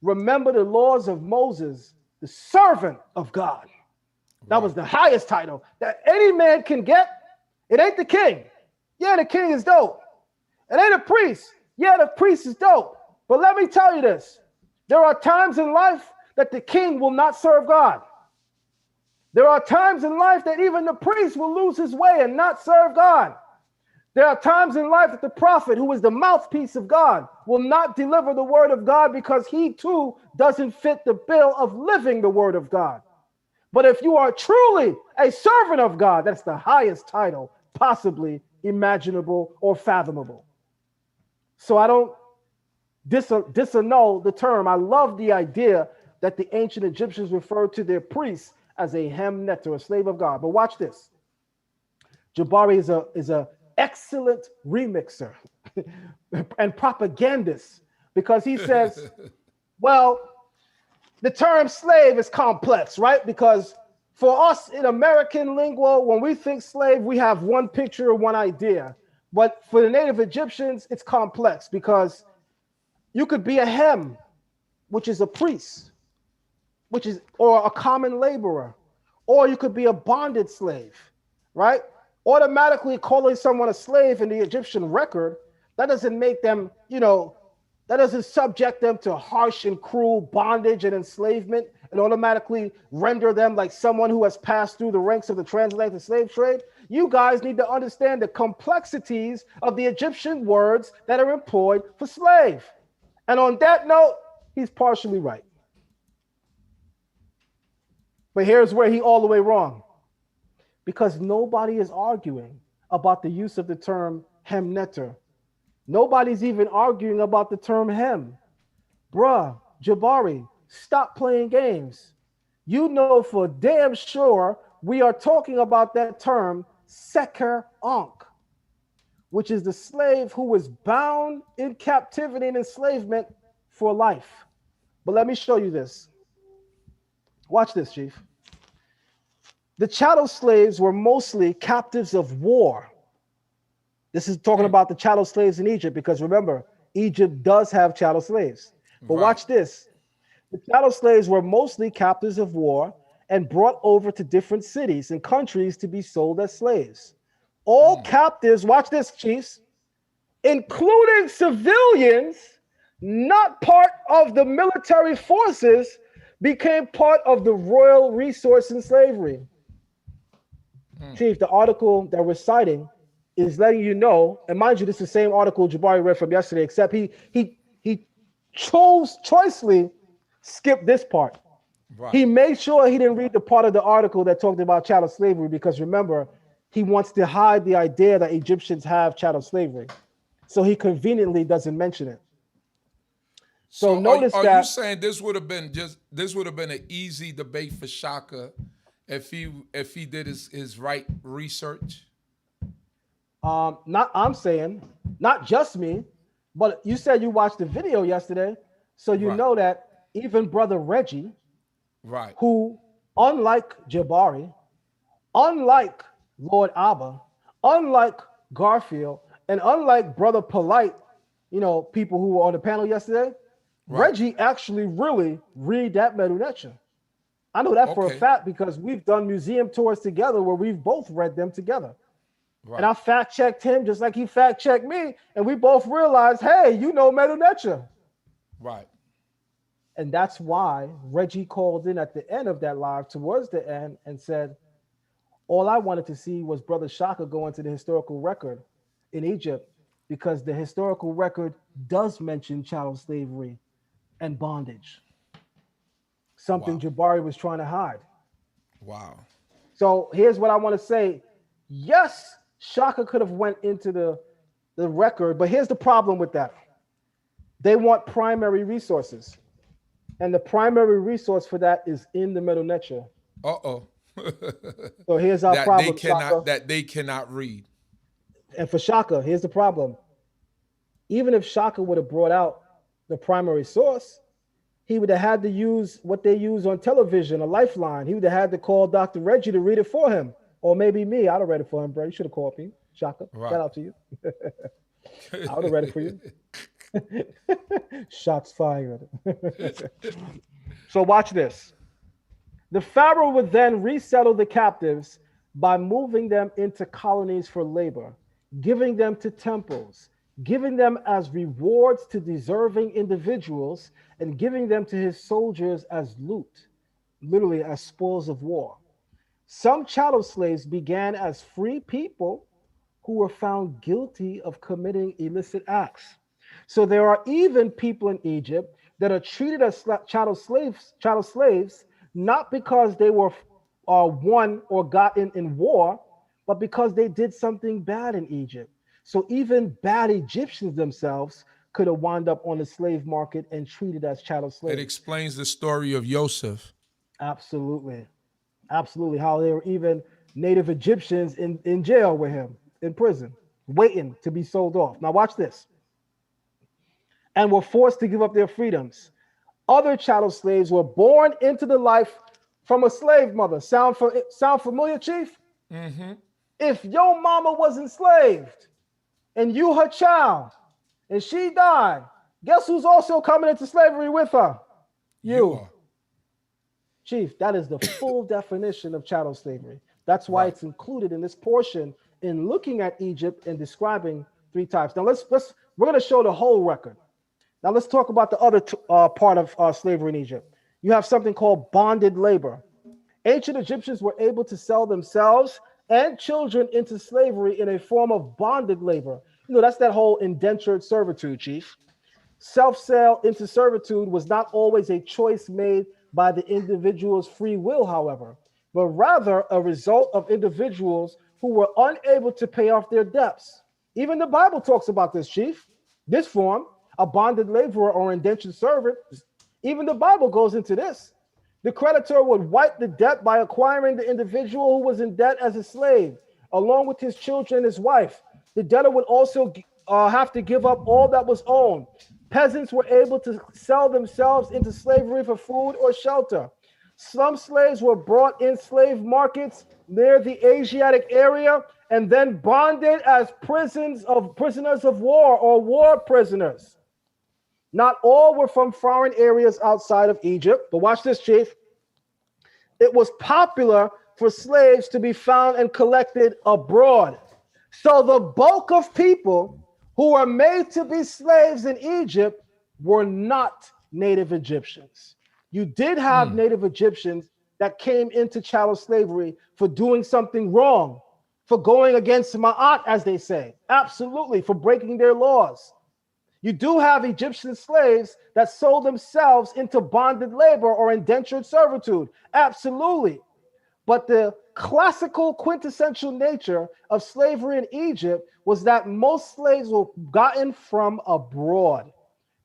remember the laws of Moses, the servant of God. Right. That was the highest title that any man can get. It ain't the king. Yeah, the king is dope. It ain't a priest. Yeah, the priest is dope. But let me tell you this. There are times in life that the king will not serve God. There are times in life that even the priest will lose his way and not serve God. There are times in life that the prophet, who is the mouthpiece of God, will not deliver the word of God because he too doesn't fit the bill of living the word of God. But if you are truly a servant of God, that's the highest title possibly imaginable or fathomable. So I don't disannul the term. I love the idea that the ancient Egyptians referred to their priests as a Hem Neter, a slave of God. But watch this. Jabari is a excellent remixer and propagandist because he says, well, the term slave is complex, right? Because for us in American lingua, when we think slave, we have one picture, one idea. But for the native Egyptians, it's complex because you could be a hem, which is a priest, or a common laborer, or you could be a bonded slave, right? Automatically calling someone a slave in the Egyptian record, that doesn't make them, that doesn't subject them to harsh and cruel bondage and enslavement and automatically render them like someone who has passed through the ranks of the transatlantic slave trade. You guys need to understand the complexities of the Egyptian words that are employed for slave. And on that note, he's partially right. But here's where he all the way wrong. Because nobody is arguing about the use of the term Hem Neter. Nobody's even arguing about the term hem. Bruh, Jabari, stop playing games. You know for damn sure we are talking about that term Seker Ankh, which is the slave who was bound in captivity and enslavement for life. But let me show you this. Watch this, Chief. The chattel slaves were mostly captives of war. This is talking about the chattel slaves in Egypt, because remember, Egypt does have chattel slaves. But watch this. The chattel slaves were mostly captives of war and brought over to different cities and countries to be sold as slaves. All captives, watch this, chiefs, including civilians, not part of the military forces, became part of the royal resource in slavery. Chief, the article that we're citing is letting you know, and mind you, this is the same article Jabari read from yesterday, except he choicely skipped this part. Right. He made sure he didn't read the part of the article that talked about chattel slavery, because remember, he wants to hide the idea that Egyptians have chattel slavery. So he conveniently doesn't mention it. So notice are that. Are you saying this would have been an easy debate for Shaka if he did his right research? I'm saying not just me, but you said you watched the video yesterday, so you know that even Brother Reggie Right. who, unlike Jabari, unlike Lord Abba, unlike Garfield, and unlike Brother Polite, people who were on the panel yesterday, Right. Reggie actually really read that Medunetia. I know that for a Okay. fact because we've done museum tours together where we've both read them together. And Right. I fact checked him just like he fact checked me, and we both realized, hey, Medunetia. Right. And that's why Reggie called in at the end of that live towards the end and said, all I wanted to see was Brother Shaka go into the historical record in Egypt because the historical record does mention chattel slavery and bondage, something Wow. Jabari was trying to hide. Wow. So here's what I want to say. Yes, Shaka could have went into the record, but here's the problem with that. They want primary resources. And the primary resource for that is in the Medunetia. Uh-oh. So here's our that they problem, cannot Shaka. that they cannot read. And for Shaka, here's the problem. Even if Shaka would have brought out the primary source, he would have had to use what they use on television, a lifeline. He would have had to call Dr. Reggie to read it for him. Or maybe me. I'd have read it for him, bro. You should have called me. Shaka. Right. Shout out to you. I would have read it for you. Shots fired. So watch this. The Pharaoh would then resettle the captives by moving them into colonies for labor, giving them to temples, giving them as rewards to deserving individuals, and giving them to his soldiers as loot, literally as spoils of war. Some chattel slaves began as free people who were found guilty of committing illicit acts. So there are even people in Egypt that are treated as chattel slaves, not because they were won or gotten in war, but because they did something bad in Egypt. So even bad Egyptians themselves could have wound up on the slave market and treated as chattel It slaves. explains the story of Joseph. Absolutely. Absolutely. How there were even native Egyptians in jail with him, in prison, waiting to be sold off. Now, watch this. And were forced to give up their freedoms. Other chattel slaves were born into the life from a slave mother. Sound familiar, Chief? Mm-hmm. If your mama was enslaved and you her child and she died, guess who's also coming into slavery with her? You You. are. Chief, that is the full definition of chattel slavery. That's why Right. it's included in this portion in looking at Egypt and describing three types. Now we're going to show the whole record. Now let's talk about the other part of slavery in Egypt. You have something called bonded labor. Ancient Egyptians were able to sell themselves and children into slavery in a form of bonded labor. That's that whole indentured servitude, Chief. Self-sale into servitude was not always a choice made by the individual's free will, however, but rather a result of individuals who were unable to pay off their debts. Even the Bible talks about this, Chief. This form, a bonded laborer or indentured servant, even the Bible goes into this. The creditor would wipe the debt by acquiring the individual who was in debt as a slave, along with his children and his wife. The debtor would also have to give up all that was owned. Peasants were able to sell themselves into slavery for food or shelter. Some slaves were brought in slave markets near the Asiatic area and then bonded as prisoners of war or war prisoners. Not all were from foreign areas outside of Egypt, but watch this, Chief. It was popular for slaves to be found and collected abroad. So the bulk of people who were made to be slaves in Egypt were not native Egyptians. You did have native Egyptians that came into chattel slavery for doing something wrong, for going against Ma'at, as they say. Absolutely, for breaking their laws. You do have Egyptian slaves that sold themselves into bonded labor or indentured servitude. Absolutely. But the classical quintessential nature of slavery in Egypt was that most slaves were gotten from abroad,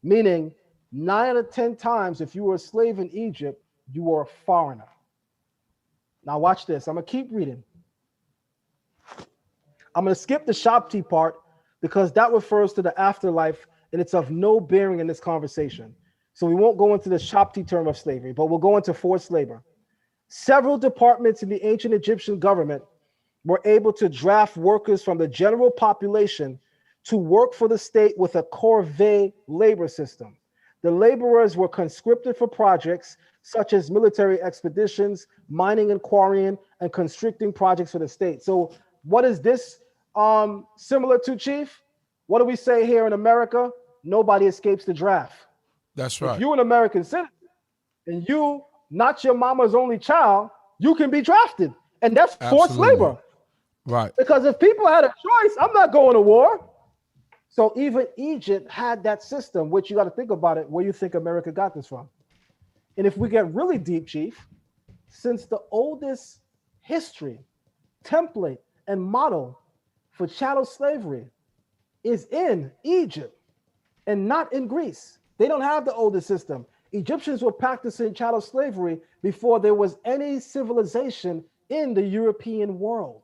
meaning 9 out of 10 times, if you were a slave in Egypt, you were a foreigner. Now, watch this. I'm going to keep reading. I'm going to skip the Shabti part because that refers to the afterlife and it's of no bearing in this conversation. So we won't go into the Shopti term of slavery, but we'll go into forced labor. Several departments in the ancient Egyptian government were able to draft workers from the general population to work for the state with a corvée labor system. The laborers were conscripted for projects such as military expeditions, mining and quarrying, and constricting projects for the state. So, what is this similar to, Chief? What do we say here in America? Nobody escapes the draft. That's If right. you're an American citizen and you not your mama's only child, you can be drafted, and that's forced Absolutely. labor. Right. Because if people had a choice, I'm not going to war. So even Egypt had that system, which you got to think about it, where you think America got this from. And if we get really deep, Chief, since the oldest history, template, and model for chattel slavery is in Egypt and not in Greece, they don't have the oldest system. Egyptians were practicing chattel slavery before there was any civilization in the European world.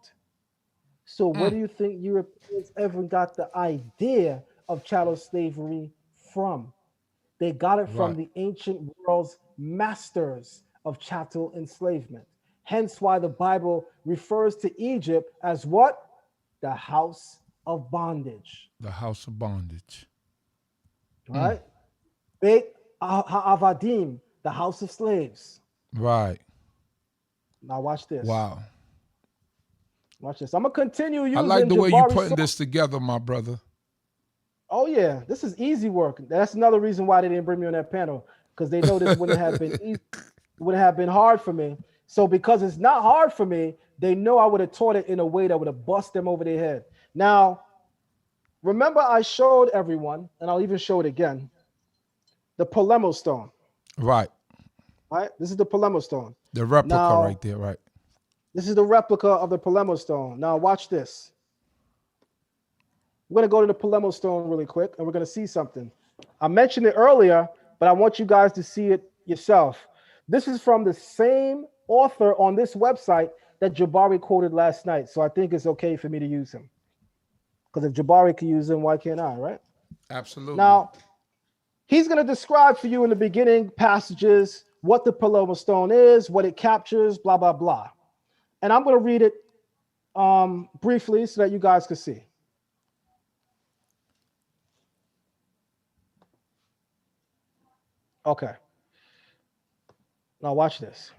So where do you think Europeans ever got the idea of chattel slavery from? They got it from Right. the ancient world's masters of chattel enslavement. Hence why the Bible refers to Egypt as what? The house of bondage. The house of bondage. Right? Beit Ha'avadim, the house of slaves. Right. Now watch this. Wow. Watch this. I'm gonna continue I like using the way you Jabari putting source. this together, my brother. Oh yeah, this is easy work. That's another reason why they didn't bring me on that panel, because they know this wouldn't have been easy. It wouldn't have been hard for me. So because it's not hard for me, they know I would have taught it in a way that would have bust them over their head. Now, remember I showed everyone, and I'll even show it again, the Palermo Stone. Right. Right? This is the Palermo Stone. The replica Now, right there, right? this is the replica of the Palermo Stone. Now watch this. We're going to go to the Palermo Stone really quick, and we're going to see something. I mentioned it earlier, but I want you guys to see it yourself. This is from the same author on this website that Jabari quoted last night, so I think it's okay for me to use him. Because if Jabari can use him, why can't I, right? Absolutely. Now, he's going to describe for you in the beginning passages what the Palermo Stone is, what it captures, blah, blah, blah. And I'm going to read it briefly so that you guys can see. Okay. Now watch this.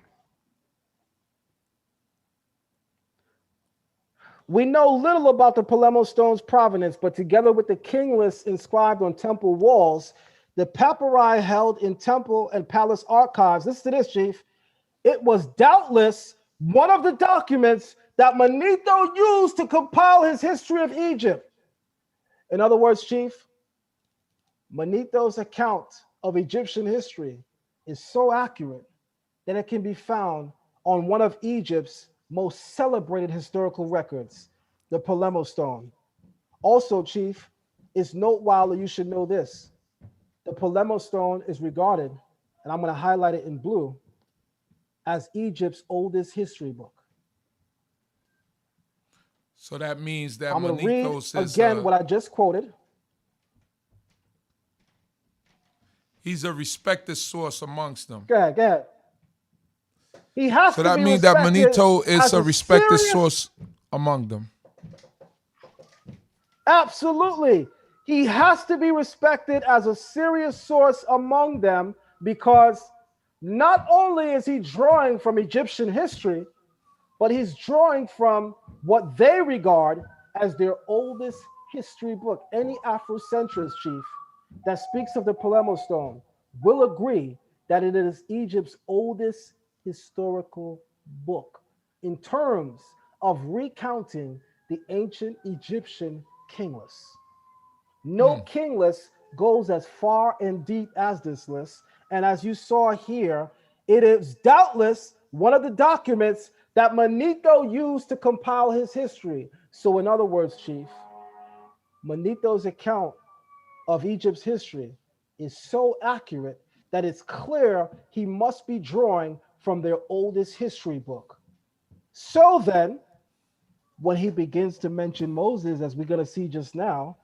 We know little about the Palermo Stone's provenance, but together with the king lists inscribed on temple walls, the papyri held in temple and palace archives, listen to this, Chief, it was doubtless one of the documents that Manetho used to compile his history of Egypt. In other words, Chief, Manetho's account of Egyptian history is so accurate that it can be found on one of Egypt's most celebrated historical records, the Palermo Stone. Also, Chief, it's noteworthy you should know this. The Palermo Stone is regarded, and I'm going to highlight it in blue, as Egypt's oldest history book. So that means that I'm going to read Manetho says again what I just quoted. he's a respected source amongst them. Go ahead, go ahead. He has So to that be means that respected Manetho is as a respected serious- source among them. Absolutely. He has to be respected as a serious source among them because not only is he drawing from Egyptian history, but he's drawing from what they regard as their oldest history book. Any Afrocentrist, Chief, that speaks of the Palermo Stone will agree that it is Egypt's oldest historical book in terms of recounting the ancient Egyptian king list. No king list goes as far and deep as this list. And as you saw here, it is doubtless one of the documents that Manetho used to compile his history. So in other words, Chief, Manetho's account of Egypt's history is so accurate that it's clear he must be drawing from their oldest history book. So then, when he begins to mention Moses, as we're going to see just now,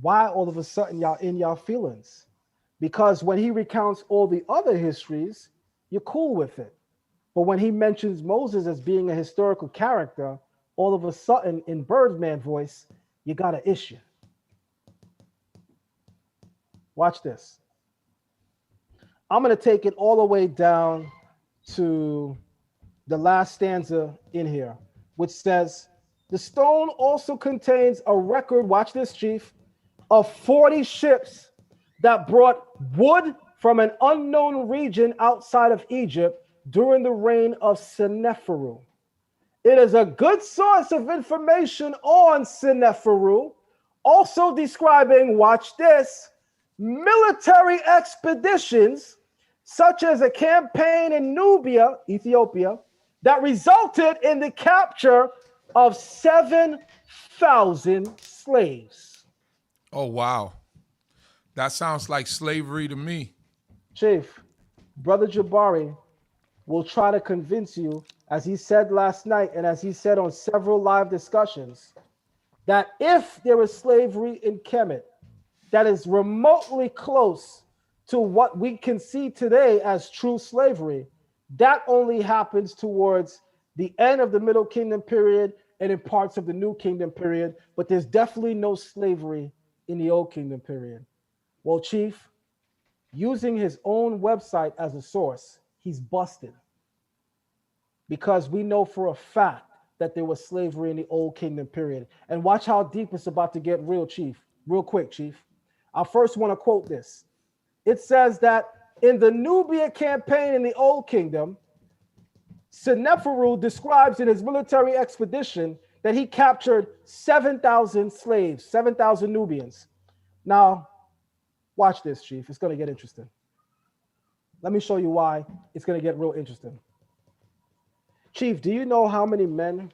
why all of a sudden y'all in y'all feelings? because when he recounts all the other histories, you're cool with it. But when he mentions Moses as being a historical character, all of a sudden in Birdman voice, you got an issue. Watch this. I'm going to take it all the way down to the last stanza in here, which says, the stone also contains a record, watch this, Chief, of 40 ships that brought wood from an unknown region outside of Egypt during the reign of Sennacherib. It is a good source of information on Sennacherib, also describing, watch this, military expeditions such as a campaign in Nubia, Ethiopia, that resulted in the capture of 7,000 slaves. Oh, wow. That sounds like slavery to me. Chief, Brother Jabari will try to convince you, as he said last night and as he said on several live discussions, that if there is slavery in Kemet that is remotely close to what we can see today as true slavery, that only happens towards the end of the Middle Kingdom period and in parts of the New Kingdom period, but there's definitely no slavery in the Old Kingdom period. Well, Chief, using his own website as a source, he's busted, because we know for a fact that there was slavery in the Old Kingdom period. And watch how deep it's about to get real, Chief. Real quick, Chief. I first want to quote this. It says that in the Nubia campaign in the Old Kingdom, Sennacherib describes in his military expedition that he captured 7,000 slaves, 7,000 Nubians. Now, watch this, Chief. It's going to get interesting. Let me show you why it's going to get real interesting. Chief, do you know how many men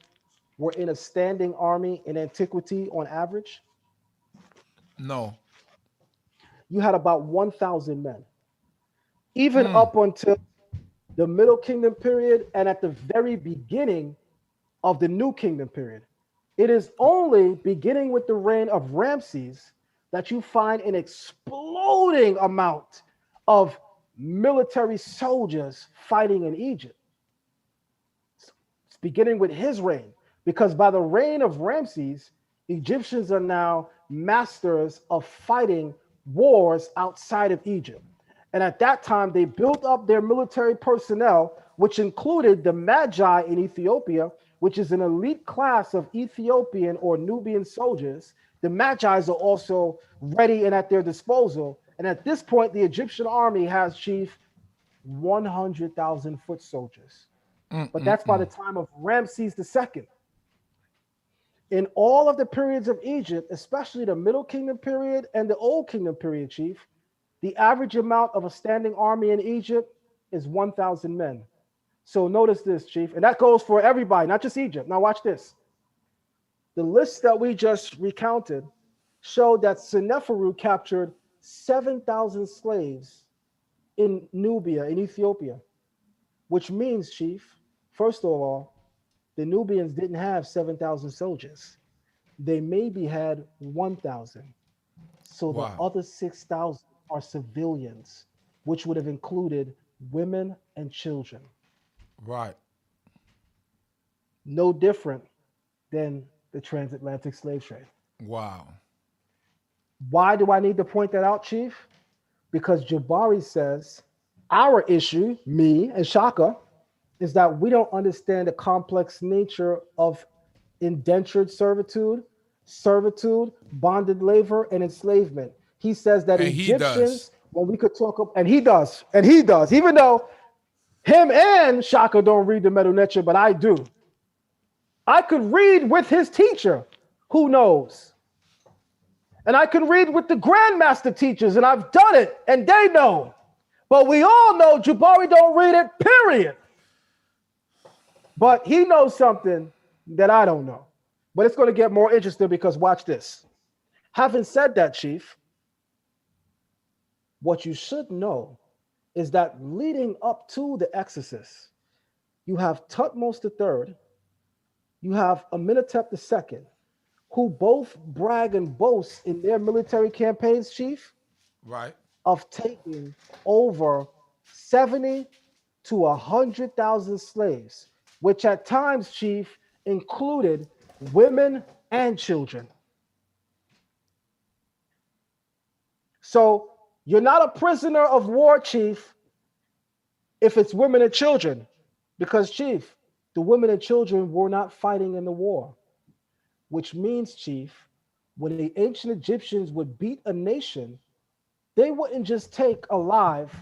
were in a standing army in antiquity on average? No. You had about 1,000 men. Even up until the Middle Kingdom period and at the very beginning of the New Kingdom period. It is only beginning with the reign of Ramses that you find an exploding amount of military soldiers fighting in Egypt. It's beginning with his reign, because by the reign of Ramses, Egyptians are now masters of fighting wars outside of Egypt. And at that time, they built up their military personnel, which included the Magi in Ethiopia, which is an elite class of Ethiopian or Nubian soldiers. The Magi's are also ready and at their disposal. And at this point, the Egyptian army has, Chief, 100,000 foot soldiers. But that's by the time of Ramses II. In all of the periods of Egypt, especially the Middle Kingdom period and the Old Kingdom period, Chief, the average amount of a standing army in Egypt is 1,000 men. So notice this, Chief, and that goes for everybody, not just Egypt. Now watch this. The list that we just recounted showed that Sennacherib captured 7,000 slaves in Nubia, in Ethiopia, which means, Chief, first of all, the Nubians didn't have 7,000 soldiers. They maybe had 1,000. So the other 6,000 are civilians, which would have included women and children. Right. No different than the transatlantic slave trade. Wow. Why do I need to point that out, Chief? Because Jabari says our issue, me and Shaka, is that we don't understand the complex nature of indentured servitude, bonded labor, and enslavement. He says that And Egyptians, when we could talk, and he does, even though him and Shaka don't read the Medu Neter, but I do. I could read with his teacher, who knows? And I can read with the grandmaster teachers, and I've done it, and they know. But we all know Jabari don't read it, period. But he knows something that I don't know. But it's going to get more interesting, because watch this. Having said that, Chief, what you should know is that leading up to the Exodus, you have Tutmos III, you have Amenhotep II, who both brag and boast in their military campaigns, Chief, Right. of taking over 70 to 100,000 slaves, which at times, Chief, included women and children. So you're not a prisoner of war, Chief, if it's women and children, because, Chief, the women and children were not fighting in the war, which means, Chief, when the ancient Egyptians would beat a nation, they wouldn't just take alive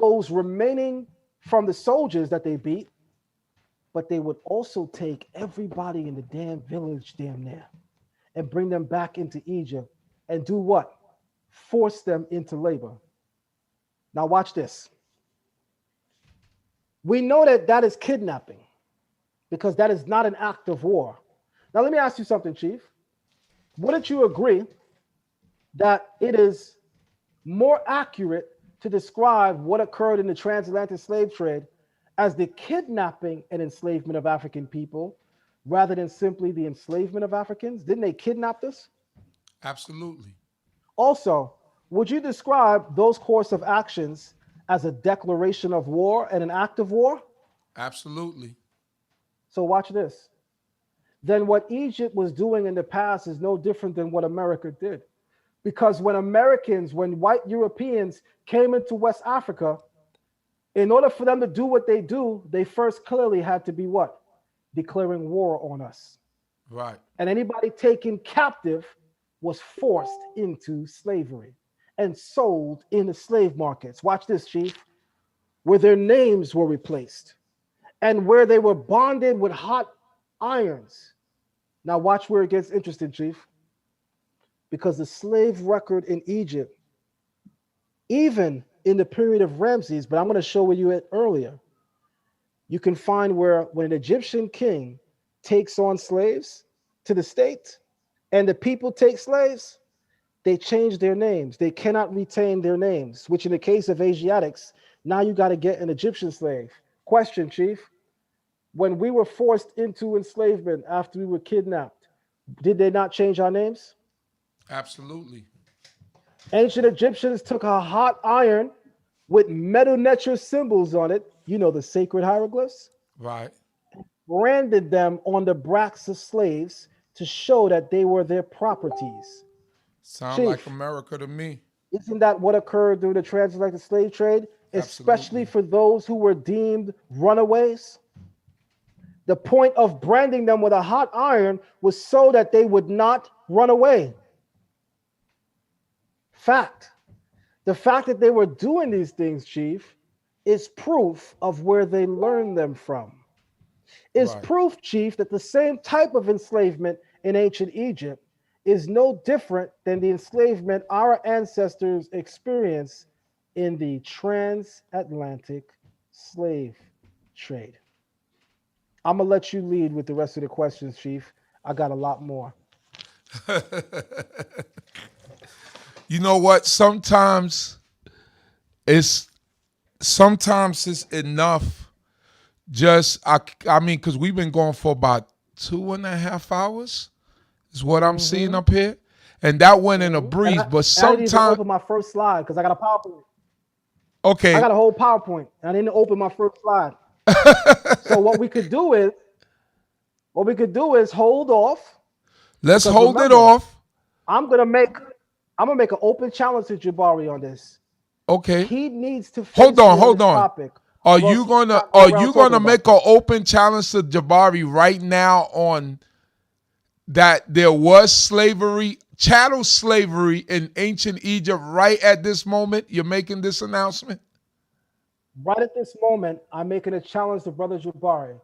those remaining from the soldiers that they beat, but they would also take everybody in the damn village damn near and bring them back into Egypt and do what? Force them into labor. Now watch this. We know that that is kidnapping because that is not an act of war. Now let me ask you something, Chief. Wouldn't you agree that it is more accurate to describe what occurred in the transatlantic slave trade as the kidnapping and enslavement of African people rather than simply the enslavement of Africans? Didn't they kidnap us? Absolutely. Also, would you describe those course of actions as a declaration of war and an act of war? Absolutely. So watch this. Then what Egypt was doing in the past is no different than what America did. Because when white Europeans came into West Africa, in order for them to do what they do, they first clearly had to be what? Declaring war on us. Right. And anybody taken captive was forced into slavery and sold in the slave markets. Watch this, Chief, where their names were replaced and where they were bonded with hot irons. Now, watch where it gets interesting, Chief, because the slave record in Egypt, even in the period of Ramses, but I'm going to show you it earlier, you can find where when an Egyptian king takes on slaves to the state and the people take slaves, they change their names. They cannot retain their names, which in the case of Asiatics, now you got to get an Egyptian slave. Question, Chief. When we were forced into enslavement after we were kidnapped, did they not change our names? Absolutely. Ancient Egyptians took a hot iron with Medu Neter symbols on it, you know, the sacred hieroglyphs, Right. branded them on the backs of slaves to show that they were their properties. Sound like Chief, America to me. isn't that what occurred during the transatlantic slave trade, especially Absolutely. for those who were deemed runaways? The point of branding them with a hot iron was so that they would not run away. Fact. The fact that they were doing these things, Chief, is proof of where they learned them from. Is Right. proof, Chief, that the same type of enslavement in ancient Egypt is no different than the enslavement our ancestors experienced in the transatlantic slave trade. I'm going to let you lead with the rest of the questions, Chief. I got a lot more. You know what? It's sometimes it's enough. Just I mean, because we've been going for about 2.5 hours. Is what I'm seeing Mm-hmm. up here, and that went in a Mm-hmm. And breeze. But I didn't even sometimes, open my first slide because I got a PowerPoint. I okay, got a whole PowerPoint. And I didn't open my first slide. So what we could do is hold off let's because hold it remember, off. I'm gonna make I'm gonna make an open challenge to Jabari on this. Okay, He needs to hold face on, me on hold this on. topic, Are or else you he gonna cannot go are around you talking gonna about make this. an open challenge to Jabari right now on that there was slavery, chattel slavery in ancient Egypt right at this moment? You're making this announcement? Right at this moment, I'm making a challenge to Brother Jabari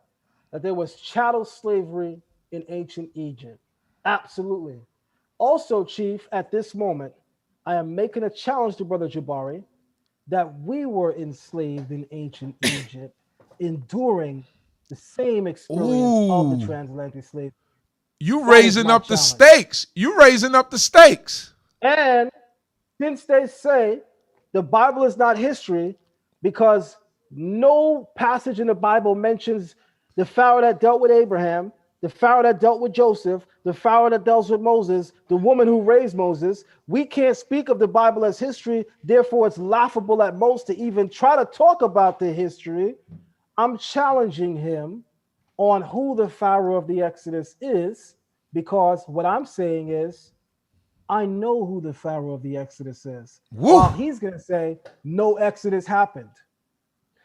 that there was chattel slavery in ancient Egypt. Absolutely. Also, Chief, at this moment, I am making a challenge to Brother Jabari that we were enslaved in ancient Egypt, enduring the same experience of the Ooh, transatlantic slave. you That is raising my up the challenge. stakes. You raising up the stakes. And since they say the Bible is not history, because no passage in the Bible mentions the Pharaoh that dealt with Abraham, the Pharaoh that dealt with Joseph, the Pharaoh that dealt with Moses, the woman who raised Moses. We can't speak of the Bible as history. Therefore, it's laughable at most to even try to talk about the history. I'm challenging him on who the Pharaoh of the Exodus is, because what I'm saying is, I know who the Pharaoh of the Exodus is. Woo. While he's going to say, no Exodus happened.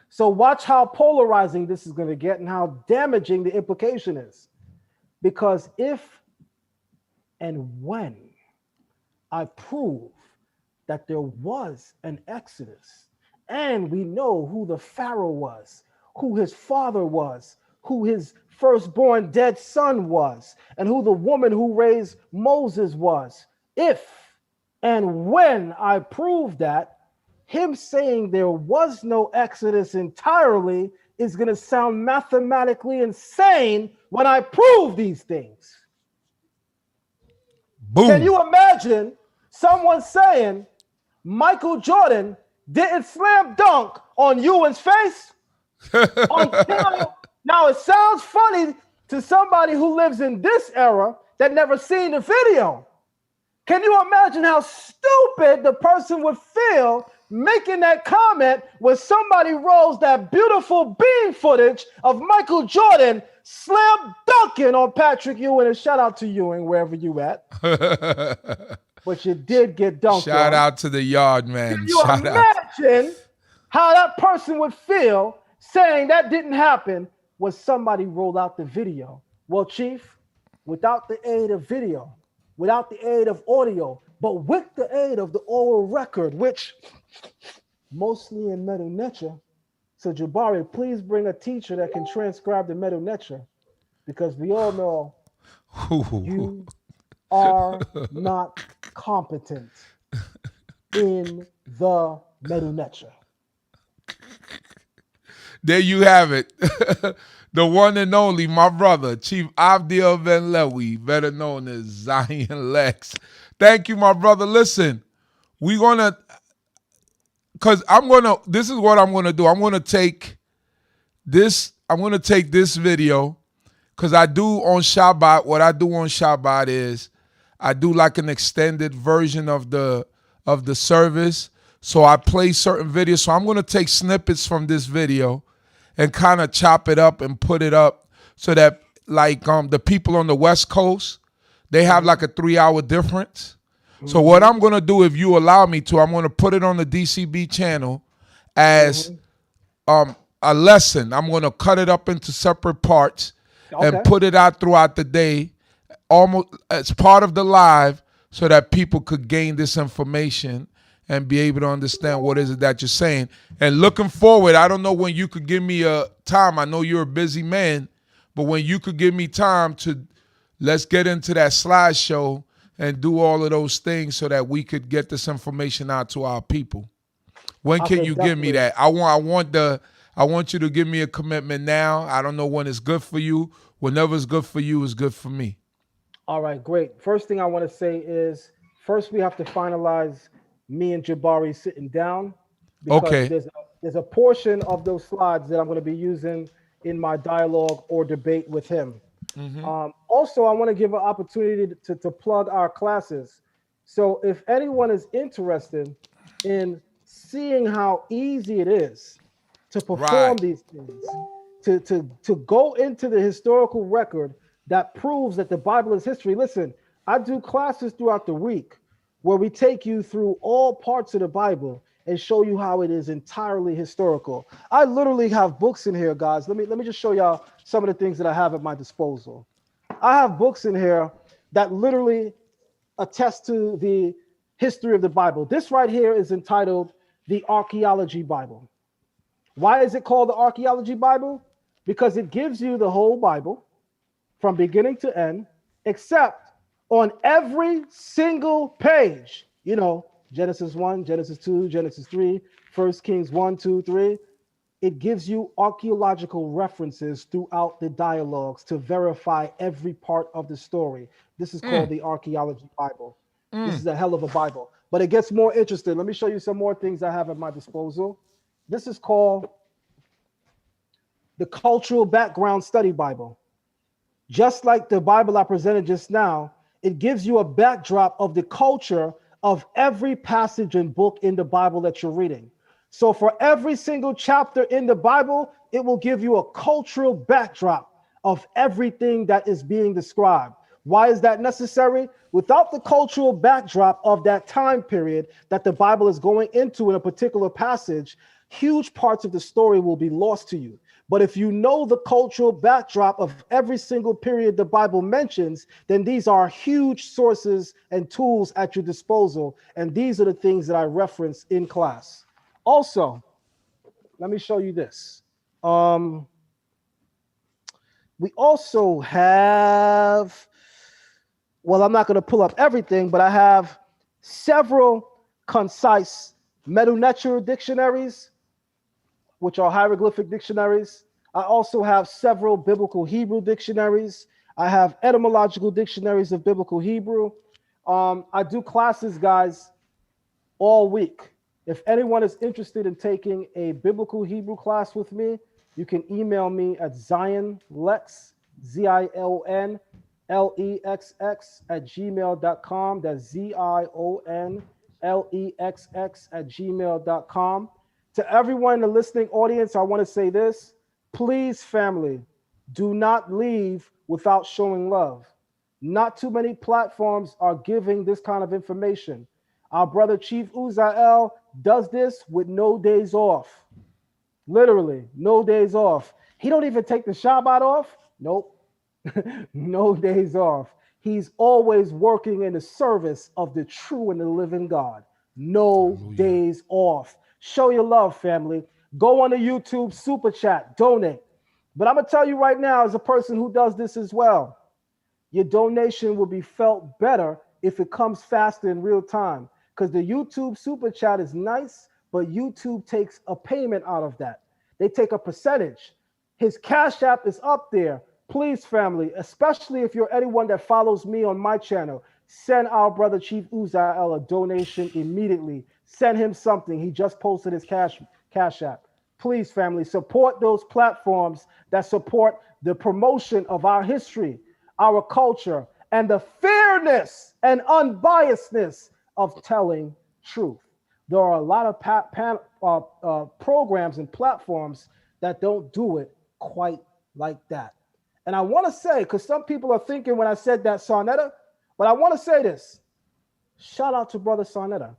So watch how polarizing this is going to get and how damaging the implication is. Because if and when I prove that there was an Exodus, and we know who the Pharaoh was, who his father was, who his firstborn dead son was, and who the woman who raised Moses was, if and when I prove that, him saying there was no Exodus entirely is going to sound mathematically insane when I prove these things. Boom. Can you imagine someone saying Michael Jordan didn't slam dunk on Ewan's face? Now, it sounds funny to somebody who lives in this era that never seen the video. Can you imagine how stupid the person would feel making that comment when somebody rolls that beautiful beam footage of Michael Jordan slam dunking on Patrick Ewing? And shout out to Ewing, wherever you at. But you did get dunked Shout on. out to the yard man. Can you imagine how that person would feel saying that didn't happen when somebody rolled out the video? Well, Chief, without the aid of video, without the aid of audio, but with the aid of the oral record, which mostly in Medu Neter. So Jabari, please bring a teacher that can transcribe the Medu Neter, because we all know you are not competent in the Medu Neter. There you have it. The one and only, my brother, Chief Avdiel Ben Lewi, better known as Zion Lexx. Thank you, my brother. Listen, we're going to, because this is what I'm going to do. I'm going to take this video, because I do on Shabbat, what I do on Shabbat is I do like an extended version of the service. So I play certain videos. So I'm going to take snippets from this video and kind of chop it up and put it up so that like the people on the West Coast, they have like a 3-hour difference. So what I'm going to do, if you allow me to, I'm going to put it on the DCB channel as a lesson. I'm going to cut it up into separate parts and put it out throughout the day, almost as part of the live, so that people could gain this information and be able to understand what is it that you're saying. And looking forward, I don't know when you could give me a time. I know you're a busy man, but when you could give me time to, let's get into that slideshow and do all of those things so that we could get this information out to our people. When can you give me that? I want you to give me a commitment now. I don't know when it's good for you. Whenever it's good for you is good for me. All right, great. First thing I want to say is, first we have to finalize me and Jabari sitting down, because there's a portion of those slides that I'm going to be using in my dialogue or debate with him. Also, I want to give an opportunity to plug our classes. So if anyone is interested in seeing how easy it is to perform these things, to go into the historical record that proves that the Bible is history. Listen, I do classes throughout the week where we take you through all parts of the Bible and show you how it is entirely historical. I literally have books in here, guys. Let me just show y'all some of the things that I have at my disposal. I have books in here that literally attest to the history of the Bible. This right here is entitled the Archaeology Bible. Why is it called the Archaeology Bible? Because it gives you the whole Bible from beginning to end, except on every single page, Genesis 1, Genesis 2, Genesis 3, 1 Kings 1, 2, 3. It gives you archaeological references throughout the dialogues to verify every part of the story. This is called the Archaeology Bible. This is a hell of a Bible. But it gets more interesting. Let me show you some more things I have at my disposal. This is called the Cultural Background Study Bible. Just like the Bible I presented just now, it gives you a backdrop of the culture of every passage and book in the Bible that you're reading. So for every single chapter in the Bible, it will give you a cultural backdrop of everything that is being described. Why is that necessary? Without the cultural backdrop of that time period that the Bible is going into in a particular passage, huge parts of the story will be lost to you. But if you know the cultural backdrop of every single period the Bible mentions, then these are huge sources and tools at your disposal. And these are the things that I reference in class. Also, let me show you this. We also have, well, I'm not going to pull up everything, but I have several concise Meta dictionaries, which are hieroglyphic dictionaries. I also have several biblical Hebrew dictionaries. I have etymological dictionaries of biblical Hebrew. I do classes, guys, all week. If anyone is interested in taking a biblical Hebrew class with me, you can email me at zionlexx, ZIONLEXX at gmail.com. That's ZIONLEXX at gmail.com. To everyone in the listening audience, I want to say this. Please, family, do not leave without showing love. Not too many platforms are giving this kind of information. Our brother Chief Uzael does this with no days off. Literally, no days off. He don't even take the Shabbat off. Nope. No days off. He's always working in the service of the true and the living God. No Hallelujah. days off. Show your love, family. Go on the YouTube, super chat, donate. But I'm going to tell you right now, as a person who does this as well, your donation will be felt better if it comes faster in real time. Because the YouTube super chat is nice, but YouTube takes a payment out of that. They take a percentage. His Cash App is up there. Please, family, especially if you're anyone that follows me on my channel, send our brother Chief Uzael a donation immediately. Send him something. He just posted his Cash App. Please, family, support those platforms that support the promotion of our history, our culture, and the fairness and unbiasedness of telling truth. There are a lot of programs and platforms that don't do it quite like that. And I want to say, because some people are thinking when I said that Sarnetta, but I want to say this. Shout out to Brother Sarnetta,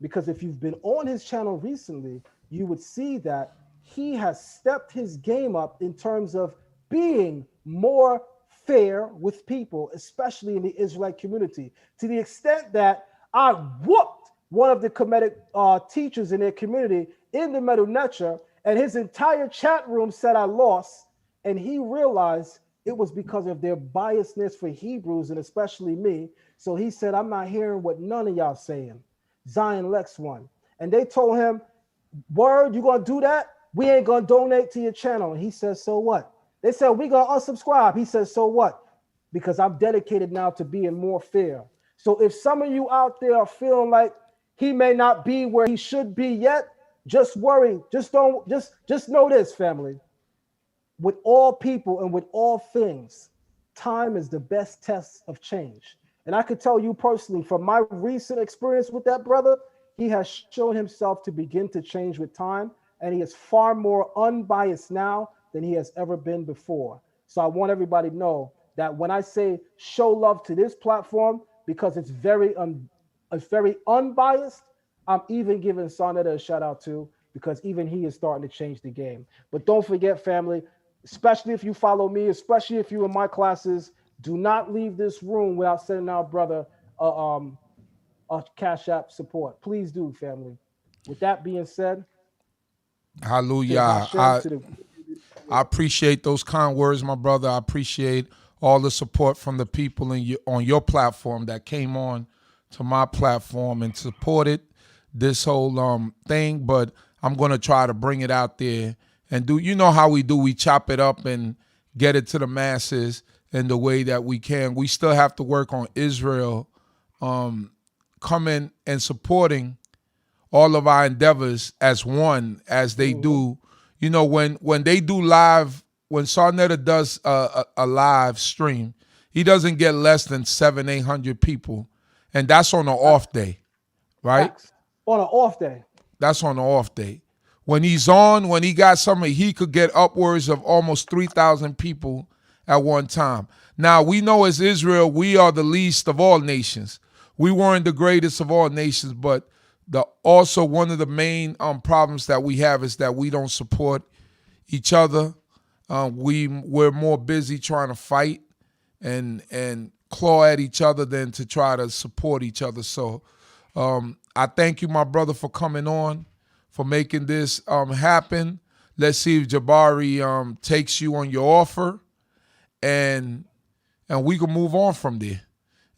because if you've been on his channel recently, you would see that he has stepped his game up in terms of being more fair with people, especially in the Israelite community, to the extent that I whooped one of the Kemetic teachers in their community in the Medu Neter, and his entire chat room said I lost, and he realized it was because of their biasness for Hebrews and especially me. So he said, I'm not hearing what none of y'all saying. Zion Lexx won. And they told him, word, you gonna do that? We ain't gonna donate to your channel. And he says, so what? They said, we gonna unsubscribe. He says, so what? Because I'm dedicated now to being more fair. So if some of you out there are feeling like he may not be where he should be yet, just worry. Just know this, family. With all people and with all things, time is the best test of change. And I could tell you personally, from my recent experience with that brother, he has shown himself to begin to change with time, and he is far more unbiased now than he has ever been before. So I want everybody to know that when I say show love to this platform, because it's very unbiased, I'm even giving Sarnetta a shout out too, because even he is starting to change the game. But don't forget, family, especially if you follow me, especially if you're in my classes, do not leave this room without sending our brother a Cash App support. Please do, family. With that being said, say Hallelujah. Hashem to the. I appreciate those kind words, my brother. I appreciate all the support from the people on your platform that came on to my platform and supported this whole thing. But I'm going to try to bring it out there and do, you know how we do, we chop it up and get it to the masses in the way that we can. We still have to work on Israel coming and supporting all of our endeavors as one, as they do. You know, when they do live when Sarnetta does a live stream, he doesn't get less than 700-800 people, and that's on an off day, right? Facts. On an off day. That's on the off day. When he's on, when he got something, he could get upwards of almost 3,000 people at one time. Now, we know as Israel, we are the least of all nations. We weren't the greatest of all nations, but also one of the main problems that we have is that we don't support each other. We're more busy trying to fight and claw at each other than to try to support each other. So I thank you, my brother, for coming on, for making this happen. Let's see if Jabari takes you on your offer, and we can move on from there,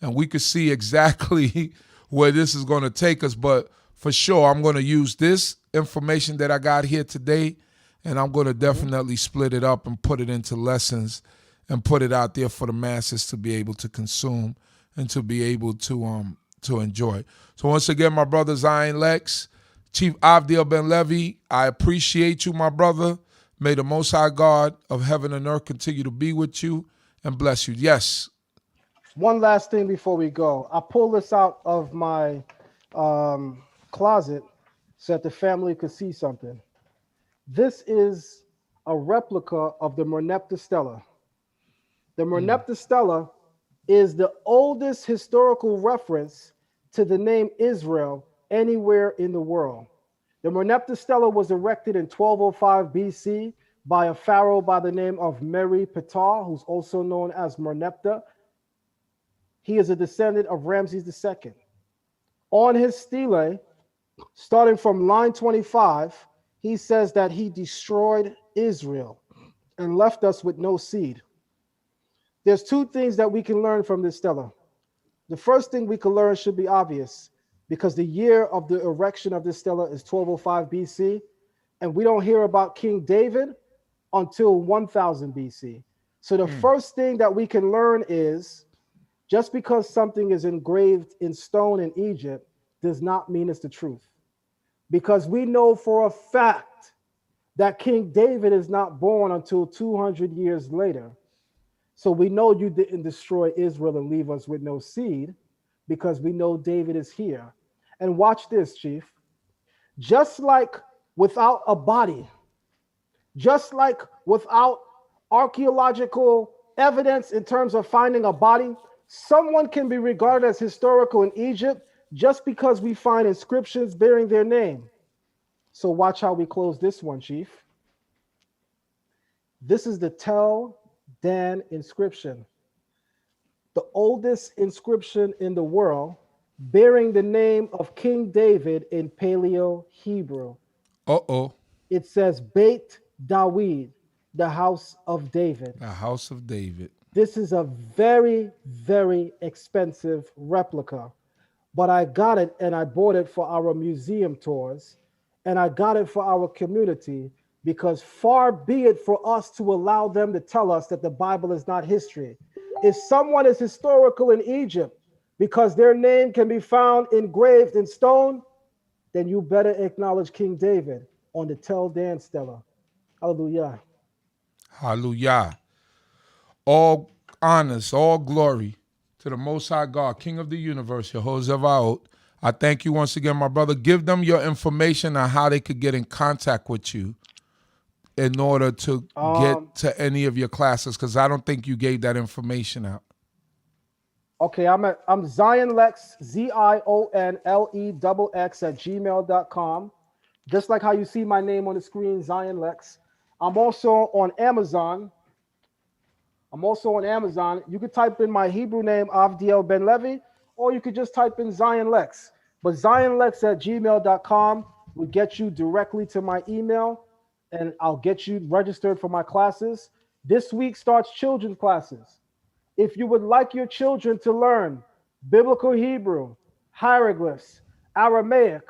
and we could see exactly where this is going to take us. But for sure, I'm going to use this information that I got here today, and I'm going to definitely split it up and put it into lessons and put it out there for the masses to be able to consume and to be able to enjoy. So once again, my brother Zion Lexx, Chief Avdiel Ben Levi, I appreciate you, my brother. May the Most High God of heaven and earth continue to be with you and bless you. Yes. One last thing before we go. I pulled this out of my closet so that the family could see something. This is a replica of the Merneptah Stela. The Merneptah Stela is the oldest historical reference to the name Israel anywhere in the world. The Merneptah Stela was erected in 1205 BC by a pharaoh by the name of Meri Ptah, who's also known as Merneptah. He is a descendant of Ramses II. On his stele, starting from line 25, he says that he destroyed Israel and left us with no seed. There's two things that we can learn from this stela. The first thing we can learn should be obvious, because the year of the erection of this stela is 1205 BC, and we don't hear about King David until 1000 BC. So the first thing that we can learn is, just because something is engraved in stone in Egypt does not mean it's the truth. Because we know for a fact that King David is not born until 200 years later. So we know you didn't destroy Israel and leave us with no seed, because we know David is here. And watch this, Chief. Just like without a body, just like without archaeological evidence in terms of finding a body, someone can be regarded as historical in Egypt just because we find inscriptions bearing their name. So watch how we close this one, Chief. This is the Tel Dan inscription, the oldest inscription in the world, bearing the name of King David in Paleo Hebrew. Uh-oh. It says Beit Dawid, the house of David. The house of David. This is a very, very expensive replica, but I got it and I bought it for our museum tours, and I got it for our community, because far be it for us to allow them to tell us that the Bible is not history. If someone is historical in Egypt because their name can be found engraved in stone, then you better acknowledge King David on the Tel Dan Stela. Hallelujah. Hallelujah. All honors, all glory to the Most High God, King of the universe, Yehoshua. I thank you once again, my brother. Give them your information on how they could get in contact with you in order to get to any of your classes, because I don't think you gave that information out. Okay, I'm Zion Lexx, ZionLeXX at gmail.com. Just like how you see my name on the screen, Zion Lexx. I'm also on Amazon. You could type in my Hebrew name, Avdiel Ben Levi, or you could just type in Zion Lexx. But ZionLeXX at gmail.com will get you directly to my email, and I'll get you registered for my classes. This week starts children's classes. If you would like your children to learn biblical Hebrew, hieroglyphs, Aramaic,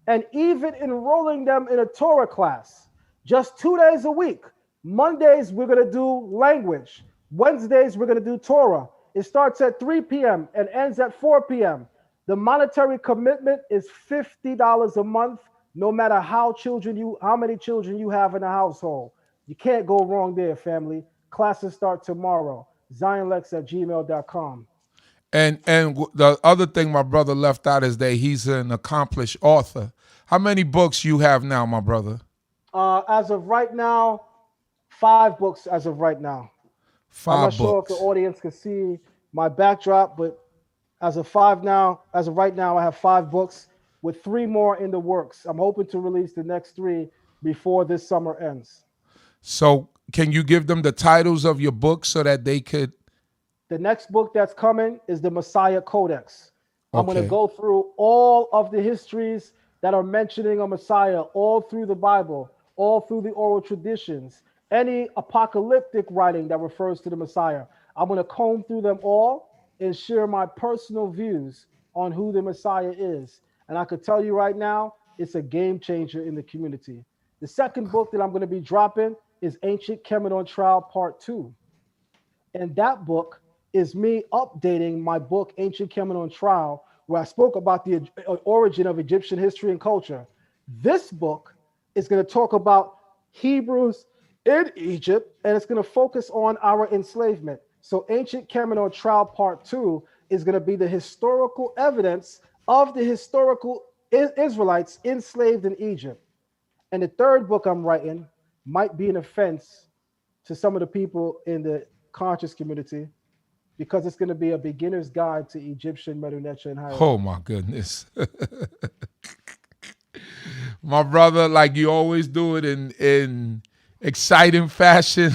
and even enrolling them in a Torah class, just 2 days a week. Mondays, we're going to do language. Wednesdays, we're going to do Torah. It starts at 3 p.m. and ends at 4 p.m. The monetary commitment is $50 a month, no matter how many children you have in a household. You can't go wrong there, family. Classes start tomorrow. ZionLex@gmail.com. And the other thing my brother left out is that he's an accomplished author. How many books you have now, my brother? As of right now, 5 books as of right now. I'm not Five sure if the books. audience can see my backdrop, but as of right now, I have 5 books with 3 more in the works. I'm hoping to release the next 3 before this summer ends. So can you give them the titles of your books so that they could? The next book that's coming is the Messiah Codex. I'm going to Okay. go through all of the histories that are mentioning a Messiah all through the Bible, all through the oral traditions, any apocalyptic writing that refers to the Messiah. I'm going to comb through them all and share my personal views on who the Messiah is. And I could tell you right now, it's a game changer in the community. The second book that I'm going to be dropping is Ancient Kemet on Trial Part 2. And that book is me updating my book, Ancient Kemet on Trial, where I spoke about the origin of Egyptian history and culture. This book is going to talk about Hebrews in Egypt, and it's going to focus on our enslavement. So, Ancient Kemet on Trial Part 2 is going to be the historical evidence of the historical Israelites enslaved in Egypt. And the third book I'm writing might be an offense to some of the people in the conscious community because it's going to be a beginner's guide to Egyptian Medu Neter and Oh hieroglyphy. my goodness. My brother, like you always do it in exciting fashion,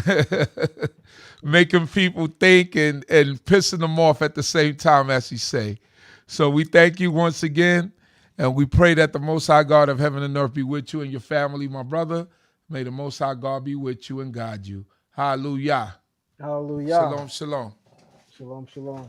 making people think and pissing them off at the same time, as you say. So we thank you once again, and we pray that the Most High God of heaven and earth be with you and your family, my brother. May the Most High God be with you and guide you. Hallelujah. Hallelujah. Shalom, shalom. Shalom, shalom.